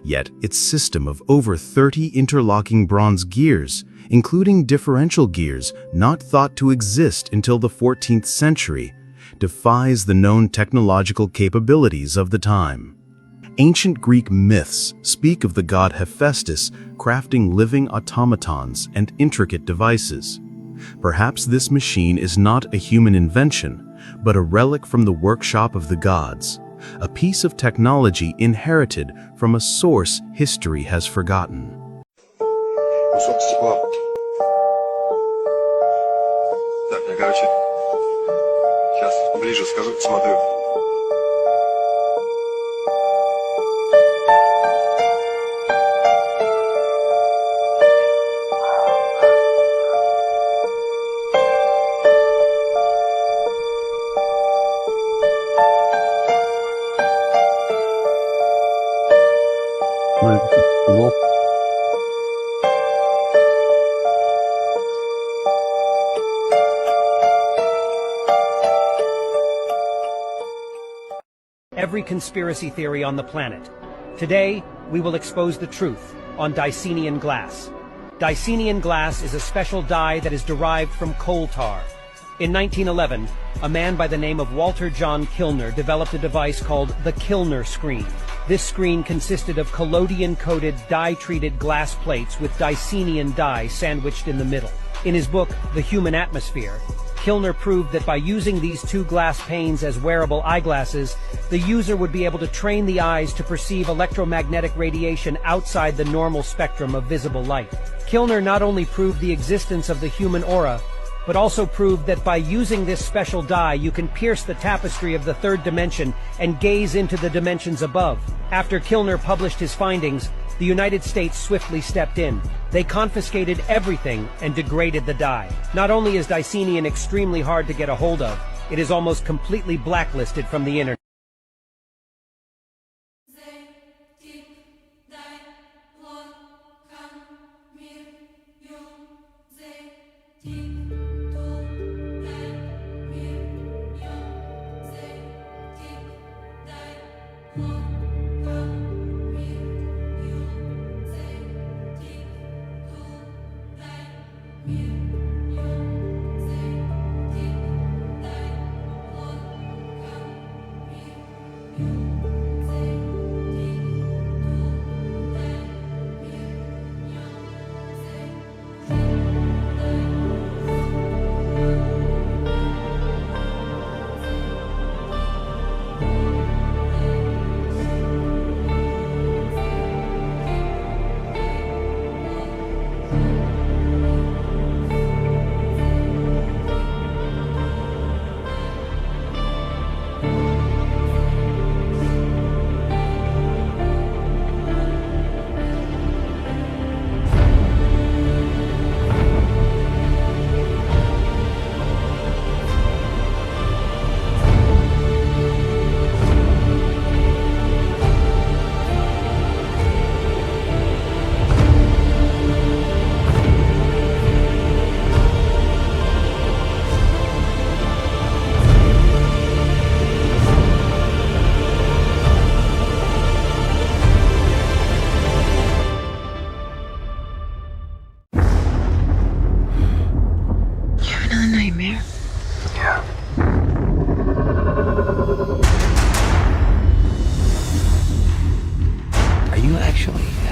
Speaker 2: yet its system of over 30 interlocking bronze gears, including differential gears not thought to exist until the 14th century, defies the known technological capabilities of the time. Ancient Greek myths speak of the god Hephaestus crafting living automatons and intricate devices. Perhaps this machine is not a human invention, but a relic from the workshop of the gods, a piece of technology inherited from a source history has forgotten.
Speaker 20: Сейчас ближе скажу, смотрю.
Speaker 21: Every conspiracy theory on the planet. Today, we will expose the truth on Dicenian glass. Dicenian glass is a special dye that is derived from coal tar. In 1911, a man by the name of Walter John Kilner developed a device called the Kilner screen. This screen consisted of collodion-coated, dye-treated glass plates with Dicenian dye sandwiched in the middle. In his book, The Human Atmosphere, Kilner proved that by using these two glass panes as wearable eyeglasses, the user would be able to train the eyes to perceive electromagnetic radiation outside the normal spectrum of visible light. Kilner not only proved the existence of the human aura, but also proved that by using this special dye, you can pierce the tapestry of the third dimension and gaze into the dimensions above. After Kilner published his findings, the United States swiftly stepped in. They confiscated everything and degraded the dye. Not only is Dicenian extremely hard to get a hold of, it is almost completely blacklisted from the internet.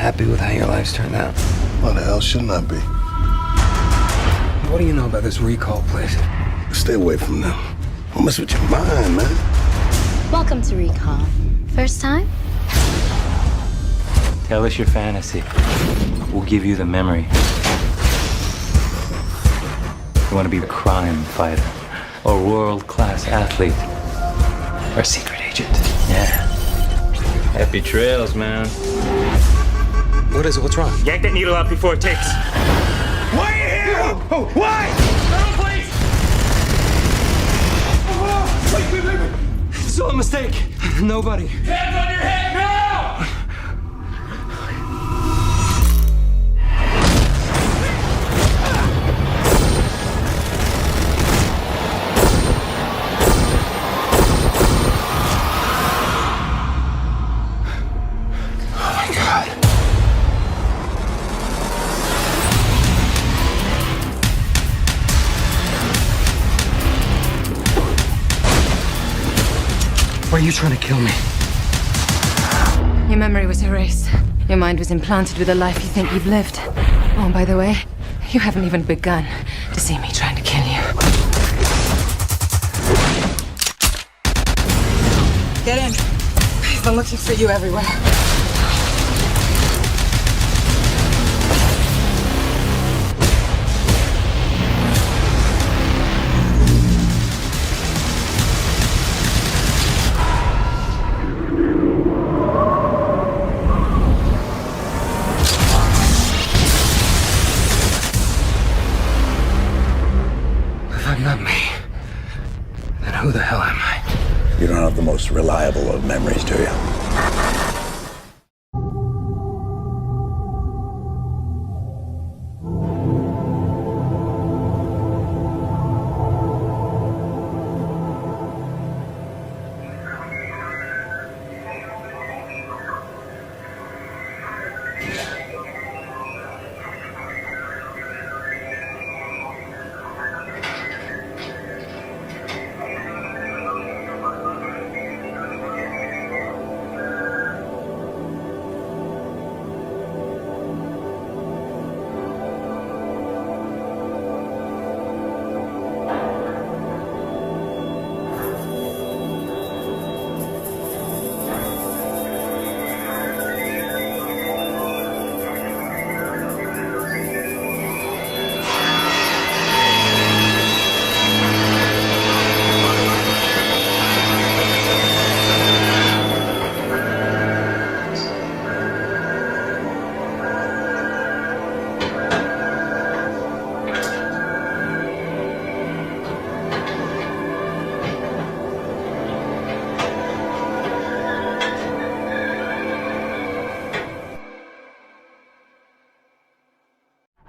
Speaker 22: happy with how your life's turned out?
Speaker 20: Why the hell shouldn't I be?
Speaker 22: What do you know about this recall place?
Speaker 20: Stay away from them. Don't mess with your mind, man.
Speaker 23: Welcome to Recall. First time?
Speaker 22: Tell us your fantasy.
Speaker 3: will give you the memory. You want to be a crime fighter, or world-class athlete, or a secret agent. Yeah. Happy trails, man.
Speaker 4: What is it? What's wrong?
Speaker 3: Yank that needle out before it takes.
Speaker 4: Why are you here?
Speaker 3: Oh, why?
Speaker 4: It's all a mistake. Nobody.
Speaker 3: Hands on your head now!
Speaker 4: Why are you trying to kill me?
Speaker 6: Your memory was erased. Your mind was implanted with a life you think you've lived. Oh, and by the way, you haven't even begun to see me trying to kill you.
Speaker 23: Get in. We've been looking for you everywhere.
Speaker 4: Not me. Then who the hell am I?
Speaker 20: You don't have the most reliable of memories, do you?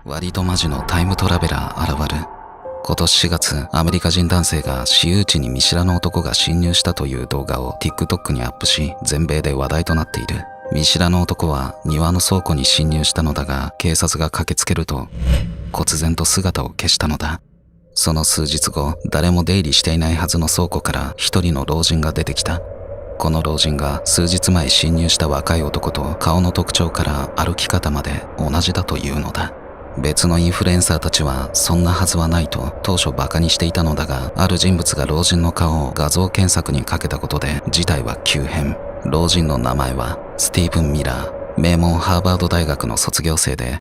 Speaker 24: 割とマジのタイムトラベラー現る。今年4月、アメリカ人男性が私有地に見知らぬ男が侵入したという動画を TikTok にアップし、全米で話題となっている。見知らぬ男は庭の倉庫に侵入したのだが、警察が駆けつけると、忽然と姿を消したのだ。その数日後、誰も出入りしていないはずの倉庫から一人の老人が出てきた。この老人が数日前侵入した若い男と顔の特徴から歩き方まで同じだというのだ。別のインフルエンサーたちはそんなはずはないと当初バカにしていたのだが、ある人物が老人の顔を画像検索にかけたことで事態は急変。老人の名前はスティーブン・ミラー、名門ハーバード大学の卒業生で、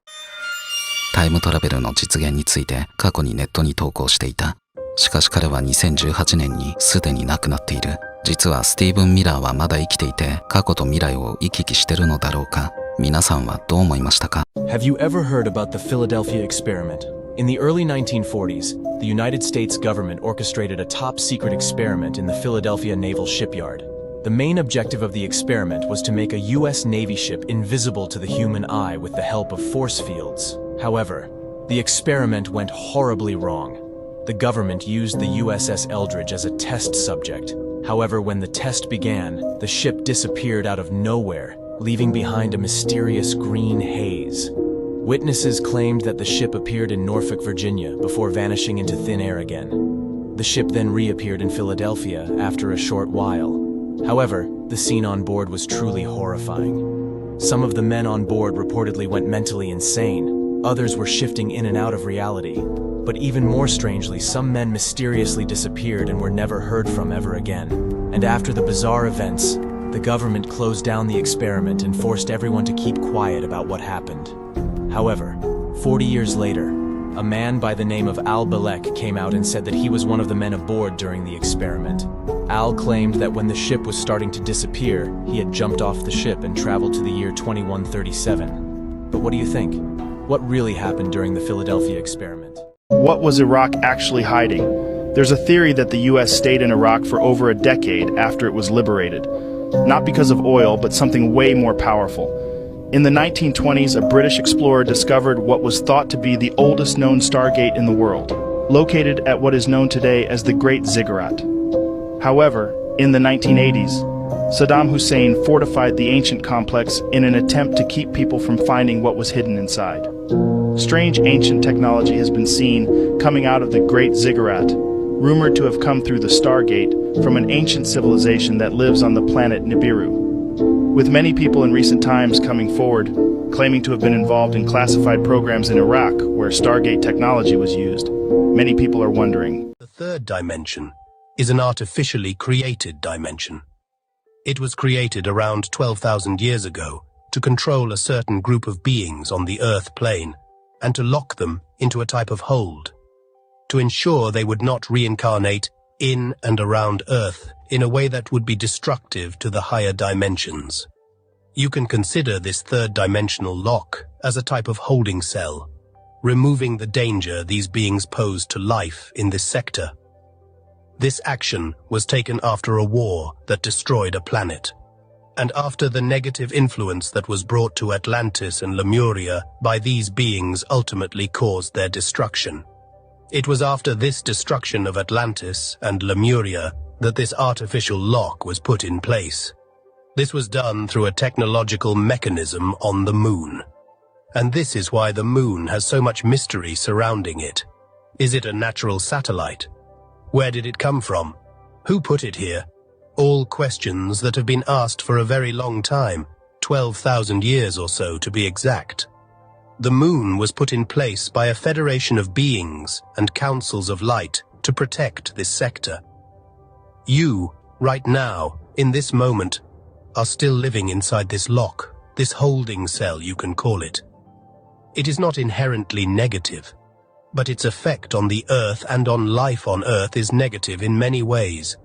Speaker 24: タイムトラベルの実現について過去にネットに投稿していた。しかし彼は2018年にすでに亡くなっている。実はスティーブン・ミラーはまだ生きていて、過去と未来を行き来してるのだろうか。皆さんはどう思いましたか？
Speaker 7: Have you ever heard about the Philadelphia experiment? In the early 1940s, the United States government orchestrated a top-secret experiment in the Philadelphia Naval Shipyard. The main objective of the experiment was to make a U.S. Navy ship invisible to the human eye with the help of force fields. However, the experiment went horribly wrong. The government used the USS Eldridge as a test subject. However, when the test began, the ship disappeared out of nowhere, leaving behind a mysterious green haze. Witnesses claimed that the ship appeared in Norfolk, Virginia, before vanishing into thin air again. The ship then reappeared in Philadelphia after a short while. However, the scene on board was truly horrifying. Some of the men on board reportedly went mentally insane. Others were shifting in and out of reality. But even more strangely, some men mysteriously disappeared and were never heard from ever again. And after the bizarre events, the government closed down the experiment and forced everyone to keep quiet about what happened. However, 40 years later, a man by the name of Al Balek came out and said that he was one of the men aboard during the experiment. Al claimed that when the ship was starting to disappear, he had jumped off the ship and traveled to the year 2137. But what do you think? What really happened during the Philadelphia experiment?
Speaker 5: What was Iraq actually hiding? There's a theory that the U.S. stayed in Iraq for over a decade after it was liberated. Not because of oil, but something way more powerful. In the 1920s, a British explorer discovered what was thought to be the oldest known stargate in the world, located at what is known today as the Great Ziggurat. However, in the 1980s, Saddam Hussein fortified the ancient complex in an attempt to keep people from finding what was hidden inside. Strange ancient technology has been seen coming out of the Great Ziggurat, rumored to have come through the Stargate from an ancient civilization that lives on the planet Nibiru. With many people in recent times coming forward, claiming to have been involved in classified programs in Iraq where Stargate technology was used, many people are wondering.
Speaker 8: The third dimension is an artificially created dimension. It was created around 12,000 years ago to control a certain group of beings on the Earth plane and to lock them into a type of hold, to ensure they would not reincarnate in and around Earth in a way that would be destructive to the higher dimensions. You can consider this third-dimensional lock as a type of holding cell, removing the danger these beings pose to life in this sector. This action was taken after a war that destroyed a planet, and after the negative influence that was brought to Atlantis and Lemuria by these beings ultimately caused their destruction. It was after this destruction of Atlantis and Lemuria that this artificial lock was put in place. This was done through a technological mechanism on the moon. And this is why the moon has so much mystery surrounding it. Is it a natural satellite? Where did it come from? Who put it here? All questions that have been asked for a very long time, 12,000 years or so to be exact. The moon was put in place by a federation of beings and councils of light to protect this sector. You, right now, in this moment, are still living inside this lock, this holding cell you can call it. It is not inherently negative, but its effect on the Earth and on life on Earth is negative in many ways,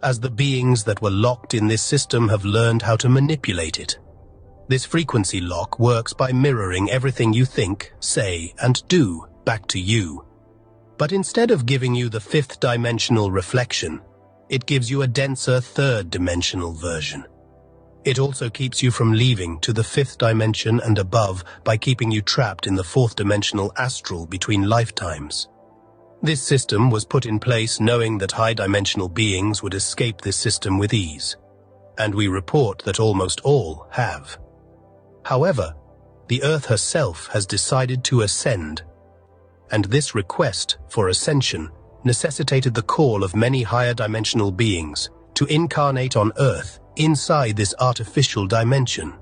Speaker 8: as the beings that were locked in this system have learned how to manipulate it. This frequency lock works by mirroring everything you think, say, and do back to you. But instead of giving you the fifth-dimensional reflection, it gives you a denser third-dimensional version. It also keeps you from leaving to the fifth dimension and above by keeping you trapped in the fourth-dimensional astral between lifetimes. This system was put in place knowing that high-dimensional beings would escape this system with ease, and we report that almost all have. However, the Earth herself has decided to ascend, and this request for ascension necessitated the call of many higher dimensional beings to incarnate on Earth inside this artificial dimension,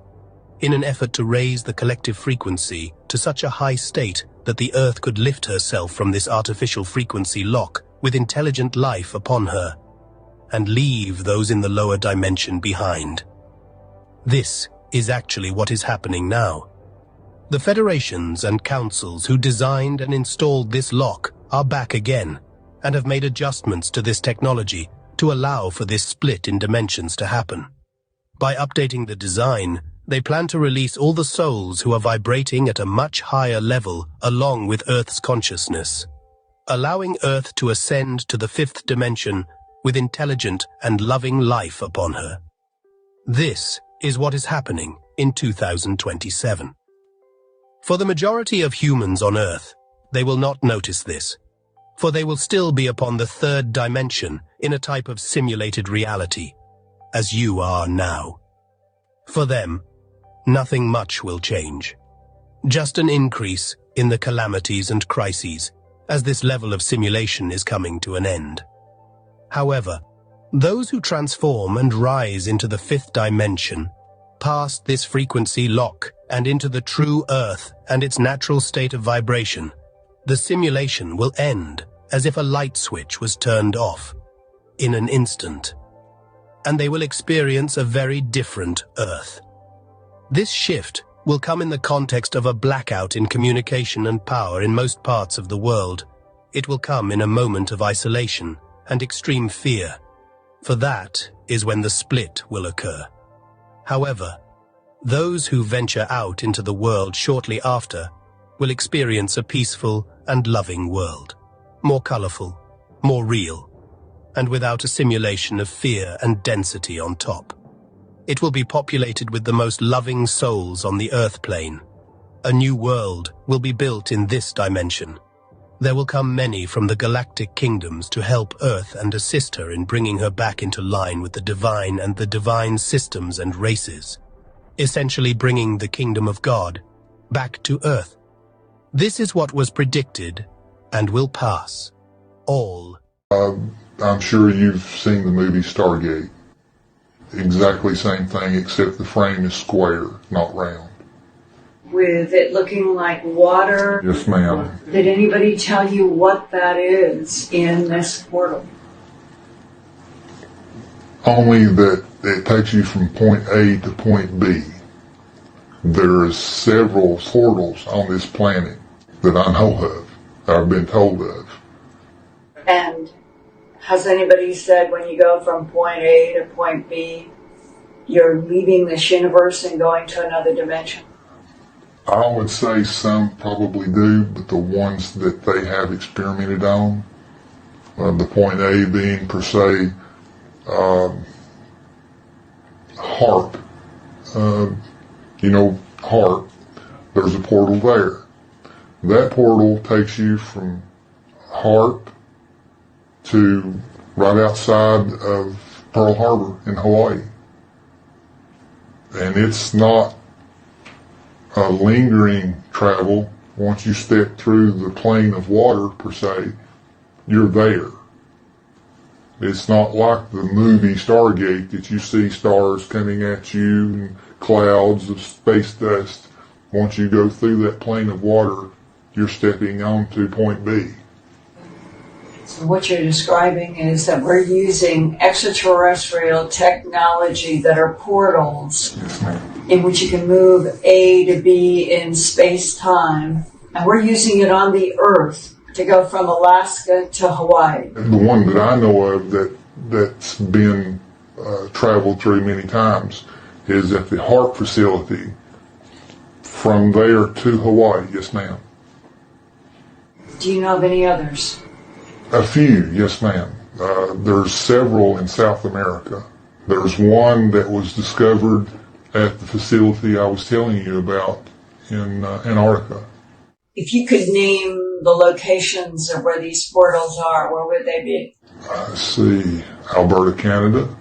Speaker 8: in an effort to raise the collective frequency to such a high state that the Earth could lift herself from this artificial frequency lock with intelligent life upon her, and leave those in the lower dimension behind. This is actually what is happening now. The federations and councils who designed and installed this lock are back again, and have made adjustments to this technology to allow for this split in dimensions to happen. By updating the design, they plan to release all the souls who are vibrating at a much higher level along with Earth's consciousness, allowing Earth to ascend to the fifth dimension with intelligent and loving life upon her. This is what is happening in 2027. For the majority of humans on Earth, they will not notice this, for they will still be upon the third dimension in a type of simulated reality, as you are now. For them, nothing much will change. Just an increase in the calamities and crises as this level of simulation is coming to an end. However, those who transform and rise into the fifth dimension, past this frequency lock and into the true Earth and its natural state of vibration, the simulation will end as if a light switch was turned off in an instant, and they will experience a very different Earth. This shift will come in the context of a blackout in communication and power in most parts of the world. It will come in a moment of isolation and extreme fear, for that is when the split will occur. However, those who venture out into the world shortly after will experience a peaceful and loving world, more colorful, more real, and without a simulation of fear and density on top. It will be populated with the most loving souls on the Earth plane. A new world will be built in this dimension. There will come many from the galactic kingdoms to help Earth and assist her in bringing her back into line with the divine and the divine systems and races, essentially bringing the kingdom of God back to Earth. This is what was predicted and will pass. All.
Speaker 1: I'm sure you've seen the movie Stargate. Exactly same thing, except the frame is square, not round.
Speaker 9: With it looking like water?
Speaker 1: Yes, ma'am.
Speaker 9: Did anybody tell you what that is in this portal?
Speaker 1: Only that it takes you from point A to point B. There's several portals on this planet that I know of, I've been told of.
Speaker 9: And has anybody said when you go from point A to point B, you're leaving this universe and going to another dimension?
Speaker 1: I would say some probably do, but the ones that they have experimented on, the point A being per se, HARP. HARP, there's a portal there. That portal takes you from HARP to right outside of Pearl Harbor in Hawaii. And it's not a lingering travel. Once you step through the plane of water, per se, you're there. It's not like the movie Stargate that you see stars coming at you and clouds of space dust. Once you go through that plane of water, you're stepping onto point B.
Speaker 9: So what you're describing is that we're using extraterrestrial technology that are portals in which you can move A to B in space-time, and we're using it on the Earth to go from Alaska to Hawaii.
Speaker 1: The one that I know of that's been traveled through many times is at the HARP facility. From there to Hawaii, yes ma'am.
Speaker 9: Do you know of any others?
Speaker 1: A few, yes ma'am. There's several in South America. There's one that was discovered at the facility I was telling you about in Antarctica.
Speaker 9: If you could name the locations of where these portals are, where would they be?
Speaker 1: I see Alberta, Canada.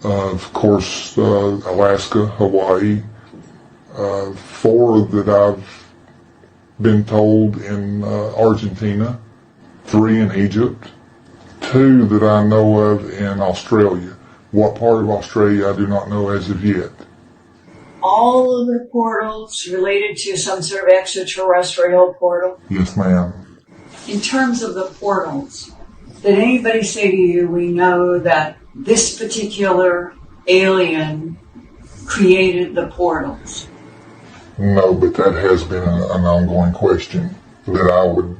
Speaker 1: Of course, Alaska, Hawaii. 4 that I've been told in Argentina. 3 in Egypt. 2 that I know of in Australia. What part of Australia I do not know as of yet.
Speaker 9: All of the portals related to some sort of extraterrestrial portal?
Speaker 1: Yes, ma'am.
Speaker 9: In terms of the portals, did anybody say to you, we know that this particular alien created the portals?
Speaker 1: No, but that has been an ongoing question that I would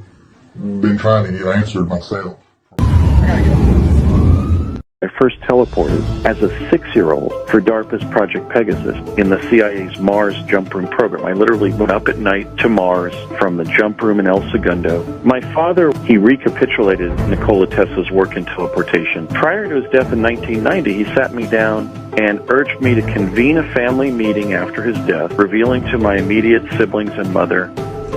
Speaker 1: been trying to get answered myself.
Speaker 10: I first teleported as a 6-year-old for DARPA's Project Pegasus in the CIA's Mars jump room program. I literally went up at night to Mars from the jump room in El Segundo. My father, he recapitulated Nikola Tesla's work in teleportation. Prior to his death in 1990, he sat me down and urged me to convene a family meeting after his death, revealing to my immediate siblings and mother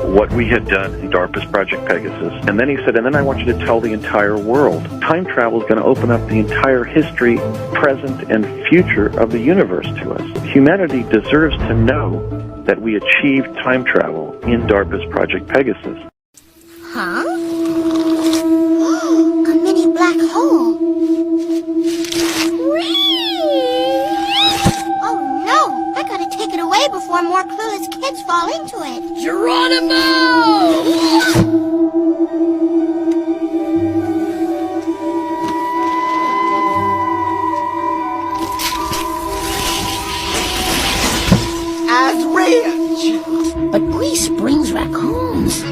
Speaker 10: what we had done in DARPA's Project Pegasus. And then he said, and then I want you to tell the entire world. Time travel is going to open up the entire history, present, and future of the universe to us. Humanity deserves to know that we achieved time travel in DARPA's Project Pegasus.
Speaker 11: Huh? A mini black hole. Oh no! I gotta take it away before more clueless kids fall into it. Geronimo!
Speaker 12: Azrael!
Speaker 11: raccoons.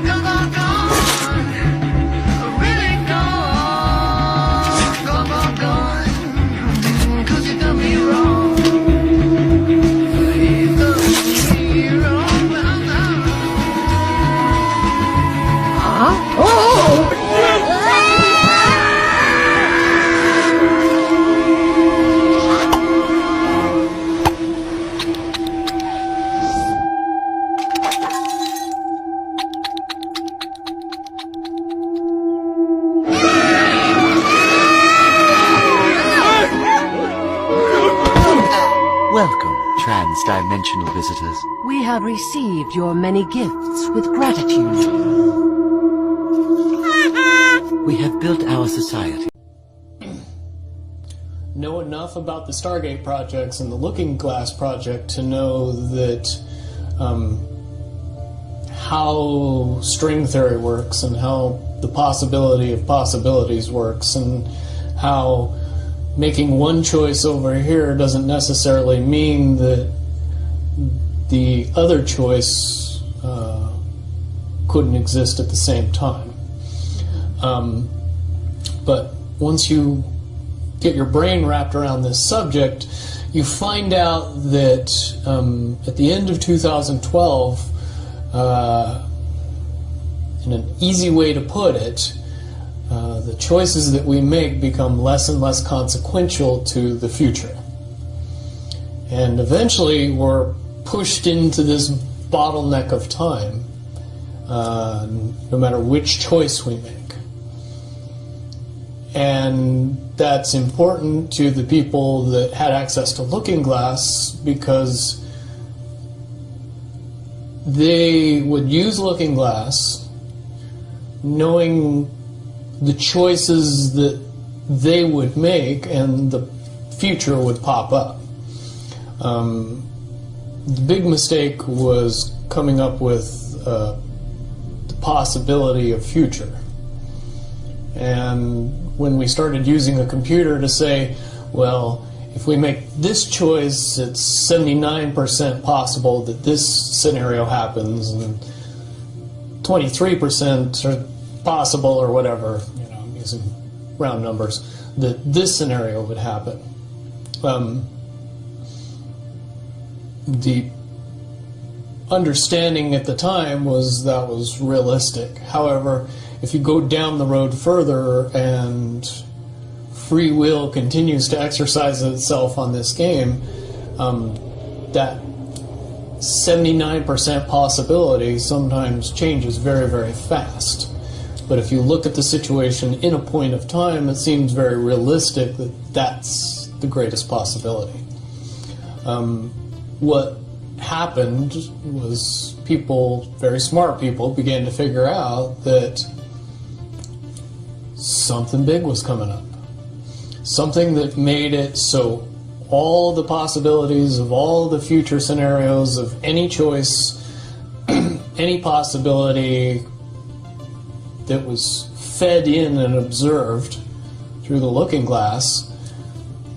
Speaker 12: Welcome, trans-dimensional visitors.
Speaker 13: We have received your many gifts with gratitude.
Speaker 12: We have built our society.
Speaker 14: Know enough about the Stargate projects and the Looking Glass project to know that how string theory works and how the possibility of possibilities works and how making one choice over here doesn't necessarily mean that the other choice couldn't exist at the same time. But once you get your brain wrapped around this subject, you find out that at the end of 2012, in an easy way to put it, the choices that we make become less and less consequential to the future. And eventually we're pushed into this bottleneck of time, no matter which choice we make. And that's important to the people that had access to Looking Glass because they would use Looking Glass knowing the choices that they would make and the future would pop up. The big mistake was coming up with the possibility of future. And when we started using a computer to say, well, if we make this choice, it's 79% possible that this scenario happens, and 23% are possible, or whatever, you know, I'm using round numbers, that this scenario would happen. The understanding at the time was that was realistic. However, if you go down the road further and free will continues to exercise itself on this game, that 79% possibility sometimes changes very, very fast. But if you look at the situation in a point of time, it seems very realistic that that's the greatest possibility. What happened was people, very smart people, began to figure out that something big was coming up. Something that made it so all the possibilities of all the future scenarios of any choice, any possibility that was fed in and observed through the Looking Glass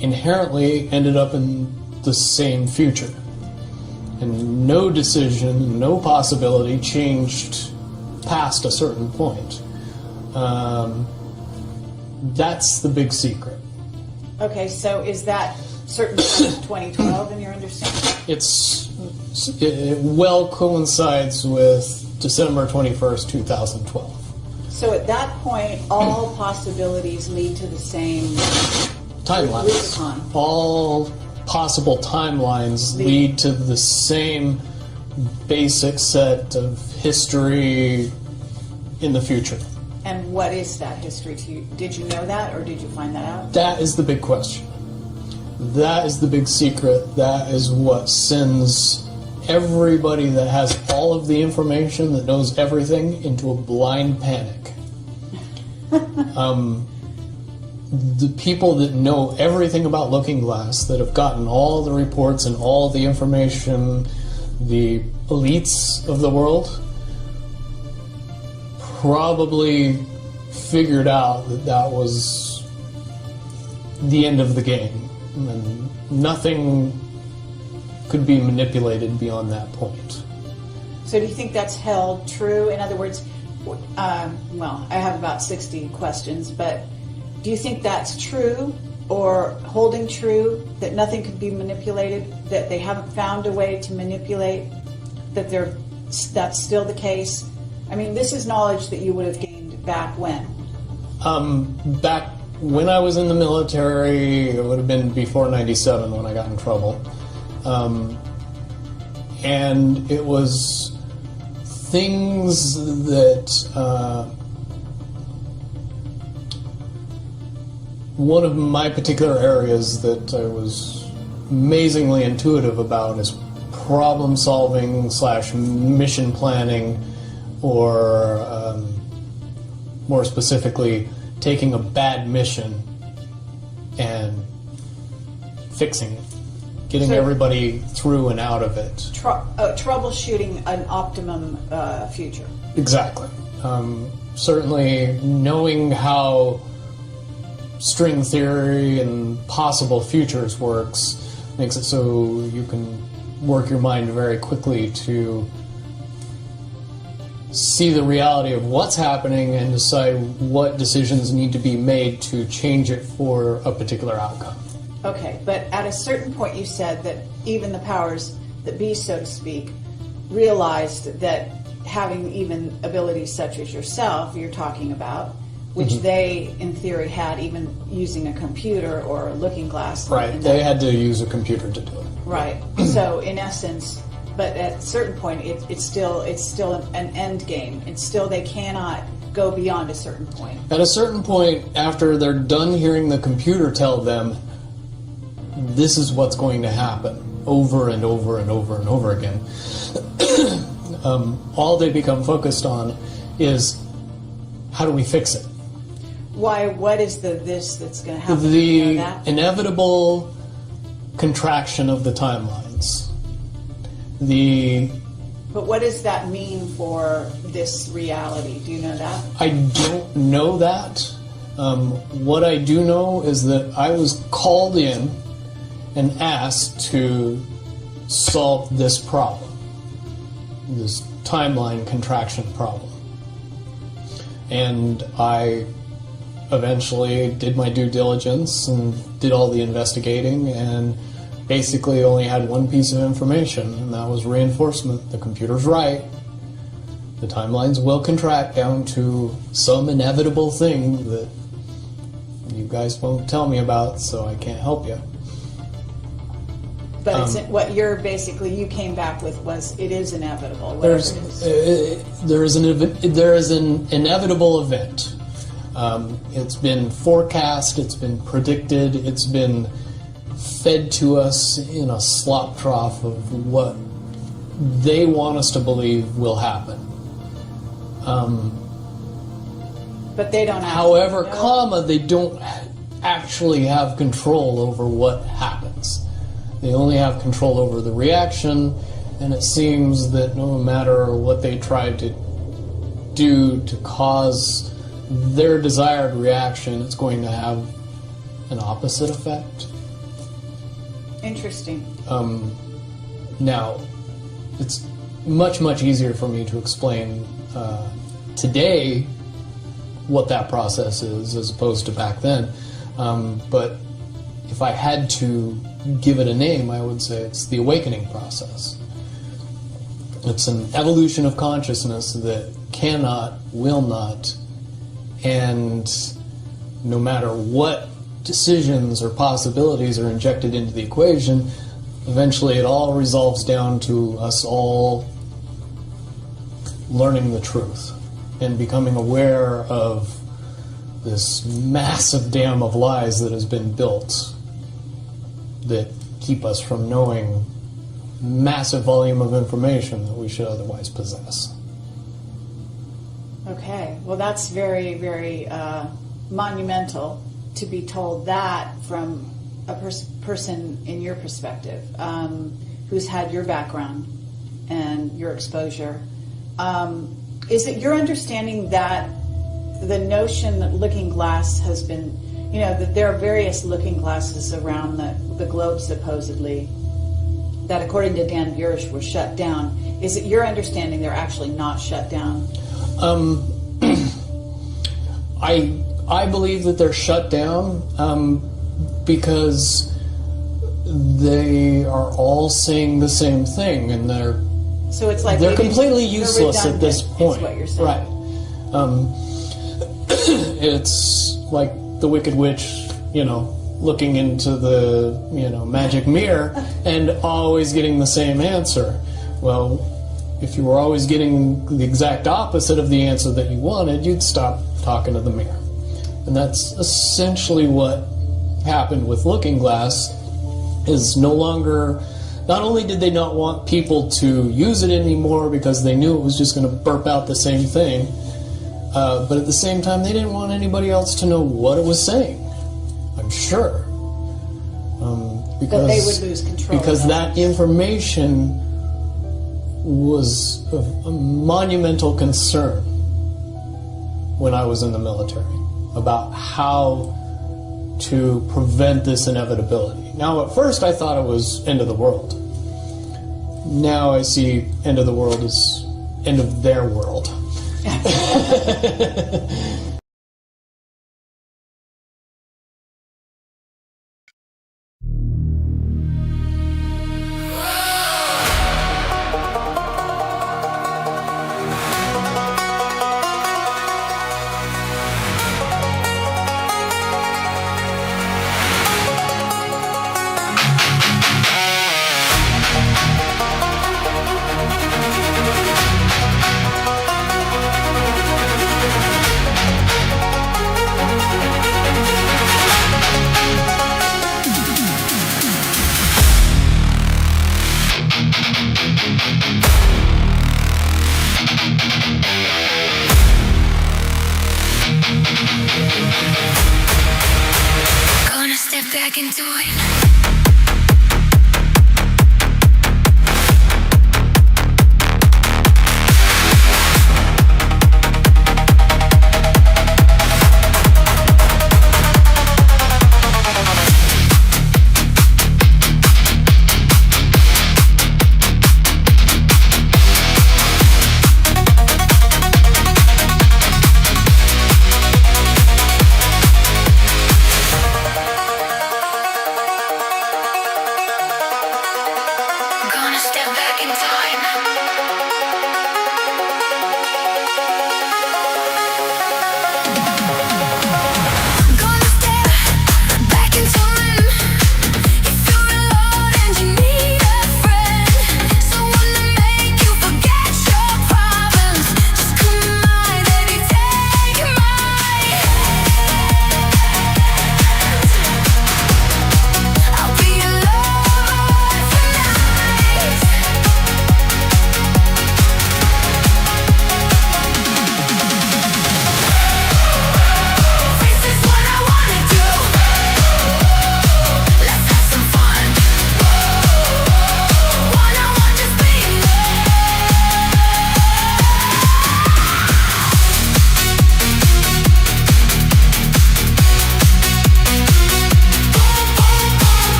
Speaker 14: inherently ended up in the same future. And no decision, no possibility changed past a certain point. That's the big secret.
Speaker 15: Okay, so is that certain 2012 in your understanding?
Speaker 14: It well coincides with December 21st, 2012.
Speaker 15: So at that point, all possibilities lead to the same
Speaker 14: timeline. All possible timelines lead to the same basic set of history in the future.
Speaker 15: And what is that history to you? Did you know that, or did you find that out?
Speaker 14: That is the big question. That is the big secret. That is what sends everybody that has all of the information, that knows everything, into a blind panic. The people that know everything about Looking Glass, that have gotten all the reports and all the information, the elites of the world, probably figured out that that was the end of the game. And nothing could be manipulated beyond that point.
Speaker 15: So do you think that's held true? In other words, well, I have about 60 questions, but do you think that's true or holding true, that nothing can be manipulated, that they haven't found a way to manipulate, that that's still the case? I mean, this is knowledge that you would have gained back when?
Speaker 14: Back when I was in the military, it would have been before 97 when I got in trouble. And it was things that one of my particular areas that I was amazingly intuitive about is problem solving / mission planning, or more specifically, taking a bad mission and fixing it, getting everybody through and out of it.
Speaker 15: Troubleshooting an optimum future.
Speaker 14: Exactly. Certainly knowing how string theory and possible futures works makes it so you can work your mind very quickly to see the reality of what's happening and decide what decisions need to be made to change it for a particular outcome.
Speaker 15: Okay, but at a certain point you said that even the powers that be, so to speak, realized that having even abilities such as yourself, you're talking about, which they, in theory, had even using a computer or a looking glass.
Speaker 14: Right, they had to use a computer to do it.
Speaker 15: Right, so in essence, but at a certain point, it's still an end game. It's still, they cannot go beyond a certain point.
Speaker 14: At a certain point, after they're done hearing the computer tell them, this is what's going to happen, over and over and over and over again, all they become focused on is, how do we fix it?
Speaker 15: Why? What is this that's going to happen?
Speaker 14: The inevitable contraction of the timelines.
Speaker 15: But what does that mean for this reality? Do you know that?
Speaker 14: I don't know that. What I do know is that I was called in and asked to solve this problem, this timeline contraction problem. And I eventually did my due diligence and did all the investigating and basically only had one piece of information, and that was reinforcement. The computer's right. The timelines will contract down to some inevitable thing that you guys won't tell me about, so I can't help you.
Speaker 15: But what you're basically, you came back with was, it is inevitable.
Speaker 14: There is an inevitable event. It's been forecast, it's been predicted, it's been fed to us in a slop trough of what they want us to believe will happen.
Speaker 15: But they don't.
Speaker 14: However, they don't actually have control over what happens. They only have control over the reaction, and it seems that no matter what they try to do to cause their desired reaction, it's going to have an opposite effect.
Speaker 15: Interesting.
Speaker 14: Now, it's much, much easier for me to explain today what that process is as opposed to back then. But if I had to give it a name, I would say it's the awakening process. It's an evolution of consciousness that cannot, will not, and no matter what decisions or possibilities are injected into the equation, eventually it all resolves down to us all learning the truth and becoming aware of this massive dam of lies that has been built that keep us from knowing massive volume of information that we should otherwise possess.
Speaker 15: Okay, well that's very, very monumental to be told that from a person in your perspective, who's had your background and your exposure. Is it your understanding that the notion that Looking Glass has been, that there are various looking glasses around the globe supposedly, that, according to Dan Burish, were shut down. Is it your understanding they're actually not shut down?
Speaker 14: I believe that they're shut down because they are all saying the same thing, and
Speaker 15: so it's like
Speaker 14: they're completely useless at this point.
Speaker 15: Is what you're saying.
Speaker 14: Right. It's like the Wicked Witch, looking into the, magic mirror and always getting the same answer. Well, if you were always getting the exact opposite of the answer that you wanted, you'd stop talking to the mirror. And that's essentially what happened with Looking Glass, is not only did they not want people to use it anymore because they knew it was just going to burp out the same thing, but at the same time they didn't want anybody else to know what it was saying, I'm sure.
Speaker 15: That they would lose control.
Speaker 14: Because that information was a monumental concern when I was in the military, about how to prevent this inevitability. Now, at first I thought it was end of the world. Now I see end of the world as end of their world.
Speaker 11: Gonna step back into it.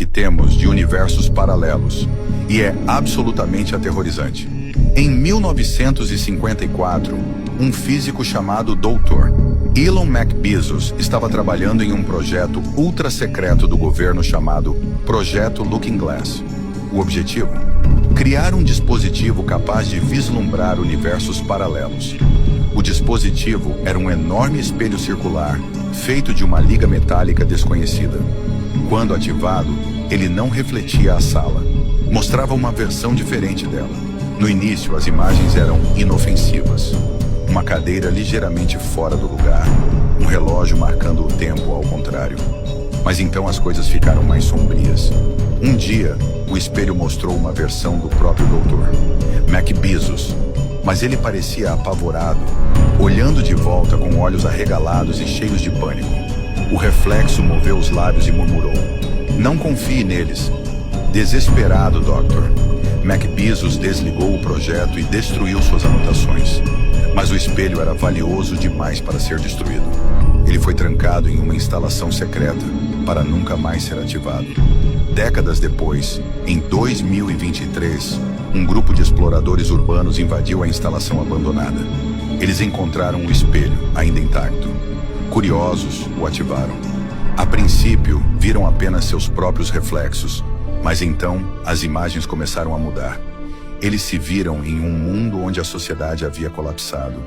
Speaker 16: que temos de universos paralelos, e é absolutamente aterrorizante. Em 1954, um físico chamado Dr. Elon McBezos estava trabalhando em um projeto ultra secreto do governo chamado Projeto Looking Glass. O objetivo? Criar um dispositivo capaz de vislumbrar universos paralelos. O dispositivo era um enorme espelho circular, feito de uma liga metálica desconhecida. Quando ativado, ele não refletia a sala. Mostrava uma versão diferente dela. No início, as imagens eram inofensivas. Uma cadeira ligeiramente fora do lugar, um relógio marcando o tempo ao contrário. Mas então as coisas ficaram mais sombrias. Um dia, o espelho mostrou uma versão do próprio Dr. McBezos, mas ele parecia apavorado, olhando de volta com olhos arregalados e cheios de pânico. O reflexo moveu os lábios e murmurou: "Não confie neles." Desesperado, Dr. McBezos desligou o projeto e destruiu suas anotações. Mas o espelho era valioso demais para ser destruído. Ele foi trancado em uma instalação secreta para nunca mais ser ativado. Décadas depois, em 2023, um grupo de exploradores urbanos invadiu a instalação abandonada. Eles encontraram o espelho, ainda intacto. Curiosos, o ativaram. A princípio, viram apenas seus próprios reflexos, mas então as imagens começaram a mudar. Eles se viram em um mundo onde a sociedade havia colapsado,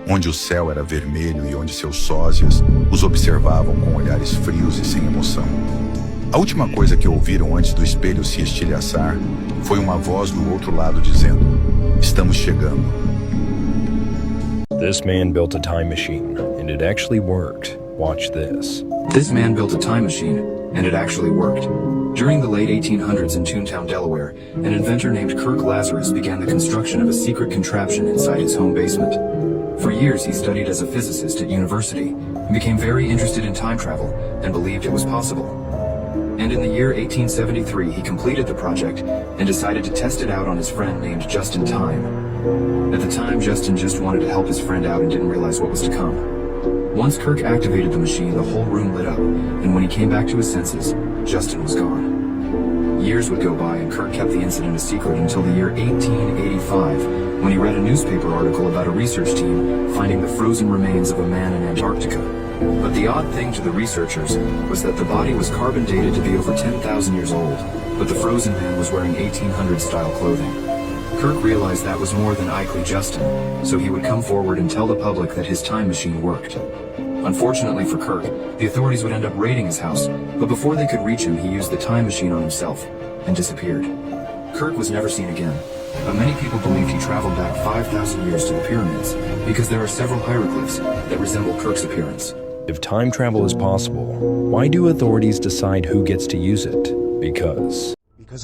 Speaker 16: onde o céu era vermelho e onde seus sósias os observavam com olhares frios e sem emoção. A última coisa que ouviram antes do espelho se estilhaçar foi uma voz do outro lado dizendo: "Estamos chegando."
Speaker 17: This man built a time machine, and it actually worked. Watch this.
Speaker 18: This man built a time machine, and it actually worked. During the late 1800s in Toontown, Delaware, an inventor named Kirk Lazarus began the construction of a secret contraption inside his home basement. For years, he studied as a physicist at university and became very interested in time travel and believed it was possible. And in the year 1873, he completed the project and decided to test it out on his friend named Justin Time. At the time, Justin just wanted to help his friend out and didn't realize what was to come. Once Kirk activated the machine, the whole room lit up, and when he came back to his senses, Justin was gone. Years would go by and Kirk kept the incident a secret until the year 1885, when he read a newspaper article about a research team finding the frozen remains of a man in Antarctica. But the odd thing to the researchers was that the body was carbon dated to be over 10,000 years old, but the frozen man was wearing 1800s-style clothing. Kirk realized that was more than likely Justin, so he would come forward and tell the public that his time machine worked. Unfortunately for Kirk, the authorities would end up raiding his house, but before they could reach him, he used the time machine on himself and disappeared. Kirk was never seen again, but many people believed he traveled back 5,000 years to the pyramids because there are several hieroglyphs that resemble Kirk's appearance.
Speaker 17: If time travel is possible, why do authorities decide who gets to use it? Because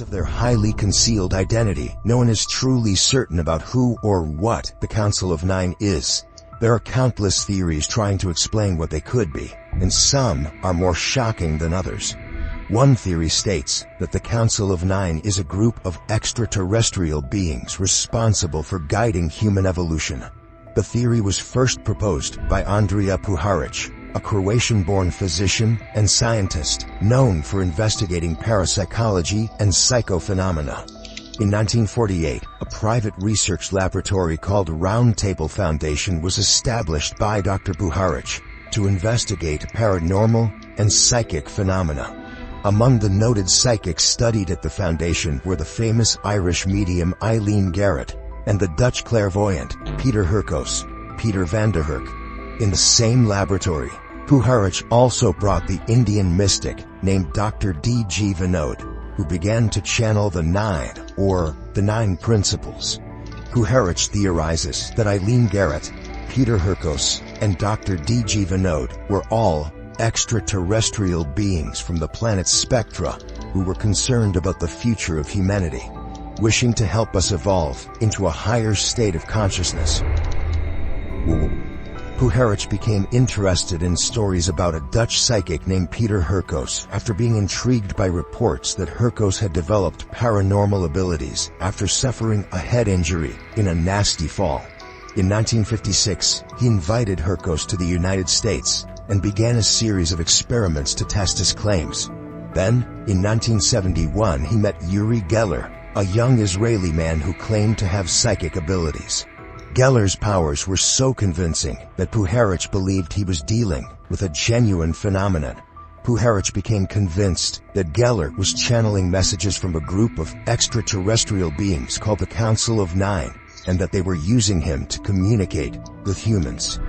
Speaker 19: of their highly concealed identity, no one is truly certain about who or what the Council of Nine is. There are countless theories trying to explain what they could be, and some are more shocking than others. One theory states that the Council of Nine is a group of extraterrestrial beings responsible for guiding human evolution. The theory was first proposed by Andrija Puharich, a Croatian-born physician and scientist known for investigating parapsychology and psychophenomena. In 1948, a private research laboratory called Round Table Foundation was established by Dr. Puharich to investigate paranormal and psychic phenomena. Among the noted psychics studied at the foundation were the famous Irish medium Eileen Garrett and the Dutch clairvoyant Peter Hurkos, Peter van der Hurk. In the same laboratory, Puharich also brought the Indian mystic named Dr. D.G. Vinod, who began to channel the Nine, or the Nine Principles. Puharich theorizes that Eileen Garrett, Peter Hurkos, and Dr. D.G. Vinod were all extraterrestrial beings from the planet's spectra who were concerned about the future of humanity, wishing to help us evolve into a higher state of consciousness. Puharich became interested in stories about a Dutch psychic named Peter Hurkos after being intrigued by reports that Hurkos had developed paranormal abilities after suffering a head injury in a nasty fall. In 1956, he invited Hurkos to the United States and began a series of experiments to test his claims. Then, in 1971, he met Uri Geller, a young Israeli man who claimed to have psychic abilities. Geller's powers were so convincing that Puharich believed he was dealing with a genuine phenomenon. Puharich became convinced that Geller was channeling messages from a group of extraterrestrial beings called the Council of Nine, and that they were using him to communicate with humans.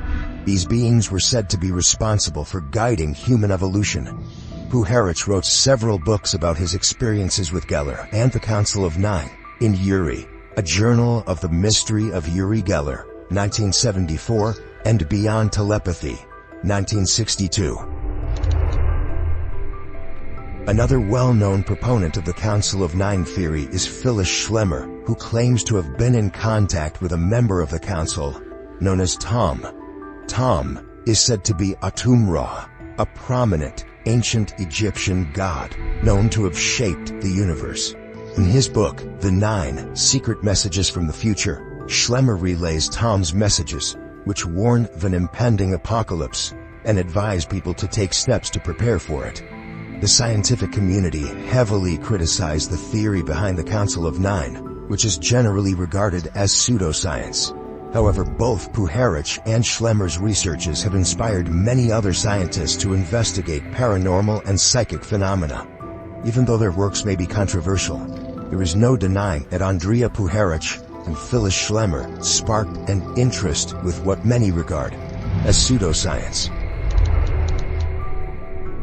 Speaker 19: These beings were said to be responsible for guiding human evolution. Puharich wrote several books about his experiences with Geller and the Council of Nine in Uri, a journal of the mystery of Uri Geller, 1974, and Beyond Telepathy, 1962. Another well-known proponent of the Council of Nine theory is Phyllis Schlemmer, who claims to have been in contact with a member of the Council, known as Tom. Tom is said to be Atum-Ra, a prominent ancient Egyptian god known to have shaped the universe. In his book, The Nine Secret Messages from the Future, Schlemmer relays Tom's messages, which warn of an impending apocalypse and advise people to take steps to prepare for it. The scientific community heavily criticized the theory behind the Council of Nine, which is generally regarded as pseudoscience. However, both Puharich and Schlemmer's researches have inspired many other scientists to investigate paranormal and psychic phenomena. Even though their works may be controversial, there is no denying that Andrea Puharich and Phyllis Schlemmer sparked an interest with what many regard as pseudoscience.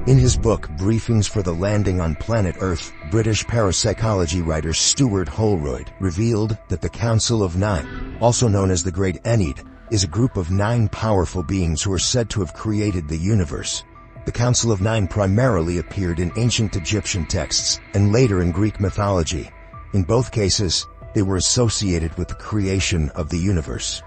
Speaker 19: In his book Briefings for the Landing on Planet Earth, British parapsychology writer Stuart Holroyd revealed that the Council of Nine, also known as the Great Ennead, is a group of 9 powerful beings who are said to have created the universe. The Council of Nine primarily appeared in ancient Egyptian texts and later in Greek mythology. In both cases, they were associated with the creation of the universe.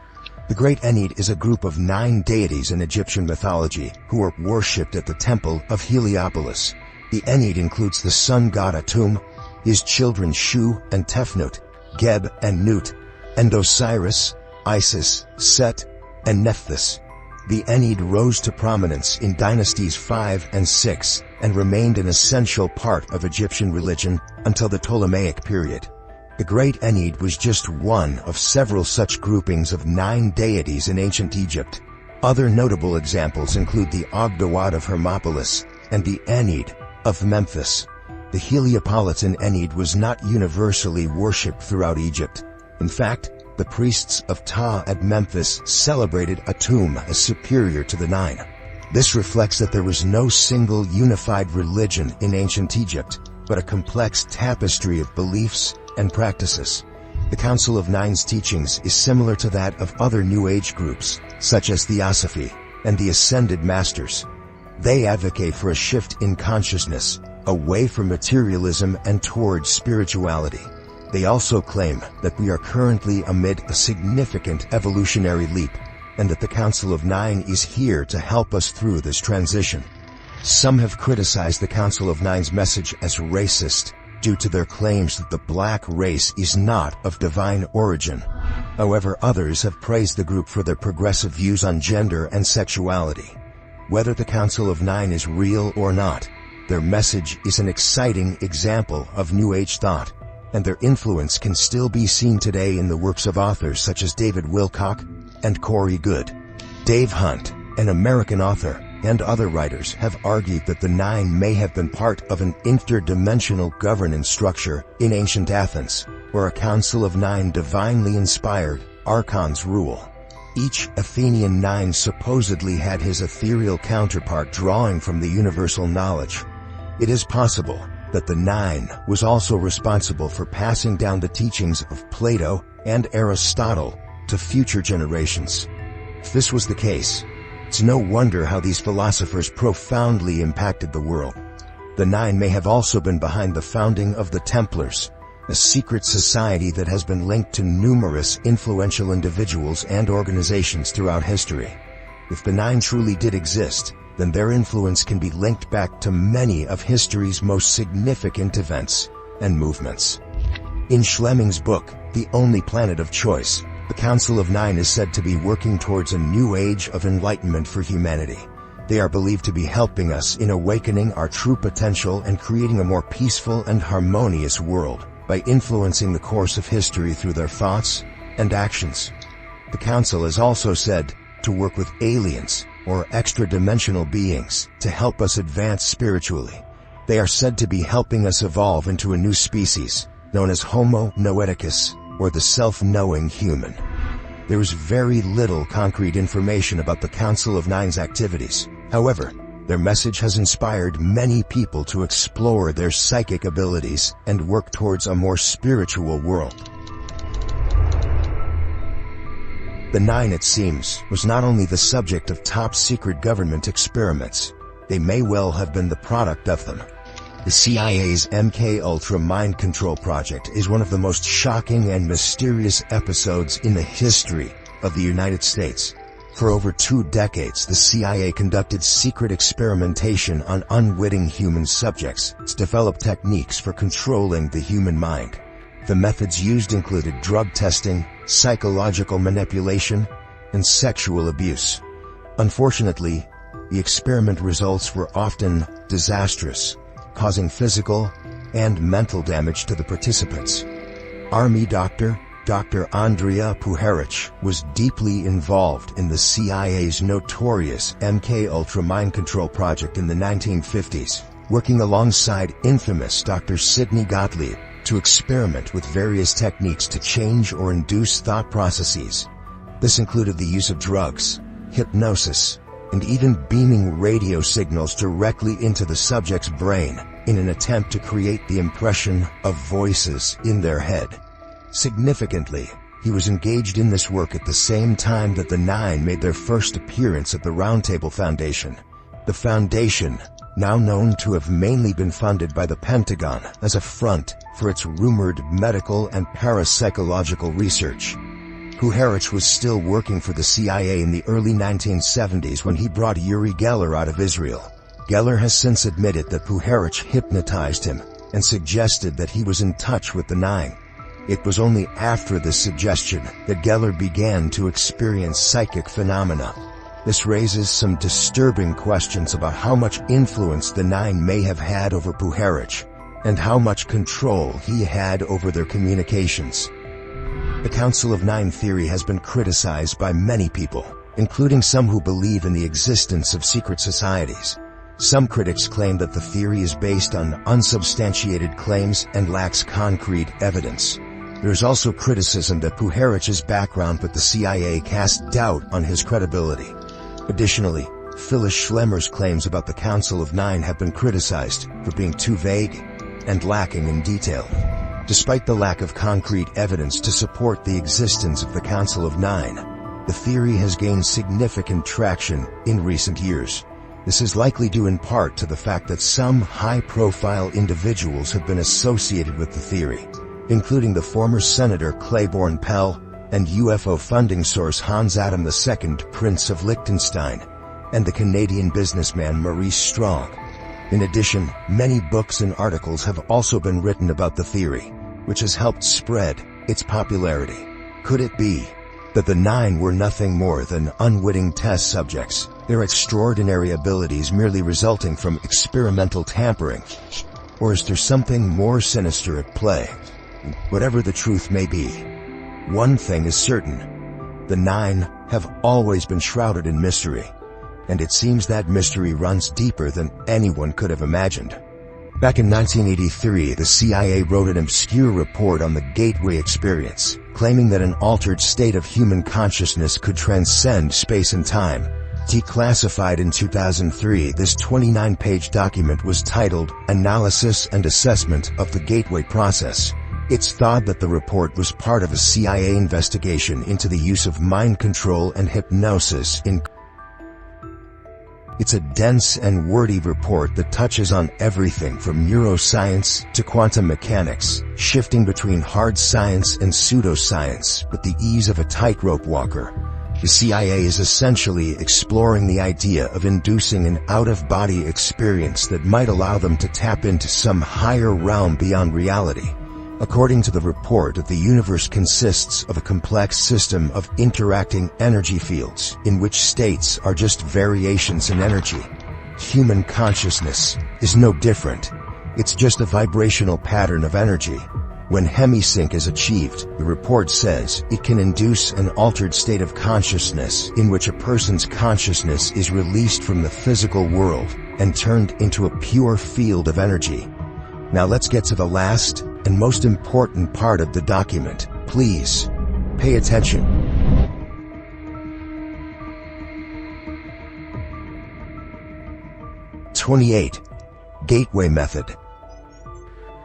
Speaker 19: The Great Ennead is a group of 9 deities in Egyptian mythology who are worshipped at the temple of Heliopolis. The Ennead includes the sun god Atum, his children Shu and Tefnut, Geb and Nut, and Osiris, Isis, Set, and Nephthys. The Ennead rose to prominence in dynasties 5 and 6 and remained an essential part of Egyptian religion until the Ptolemaic period. The Great Ennead was just one of several such groupings of 9 deities in ancient Egypt. Other notable examples include the Ogdoad of Hermopolis and the Ennead of Memphis. The Heliopolitan Ennead was not universally worshipped throughout Egypt. In fact, the priests of Ptah at Memphis celebrated Atum as superior to the 9. This reflects that there was no single unified religion in ancient Egypt, but a complex tapestry of beliefs and practices. The Council of Nine's teachings is similar to that of other New Age groups, such as Theosophy and the Ascended Masters. They advocate for a shift in consciousness, away from materialism and towards spirituality. They also claim that we are currently amid a significant evolutionary leap, and that the Council of Nine is here to help us through this transition. Some have criticized the Council of Nine's message as racist, due to their claims that the black race is not of divine origin. However, others have praised the group for their progressive views on gender and sexuality. Whether the Council of Nine is real or not, their message is an exciting example of New Age thought, and their influence can still be seen today in the works of authors such as David Wilcock and Corey Goode. Dave Hunt, an American author, and other writers have argued that the 9 may have been part of an interdimensional governance structure in ancient Athens, where a Council of 9 divinely inspired archons rule. Each Athenian 9 supposedly had his ethereal counterpart drawing from the universal knowledge. It is possible that the 9 was also responsible for passing down the teachings of Plato and Aristotle to future generations. If this was the case, it's no wonder how these philosophers profoundly impacted the world. The 9 may have also been behind the founding of the Templars, a secret society that has been linked to numerous influential individuals and organizations throughout history. If the 9 truly did exist, then their influence can be linked back to many of history's most significant events and movements. In Schlemming's book, The Only Planet of Choice, the Council of Nine is said to be working towards a new age of enlightenment for humanity. They are believed to be helping us in awakening our true potential and creating a more peaceful and harmonious world by influencing the course of history through their thoughts and actions. The Council is also said to work with aliens or extra-dimensional beings to help us advance spiritually. They are said to be helping us evolve into a new species known as Homo noeticus, or the self-knowing human. There is very little concrete information about the Council of Nine's activities. However, their message has inspired many people to explore their psychic abilities and work towards a more spiritual world. The Nine, it seems, was not only the subject of top-secret government experiments. They may well have been the product of them. The CIA's MK-Ultra mind control project is one of the most shocking and mysterious episodes in the history of the United States. For over 2 decades, the CIA conducted secret experimentation on unwitting human subjects to develop techniques for controlling the human mind. The methods used included drug testing, psychological manipulation, and sexual abuse. Unfortunately, the experiment results were often disastrous, causing physical and mental damage to the participants. Army doctor Dr. Andrea Puharich was deeply involved in the CIA's notorious MK-Ultra mind control project in the 1950s, working alongside infamous Dr. Sidney Gottlieb to experiment with various techniques to change or induce thought processes. This included the use of drugs, hypnosis, and even beaming radio signals directly into the subject's brain in an attempt to create the impression of voices in their head. Significantly, he was engaged in this work at the same time that the Nine made their first appearance at the Roundtable Foundation. The foundation, now known to have mainly been funded by the Pentagon as a front for its rumored medical and parapsychological research. Puharich was still working for the CIA in the early 1970s when he brought Uri Geller out of Israel. Geller has since admitted that Puharich hypnotized him and suggested that he was in touch with the Nine. It was only after this suggestion that Geller began to experience psychic phenomena. This raises some disturbing questions about how much influence the Nine may have had over Puharich, and how much control he had over their communications. The Council of Nine theory has been criticized by many people, including some who believe in the existence of secret societies. Some critics claim that the theory is based on unsubstantiated claims and lacks concrete evidence. There is also criticism that Puharich's background with the CIA cast doubt on his credibility. Additionally, Phyllis Schlemmer's claims about the Council of Nine have been criticized for being too vague and lacking in detail. Despite the lack of concrete evidence to support the existence of the Council of Nine, the theory has gained significant traction in recent years. This is likely due in part to the fact that some high-profile individuals have been associated with the theory, including the former Senator Claiborne Pell and UFO funding source Hans Adam II, Prince of Liechtenstein, and the Canadian businessman Maurice Strong. In addition, many books and articles have also been written about the theory, which has helped spread its popularity. Could it be that the Nine were nothing more than unwitting test subjects, their extraordinary abilities merely resulting from experimental tampering? Or is there something more sinister at play? Whatever the truth may be, one thing is certain: the Nine have always been shrouded in mystery, and it seems that mystery runs deeper than anyone could have imagined. Back in 1983, the CIA wrote an obscure report on the Gateway Experience, claiming that an altered state of human consciousness could transcend space and time. Declassified in 2003, this 29-page document was titled Analysis and Assessment of the Gateway Process. It's thought that the report was part of a CIA investigation into the use of mind control and hypnosis in. It's a dense and wordy report that touches on everything from neuroscience to quantum mechanics, shifting between hard science and pseudoscience with the ease of a tightrope walker. The CIA is essentially exploring the idea of inducing an out-of-body experience that might allow them to tap into some higher realm beyond reality. According to the report, the universe consists of a complex system of interacting energy fields, in which states are just variations in energy. Human consciousness is no different. It's just a vibrational pattern of energy. When hemisync is achieved, the report says it can induce an altered state of consciousness in which a person's consciousness is released from the physical world and turned into a pure field of energy. Now let's get to the last and most important part of the document. Please, pay attention. (28) Gateway Method.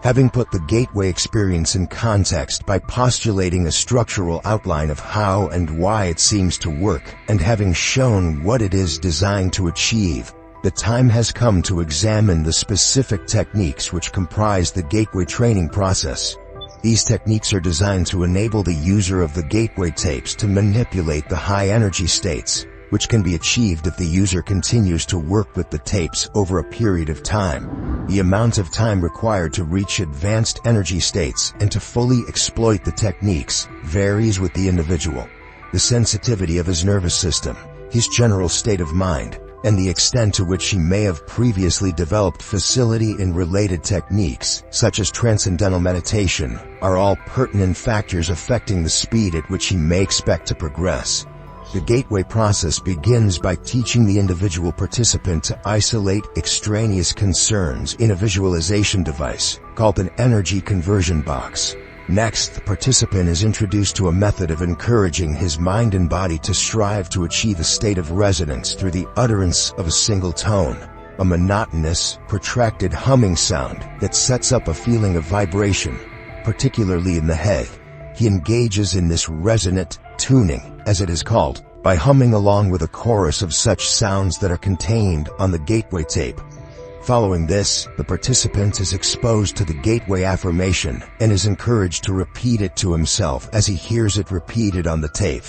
Speaker 19: Having put the gateway experience in context by postulating a structural outline of how and why it seems to work, and having shown what it is designed to achieve, the time has come to examine the specific techniques which comprise the gateway training process. These techniques are designed to enable the user of the gateway tapes to manipulate the high energy states, which can be achieved if the user continues to work with the tapes over a period of time. The amount of time required to reach advanced energy states and to fully exploit the techniques varies with the individual, the sensitivity of his nervous system, his general state of mind, and the extent to which he may have previously developed facility in related techniques, such as transcendental meditation, are all pertinent factors affecting the speed at which he may expect to progress. The gateway process begins by teaching the individual participant to isolate extraneous concerns in a visualization device called an energy conversion box. Next, the participant is introduced to a method of encouraging his mind and body to strive to achieve a state of resonance through the utterance of a single tone, a monotonous, protracted humming sound that sets up a feeling of vibration, particularly in the head. He engages in this resonant tuning, as it is called, by humming along with a chorus of such sounds that are contained on the gateway tape. Following this, the participant is exposed to the gateway affirmation and is encouraged to repeat it to himself as he hears it repeated on the tape.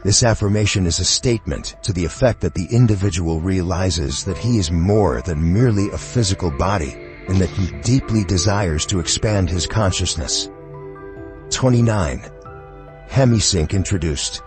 Speaker 19: This affirmation is a statement to the effect that the individual realizes that he is more than merely a physical body and that he deeply desires to expand his consciousness. 29. Hemisync introduced.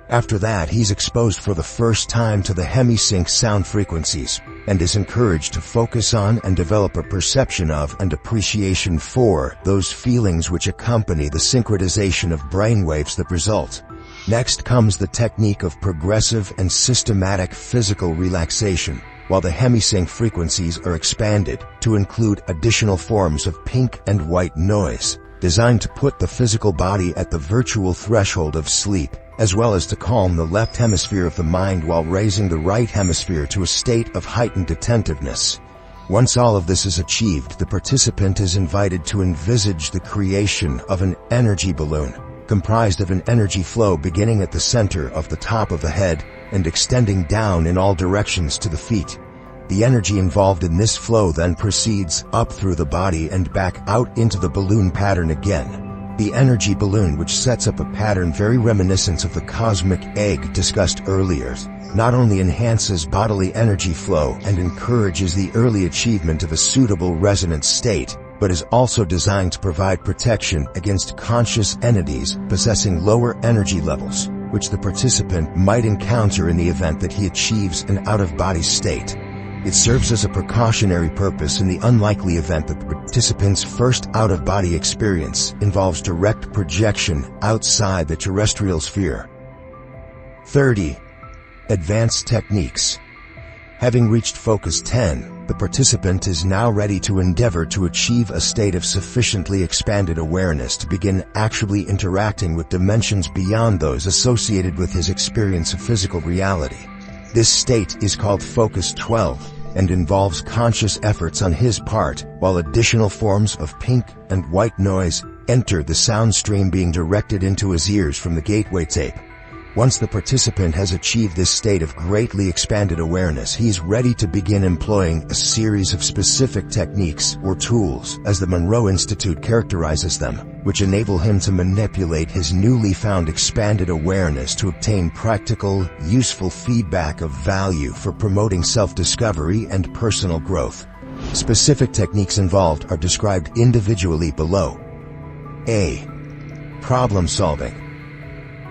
Speaker 19: After that, he's exposed for the first time to the hemisync sound frequencies and is encouraged to focus on and develop a perception of and appreciation for those feelings which accompany the synchronization of brainwaves that result. Next comes the technique of progressive and systematic physical relaxation, while the hemisync frequencies are expanded to include additional forms of pink and white noise, designed to put the physical body at the virtual threshold of sleep, as well as to calm the left hemisphere of the mind while raising the right hemisphere to a state of heightened attentiveness. Once all of this is achieved, the participant is invited to envisage the creation of an energy balloon, comprised of an energy flow beginning at the center of the top of the head and extending down in all directions to the feet. The energy involved in this flow then proceeds up through the body and back out into the balloon pattern again. The energy balloon, which sets up a pattern very reminiscent of the cosmic egg discussed earlier, not only enhances bodily energy flow and encourages the early achievement of a suitable resonance state, but is also designed to provide protection against conscious entities possessing lower energy levels, which the participant might encounter in the event that he achieves an out-of-body state. It serves as a precautionary purpose in the unlikely event that the participant's first out-of-body experience involves direct projection outside the terrestrial sphere. 30. Advanced Techniques. Having reached Focus 10, the participant is now ready to endeavor to achieve a state of sufficiently expanded awareness to begin actually interacting with dimensions beyond those associated with his experience of physical reality. This state is called Focus 12 and involves conscious efforts on his part, while additional forms of pink and white noise enter the sound stream being directed into his ears from the gateway tape. Once the participant has achieved this state of greatly expanded awareness, he is ready to begin employing a series of specific techniques or tools, as the Monroe Institute characterizes them, which enable him to manipulate his newly found expanded awareness to obtain practical, useful feedback of value for promoting self-discovery and personal growth. Specific techniques involved are described individually below. A. Problem solving.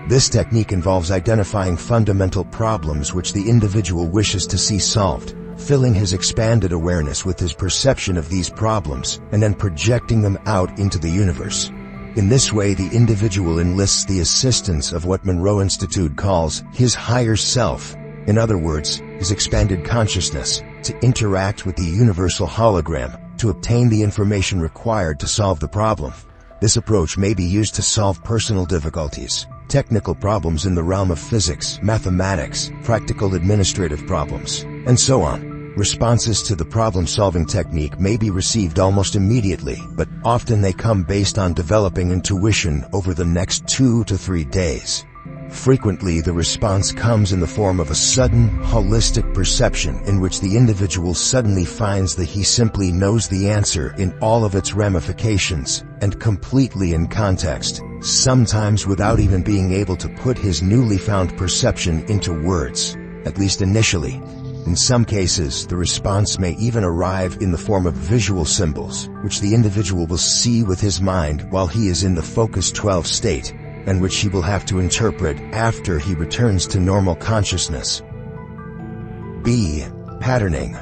Speaker 19: This technique involves identifying fundamental problems which the individual wishes to see solved, filling his expanded awareness with his perception of these problems, and then projecting them out into the universe. In this way, the individual enlists the assistance of what Monroe Institute calls his higher self, in other words, his expanded consciousness, to interact with the universal hologram to obtain the information required to solve the problem. This approach may be used to solve personal difficulties, technical problems in the realm of physics, mathematics, practical administrative problems, and so on. Responses to the problem-solving technique may be received almost immediately, but often they come based on developing intuition over the next 2 to 3 days. Frequently, the response comes in the form of a sudden, holistic perception in which the individual suddenly finds that he simply knows the answer in all of its ramifications, and completely in context, sometimes without even being able to put his newly found perception into words, at least initially. In some cases, the response may even arrive in the form of visual symbols, which the individual will see with his mind while he is in the Focus 12 state, and which he will have to interpret after he returns to normal consciousness. B. Patterning.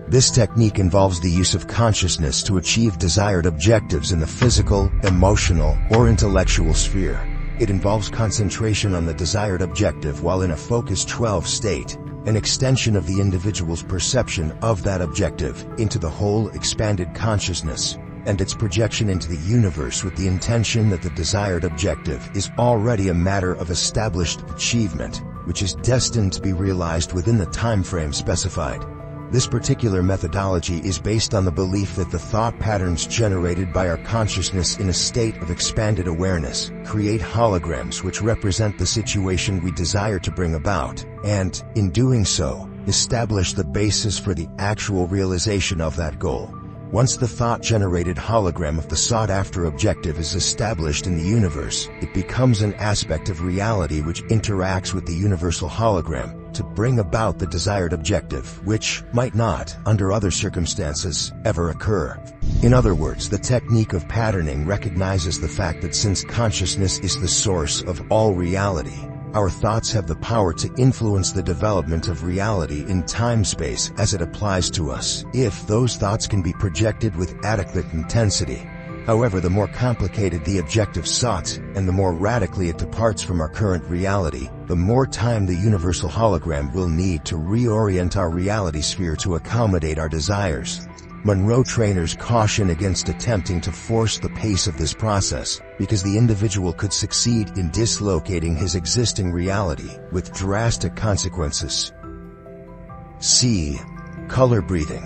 Speaker 19: This technique involves the use of consciousness to achieve desired objectives in the physical, emotional, or intellectual sphere. It involves concentration on the desired objective while in a Focus 12 state, an extension of the individual's perception of that objective into the whole expanded consciousness, and its projection into the universe with the intention that the desired objective is already a matter of established achievement, which is destined to be realized within the time frame specified. This particular methodology is based on the belief that the thought patterns generated by our consciousness in a state of expanded awareness create holograms which represent the situation we desire to bring about, and, in doing so, establish the basis for the actual realization of that goal. Once the thought-generated hologram of the sought-after objective is established in the universe, it becomes an aspect of reality which interacts with the universal hologram to bring about the desired objective, which might not, under other circumstances, ever occur. In other words, the technique of patterning recognizes the fact that since consciousness is the source of all reality, our thoughts have the power to influence the development of reality in time-space as it applies to us, if those thoughts can be projected with adequate intensity. However, the more complicated the objective sought, and the more radically it departs from our current reality, the more time the universal hologram will need to reorient our reality sphere to accommodate our desires. Monroe trainers caution against attempting to force the pace of this process, because the individual could succeed in dislocating his existing reality, with drastic consequences. C. Color breathing.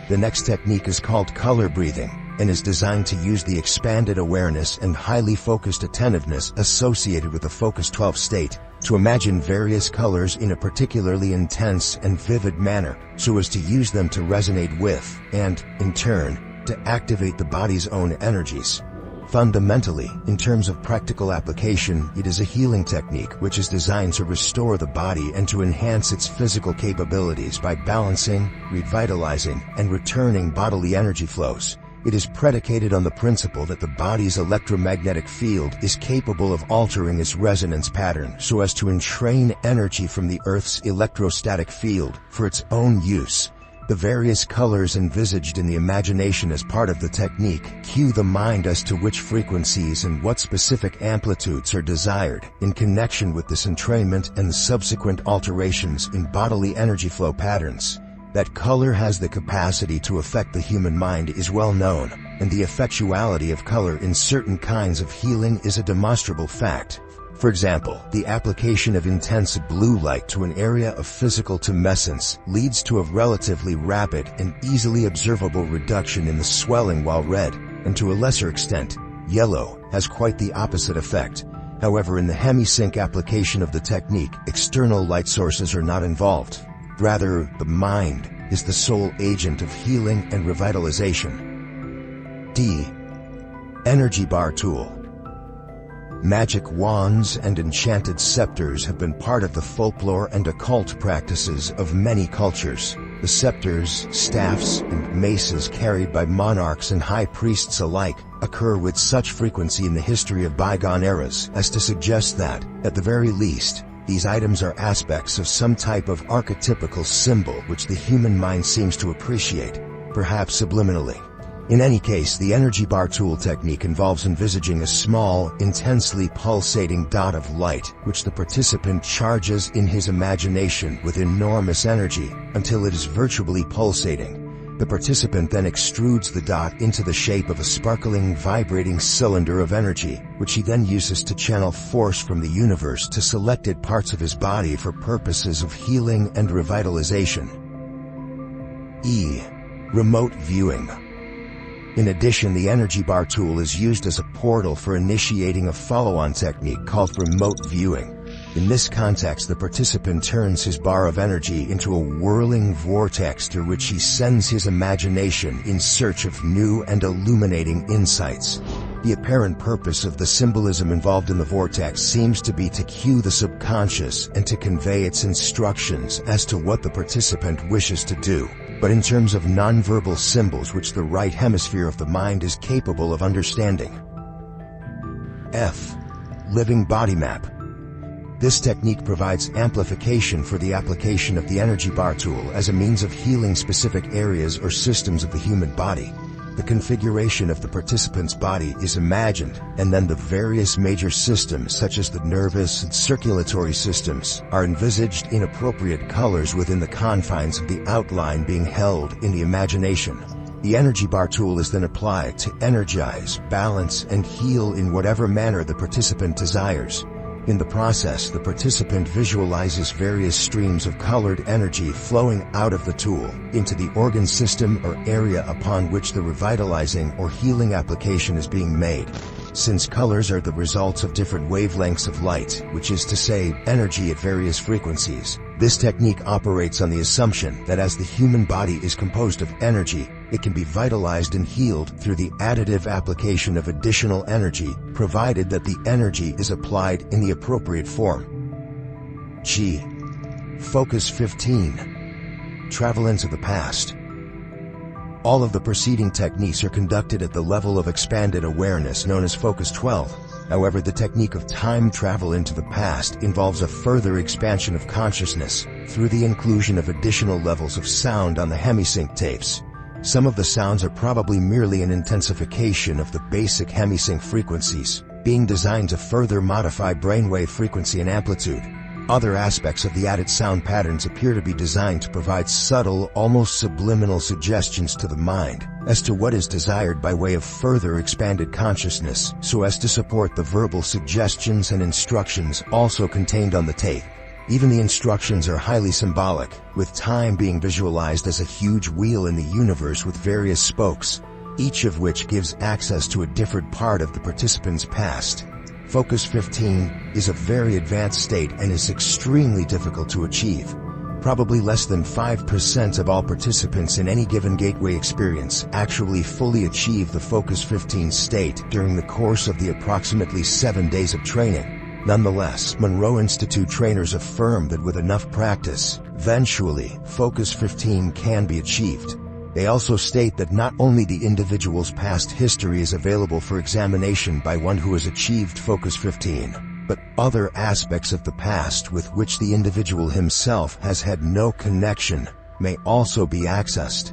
Speaker 19: The next technique is called color breathing, and is designed to use the expanded awareness and highly focused attentiveness associated with the Focus 12 state to imagine various colors in a particularly intense and vivid manner, so as to use them to resonate with, and, in turn, to activate the body's own energies. Fundamentally, in terms of practical application, it is a healing technique which is designed to restore the body and to enhance its physical capabilities by balancing, revitalizing, and returning bodily energy flows. It is predicated on the principle that the body's electromagnetic field is capable of altering its resonance pattern so as to entrain energy from the Earth's electrostatic field for its own use. The various colors envisaged in the imagination as part of the technique cue the mind as to which frequencies and what specific amplitudes are desired in connection with this entrainment and the subsequent alterations in bodily energy flow patterns. That color has the capacity to affect the human mind is well known, and the effectuality of color in certain kinds of healing is a demonstrable fact. For example, the application of intense blue light to an area of physical tumescence leads to a relatively rapid and easily observable reduction in the swelling, while red, and to a lesser extent, yellow, has quite the opposite effect. However, in the hemisync application of the technique, external light sources are not involved. Rather, the mind is the sole agent of healing and revitalization. D. Energy bar tool. Magic wands and enchanted scepters have been part of the folklore and occult practices of many cultures. The scepters, staffs, and maces carried by monarchs and high priests alike occur with such frequency in the history of bygone eras as to suggest that, at the very least, these items are aspects of some type of archetypical symbol which the human mind seems to appreciate, perhaps subliminally. In any case, the energy bar tool technique involves envisaging a small, intensely pulsating dot of light, which the participant charges in his imagination with enormous energy until it is virtually pulsating. The participant then extrudes the dot into the shape of a sparkling, vibrating cylinder of energy, which he then uses to channel force from the universe to selected parts of his body for purposes of healing and revitalization. E. Remote viewing. In addition, the energy bar tool is used as a portal for initiating a follow-on technique called remote viewing. In this context, the participant turns his bar of energy into a whirling vortex through which he sends his imagination in search of new and illuminating insights. The apparent purpose of the symbolism involved in the vortex seems to be to cue the subconscious and to convey its instructions as to what the participant wishes to do, but in terms of nonverbal symbols which the right hemisphere of the mind is capable of understanding. F. Living body map. This technique provides amplification for the application of the energy bar tool as a means of healing specific areas or systems of the human body. The configuration of the participant's body is imagined, and then the various major systems such as the nervous and circulatory systems are envisaged in appropriate colors within the confines of the outline being held in the imagination. The energy bar tool is then applied to energize, balance, and heal in whatever manner the participant desires. In the process, the participant visualizes various streams of colored energy flowing out of the tool into the organ system or area upon which the revitalizing or healing application is being made. Since colors are the results of different wavelengths of light, which is to say, energy at various frequencies, this technique operates on the assumption that as the human body is composed of energy, it can be vitalized and healed through the additive application of additional energy, provided that the energy is applied in the appropriate form. G. Focus 15. Travel into the past. All of the preceding techniques are conducted at the level of expanded awareness known as Focus 12. However, the technique of time travel into the past involves a further expansion of consciousness through the inclusion of additional levels of sound on the hemisync tapes. Some of the sounds are probably merely an intensification of the basic hemisync frequencies, being designed to further modify brainwave frequency and amplitude. Other aspects of the added sound patterns appear to be designed to provide subtle, almost subliminal suggestions to the mind as to what is desired by way of further expanded consciousness, so as to support the verbal suggestions and instructions also contained on the tape. Even the instructions are highly symbolic, with time being visualized as a huge wheel in the universe with various spokes, each of which gives access to a different part of the participant's past. Focus 15 is a very advanced state and is extremely difficult to achieve. Probably less than 5% of all participants in any given gateway experience actually fully achieve the Focus 15 state during the course of the approximately 7 days of training. Nonetheless, Monroe Institute trainers affirm that with enough practice, eventually, Focus 15 can be achieved. They also state that not only the individual's past history is available for examination by one who has achieved Focus 15, but other aspects of the past with which the individual himself has had no connection may also be accessed.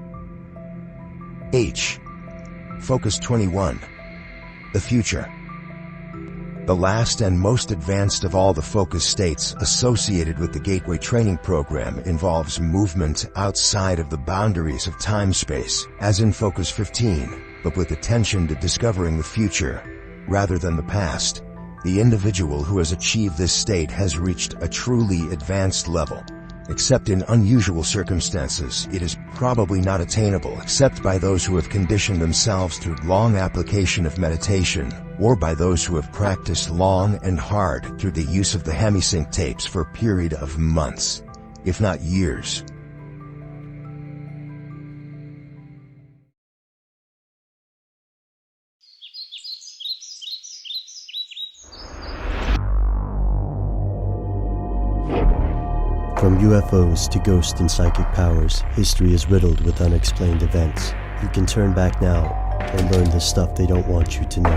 Speaker 19: H. Focus 21. The future. The last and most advanced of all the focus states associated with the Gateway Training Program involves movement outside of the boundaries of time-space, as in Focus 15, but with attention to discovering the future, rather than the past. The individual who has achieved this state has reached a truly advanced level. Except in unusual circumstances, it is probably not attainable except by those who have conditioned themselves through long application of meditation, or by those who have practiced long and hard through the use of the hemisync tapes for a period of months, if not years.
Speaker 17: For
Speaker 2: From UFOs to ghost and psychic powers, history is riddled with unexplained events. You can turn back now and learn the stuff they don't want you to know.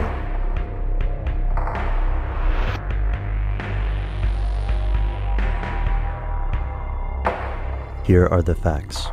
Speaker 2: Here are the facts.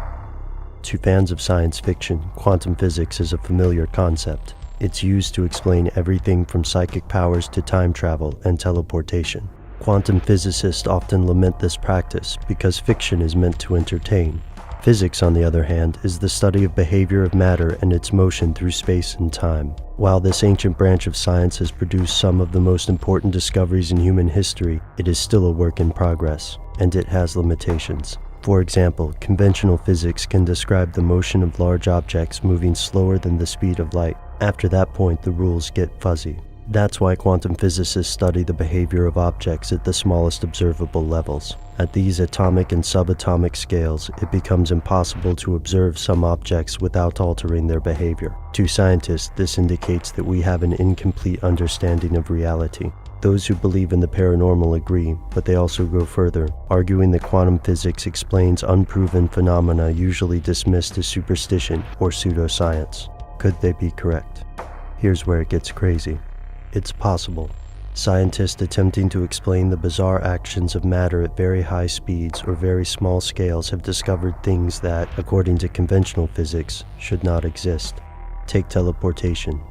Speaker 2: To fans of science fiction, quantum physics is a familiar concept. It's used to explain everything from psychic powers to time travel and teleportation. Quantum physicists often lament this practice because fiction is meant to entertain. Physics, on the other hand, is the study of behavior of matter and its motion through space and time. While this ancient branch of science has produced some of the most important discoveries in human history, it is still a work in progress, and it has limitations. For example, conventional physics can describe the motion of large objects moving slower than the speed of light. After that point, the rules get fuzzy. That's why quantum physicists study the behavior of objects at the smallest observable levels. At these atomic and subatomic scales, it becomes impossible to observe some objects without altering their behavior. To scientists, this indicates that we have an incomplete understanding of reality. Those who believe in the paranormal agree, but they also go further, arguing that quantum physics explains unproven phenomena usually dismissed as superstition or pseudoscience. Could they be correct? Here's where it gets crazy. It's possible. Scientists attempting to explain the bizarre actions of matter at very high speeds or very small scales have discovered things that, according to conventional physics, should not exist. Take teleportation.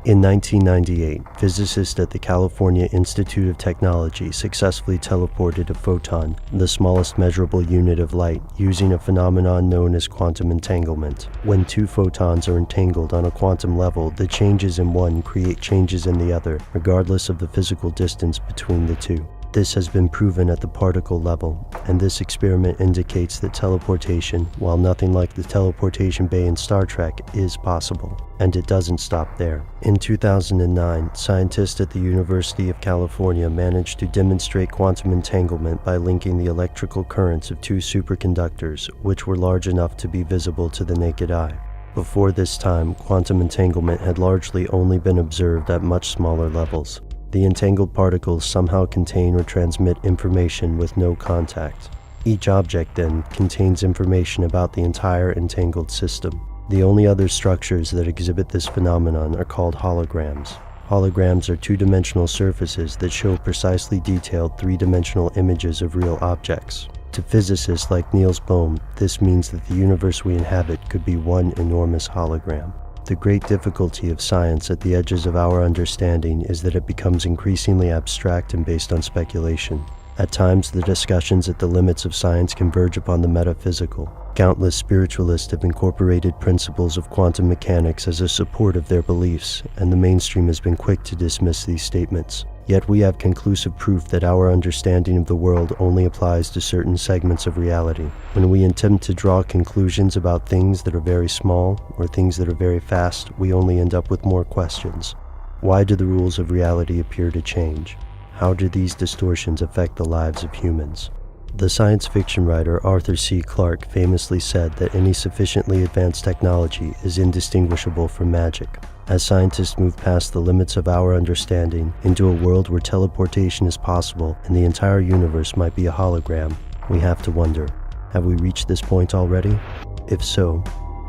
Speaker 2: In 1998, physicists at the California Institute of Technology successfully teleported a photon, the smallest measurable unit of light, using a phenomenon known as quantum entanglement. When two photons are entangled on a quantum level, the changes in one create changes in the other, regardless of the physical distance between the two. This has been proven at the particle level, and this experiment indicates that teleportation, while nothing like the teleportation bay in Star Trek, is possible. And it doesn't stop there. In 2009, scientists at the University of California managed to demonstrate quantum entanglement by linking the electrical currents of two superconductors, which were large enough to be visible to the naked eye. Before this time, quantum entanglement had largely only been observed at much smaller levels. The entangled particles somehow contain or transmit information with no contact. Each object, then, contains information about the entire entangled system. The only other structures that exhibit this phenomenon are called holograms. Holograms are two-dimensional surfaces that show precisely detailed three-dimensional images of real objects. To physicists like Niels Bohr, this means that the universe we inhabit could be one enormous hologram. The great difficulty of science at the edges of our understanding is that it becomes increasingly abstract and based on speculation. At times, the discussions at the limits of science converge upon the metaphysical. Countless spiritualists have incorporated principles of quantum mechanics as a support of their beliefs, and the mainstream has been quick to dismiss these statements. Yet we have conclusive proof that our understanding of the world only applies to certain segments of reality. When we attempt to draw conclusions about things that are very small or things that are very fast, we only end up with more questions. Why do the rules of reality appear to change? How do these distortions affect the lives of humans? The science fiction writer Arthur C. Clarke famously said that any sufficiently advanced technology is indistinguishable from magic. As scientists move past the limits of our understanding into a world where teleportation is possible and the entire universe might be a hologram, we have to wonder, have we reached this point already? If so,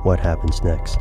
Speaker 2: what happens next?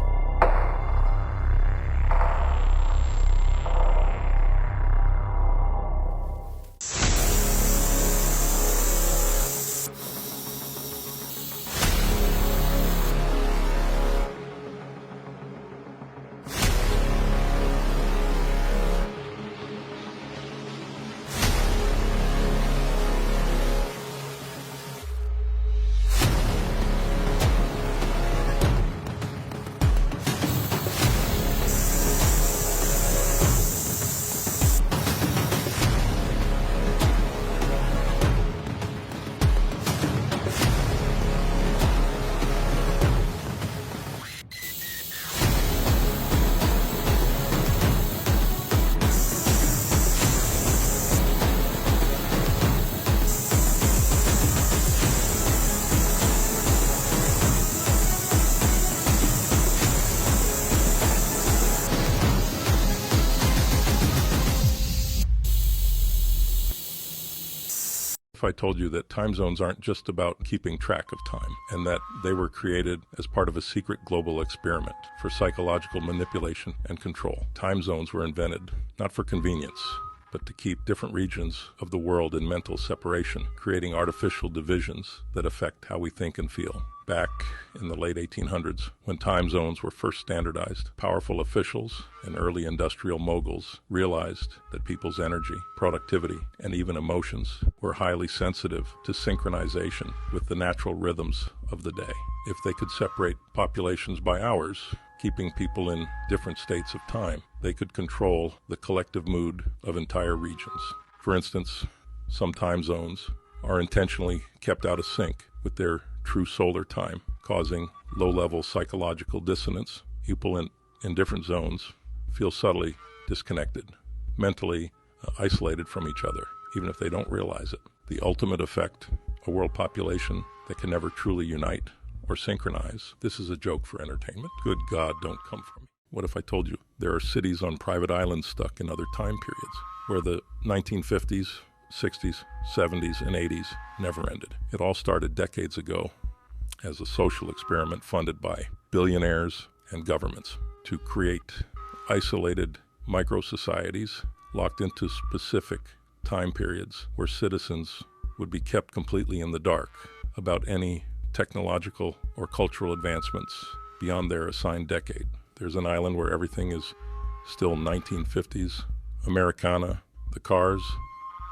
Speaker 3: If I told you that time zones aren't just about keeping track of time, and that they were created as part of a secret global experiment for psychological manipulation and control. Time zones were invented not for convenience, but to keep different regions of the world in mental separation, creating artificial divisions that affect how we think and feel. Back in the late 1800s, when time zones were first standardized, powerful officials and early industrial moguls realized that people's energy, productivity, and even emotions were highly sensitive to synchronization with the natural rhythms of the day. If they could separate populations by hours, keeping people in different states of time, they could control the collective mood of entire regions. For instance, some time zones are intentionally kept out of sync with their true solar time, causing low-level psychological dissonance. People in different zones feel subtly disconnected, mentally isolated from each other, even if they don't realize it. The ultimate effect, a world population that can never truly unite or synchronize. This is a joke for entertainment. Good God, don't come for me. What if I told you there are cities on private islands stuck in other time periods where the 1950s, 60s, 70s, and 80s never ended? It all started decades ago as a social experiment funded by billionaires and governments to create isolated micro-societies locked into specific time periods where citizens would be kept completely in the dark about any technological or cultural advancements beyond their assigned decade. There's an island where everything is still 1950s, Americana, the cars,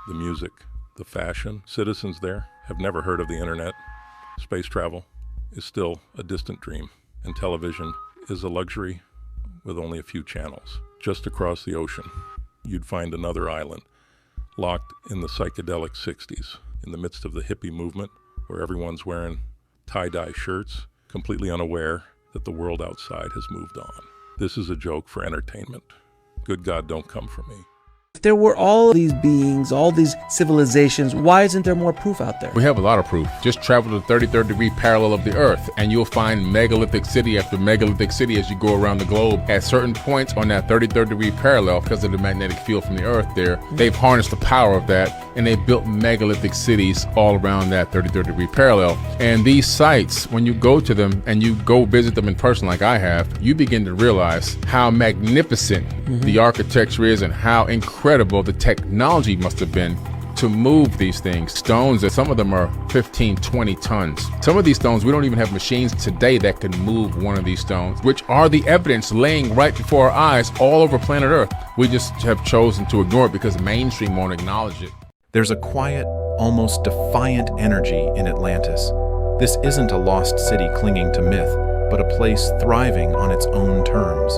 Speaker 3: the music, the fashion. Citizens there have never heard of the internet. Space travel is still a distant dream, and television is a luxury with only a few channels. Just across the ocean, you'd find another island locked in the psychedelic 60s, in the midst of the hippie movement, where everyone's wearing tie-dye shirts, completely unaware that the world outside has moved on. This is a joke for entertainment. Good God, don't come for me.
Speaker 6: If there were all these beings, all these civilizations, why isn't there more proof out there?
Speaker 21: We have a lot of proof. Just travel to the 33rd degree parallel of the Earth, and you'll find megalithic city after megalithic city as you go around the globe. At certain points on that 33rd degree parallel, because of the magnetic field from the Earth there, they've harnessed the power of that, and they've built megalithic cities all around that 33rd degree parallel. And these sites, when you go to them and you go visit them in person like I have, you begin to realize how magnificent the architecture is and how incredible the technology must have been to move these things. Stones, some of them are 15, 20 tons. Some of these stones, we don't even have machines today that can move one of these stones, which are the evidence laying right before our eyes all over planet Earth. We just have chosen to ignore it because mainstream won't acknowledge it.
Speaker 22: There's a quiet, almost defiant energy in Atlantis. This isn't a lost city clinging to myth, but a place thriving on its own terms.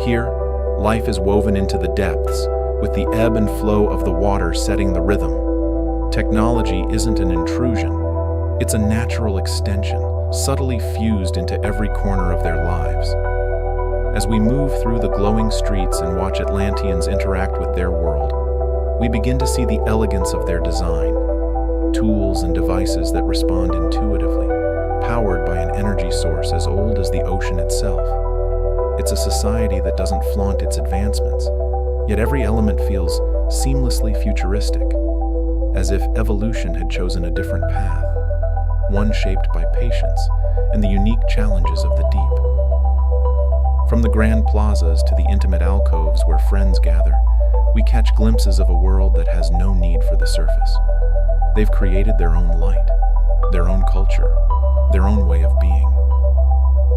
Speaker 22: Here, life is woven into the depths, with the ebb and flow of the water setting the rhythm. Technology isn't an intrusion, it's a natural extension, subtly fused into every corner of their lives. As we move through the glowing streets and watch Atlanteans interact with their world, we begin to see the elegance of their design, tools and devices that respond intuitively, powered by an energy source as old as the ocean itself. It's a society that doesn't flaunt its advancements, yet every element feels seamlessly futuristic, as if evolution had chosen a different path, one shaped by patience and the unique challenges of the deep. From the grand plazas to the intimate alcoves where friends gather, we catch glimpses of a world that has no need for the surface. They've created their own light, their own culture, their own way of being.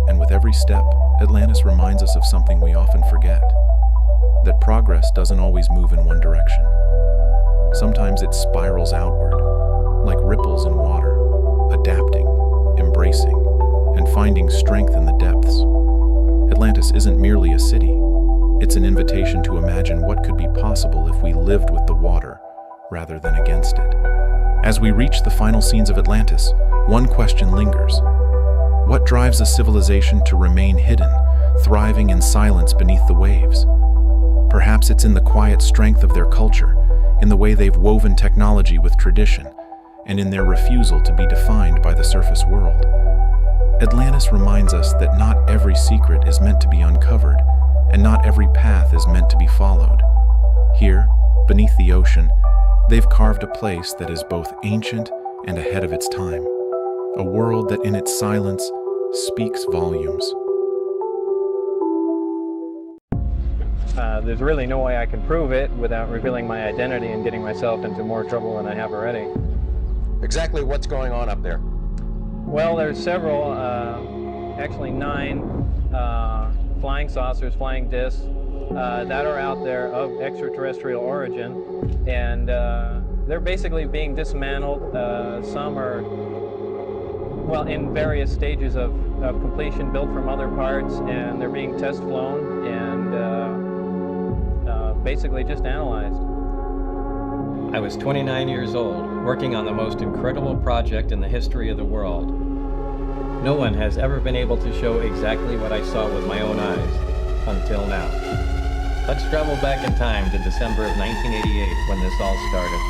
Speaker 22: And with every step, Atlantis reminds us of something we often forget: that progress doesn't always move in one direction. Sometimes it spirals outward, like ripples in water, adapting, embracing, and finding strength in the depths. Atlantis isn't merely a city. It's an invitation to imagine what could be possible if we lived with the water rather than against it. As we reach the final scenes of Atlantis, one question lingers. What drives a civilization to remain hidden, thriving in silence beneath the waves? Perhaps it's in the quiet strength of their culture, in the way they've woven technology with tradition, and in their refusal to be defined by the surface world. Atlantis reminds us that not every secret is meant to be uncovered, and not every path is meant to be followed. Here, beneath the ocean, they've carved a place that is both ancient and ahead of its time, a world that in its silence speaks volumes.
Speaker 4: There's really no way I can prove it without revealing my identity and getting myself into more trouble than I have already.
Speaker 20: Exactly what's going on up there?
Speaker 4: Well, there's several, actually 9 flying saucers, flying discs that are out there of extraterrestrial origin, and they're basically being dismantled. Some are, well, in various stages of completion, built from other parts, and they're being test flown and basically just analyzed. I was 29 years old, working on the most incredible project in the history of the world. No one has ever been able to show exactly what I saw with my own eyes, until now. Let's travel back in time to December of 1988, when this all started.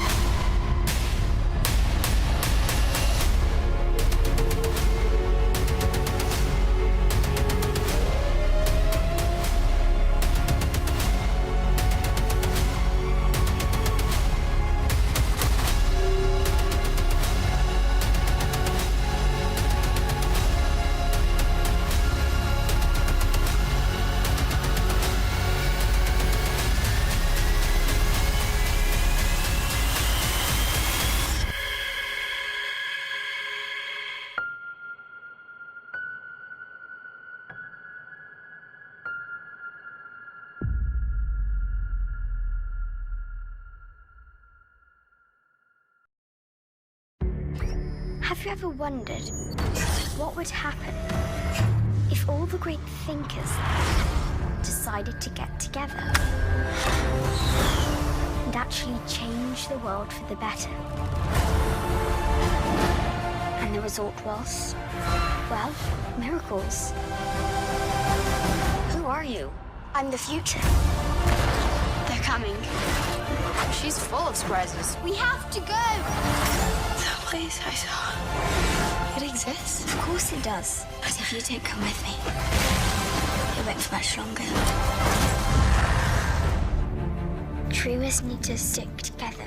Speaker 11: Have you ever wondered what would happen if all the great thinkers decided to get together and actually change the world for the better? And the result was, well, miracles. Who are you? I'm the future. They're coming. She's full of surprises. We have to go! The place I saw, it exists? Of course it does. But if you don't come with me, it won't for much longer. Dreamers need to stick together.